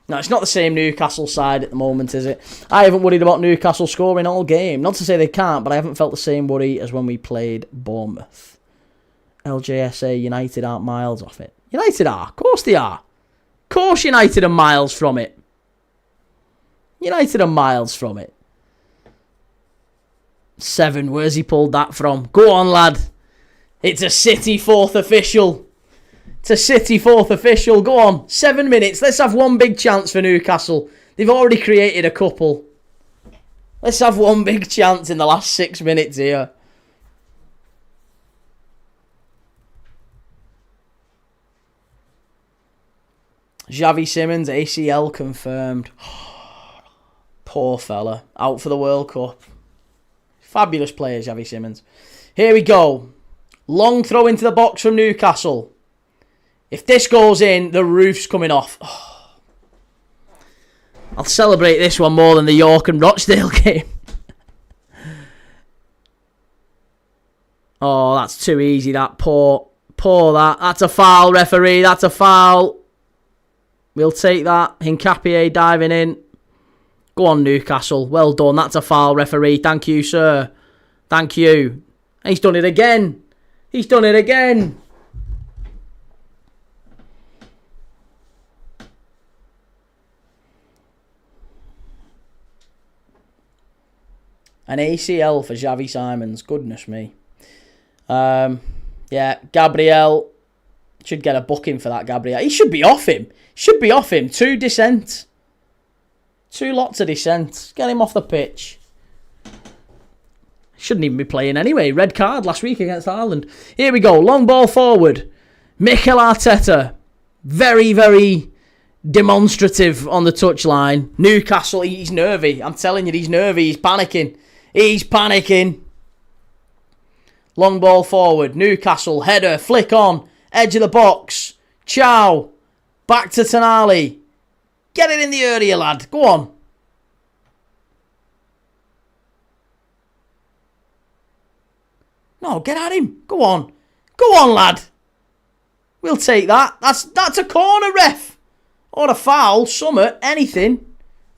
No, it's not the same Newcastle side at the moment, is it? I haven't worried about Newcastle scoring all game. Not to say they can't, but I haven't felt the same worry as when we played Bournemouth. LJSA, United aren't miles off it. United are. Of course they are. Of course United are miles from it. United are miles from it. 7, where's he pulled that from? Go on, lad. It's a City 4th official. It's a City 4th official. Go on. 7 minutes. Let's have one big chance for Newcastle. They've already created a couple. Let's have one big chance in the last 6 minutes here. Xavi Simons, ACL confirmed. Poor fella. Out for the World Cup. Fabulous player, Xavi Simons. Here we go. Long throw into the box from Newcastle. If this goes in, the roof's coming off. Oh. I'll celebrate this one more than the York and Rochdale game. Oh, that's too easy, that. Poor that. That's a foul, referee. That's a foul. We'll take that. Hincapié diving in. Go on, Newcastle. Well done. That's a foul, referee. Thank you, sir. Thank you. And he's done it again. He's done it again. An ACL for Xavi Simons. Goodness me. Yeah, Gabriel should get a booking for that, Gabriel. He should be off him. 2 dissent. 2 lots of dissent. Get him off the pitch. Shouldn't even be playing anyway. Red card last week against Ireland. Here we go. Long ball forward. Mikel Arteta. Very, very demonstrative on the touchline. Newcastle, he's nervy. I'm telling you, he's nervy. He's panicking. He's panicking. Long ball forward. Newcastle, header, flick on. Edge of the box. Chow. Back to Tonali. Get it in the area, lad. Go on. No, get at him. Go on. Go on, lad. We'll take that. That's a corner, ref. Or a foul, summit, anything.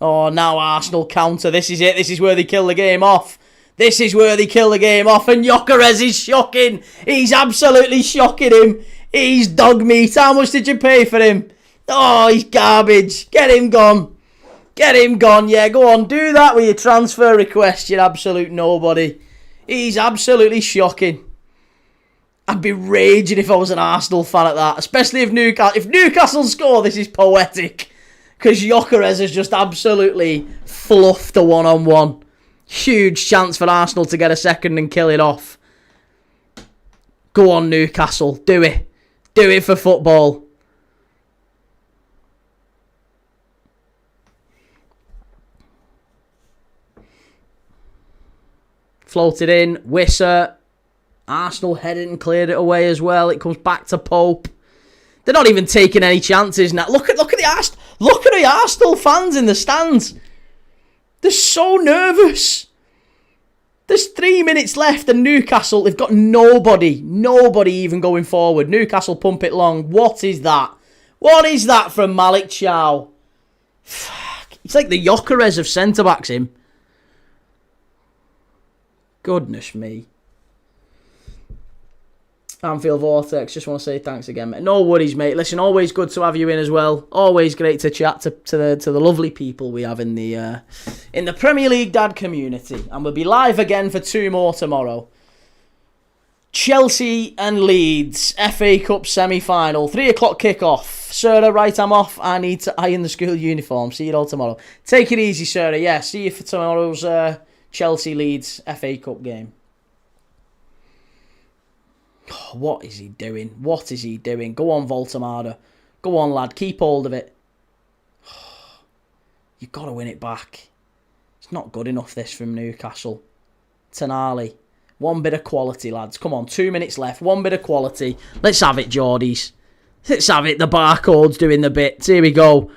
Oh, now Arsenal counter. This is it. This is where they kill the game off. This is where they kill the game off. And Gyökeres is shocking. He's absolutely shocking him. He's dog meat. How much did you pay for him? Oh, he's garbage. Get him gone. Get him gone. Yeah, go on. Do that with your transfer request, you absolute nobody. He's absolutely shocking. I'd be raging if I was an Arsenal fan at that. Especially if Newcastle score, this is poetic. Because Gyökeres has just absolutely fluffed a one-on-one. Huge chance for Arsenal to get a second and kill it off. Go on, Newcastle. Do it. Do it for football. Floated in. Wissa. Arsenal headed and cleared it away as well. It comes back to Pope. They're not even taking any chances now. Look at the Arsenal fans in the stands. They're so nervous. There's 3 minutes left and Newcastle, they've got nobody even going forward. Newcastle pump it long. What is that? What is that from Malik Chow? Fuck. It's like the Gyökeres of centre-backs, him. Goodness me. Anfield Vortex, just want to say thanks again, mate. No worries, mate. Listen, always good to have you in as well. Always great to chat to the lovely people we have in the Premier League dad community. And we'll be live again for 2 more tomorrow. Chelsea and Leeds, FA Cup semi-final, 3 o'clock kick-off. Sarah, right, I'm off. I need to iron the school uniform. See you all tomorrow. Take it easy, Sarah. Yeah, see you for tomorrow's Chelsea-Leeds FA Cup game. Oh, what is he doing? What is he doing? Go on, Voltamada. Go on, lad. Keep hold of it. Oh, you've got to win it back. It's not good enough, this, from Newcastle. Tonali. 1 bit of quality, lads. Come on, 2 minutes left. 1 bit of quality. Let's have it, Geordies. Let's have it. The barcode's doing the bits. Here we go.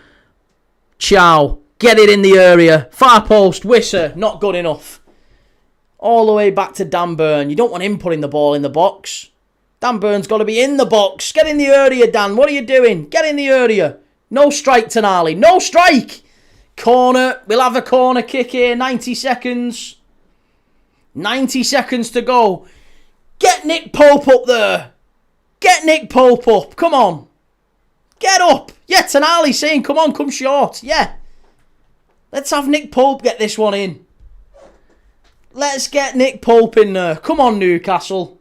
Chow. Get it in the area. Far post. Wissa. Not good enough. All the way back to Dan Burn. You don't want him putting the ball in the box. Dan Burn's got to be in the box. Get in the area, Dan. What are you doing? Get in the area. No strike, Tonali. No strike. Corner. We'll have a corner kick here. 90 seconds. 90 seconds to go. Get Nick Pope up there. Get Nick Pope up. Come on. Get up. Yeah, Tonali saying, come on, come short. Yeah. Let's have Nick Pope get this one in. Let's get Nick Pope in there. Come on, Newcastle.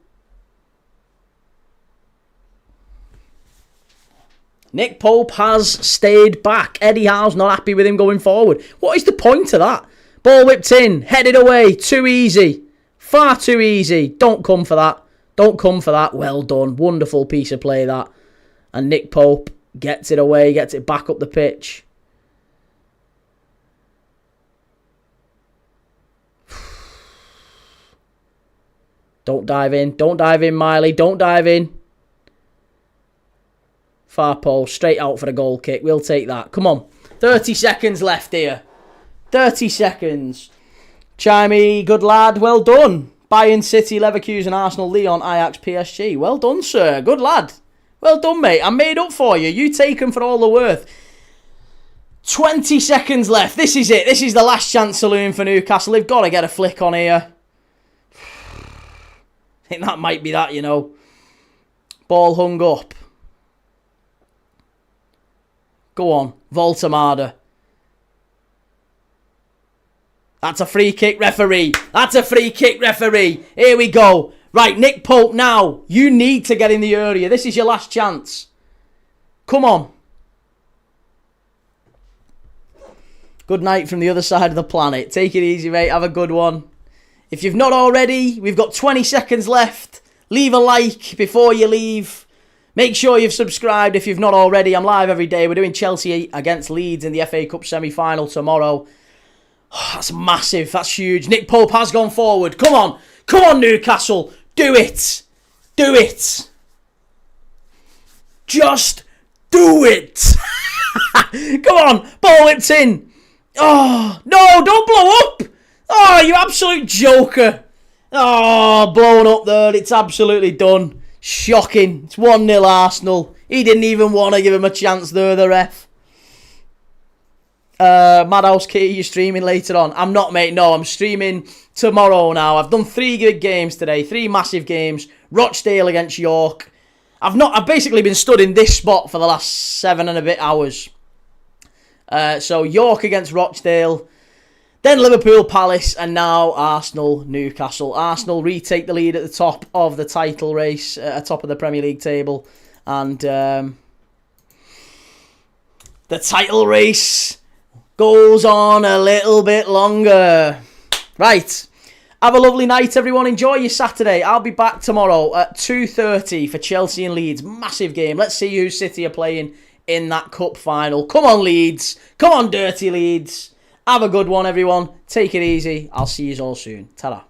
Nick Pope has stayed back. Eddie Howe's not happy with him going forward. What is the point of that? Ball whipped in. Headed away. Too easy. Far too easy. Don't come for that. Don't come for that. Well done. Wonderful piece of play, that. And Nick Pope gets it away. Gets it back up the pitch. Don't dive in. Don't dive in, Miley. Don't dive in. Far post. Straight out for the goal kick. We'll take that. Come on. 30 seconds left here. 30 seconds. Chimey, good lad. Well done. Bayern, City, Leverkusen, Arsenal, Lyon, Ajax, PSG. Well done, sir. Good lad. Well done, mate. I made up for you. You take them for all they're worth. 20 seconds left. This is it. This is the last chance saloon for Newcastle. They've got to get a flick on here. I think that might be that, you know. Ball hung up. Go on. Voltamada. That's a free kick, referee. That's a free kick, referee. Here we go. Right, Nick Pope now. You need to get in the area. This is your last chance. Come on. Good night from the other side of the planet. Take it easy, mate. Have a good one. If you've not already, we've got 20 seconds left. Leave a like before you leave. Make sure you've subscribed if you've not already. I'm live every day. We're doing Chelsea against Leeds in the FA Cup semi-final tomorrow. Oh, that's massive. That's huge. Nick Pope has gone forward. Come on. Come on, Newcastle. Do it. Do it. Just do it. Come on. Ball whipped in. Oh, no. Don't blow up. Oh, you absolute joker. Oh, blown up there. It's absolutely done. Shocking. It's 1-0 Arsenal. He didn't even want to give him a chance there, the ref. Madhouse Kitty, you're streaming later on. I'm not, mate. No, I'm streaming tomorrow now. I've done 3 good games today. 3 massive games. Rochdale against York. I've basically been stood in this spot for the last 7 and a bit hours. So York against Rochdale. Then Liverpool, Palace, and now Arsenal, Newcastle. Arsenal retake the lead at the top of the title race, top of the Premier League table. And the title race goes on a little bit longer. Right. Have a lovely night, everyone. Enjoy your Saturday. I'll be back tomorrow at 2:30 for Chelsea and Leeds. Massive game. Let's see who City are playing in that cup final. Come on, Leeds. Come on, dirty Leeds. Have a good one, everyone. Take it easy. I'll see you all soon. Ta-ra.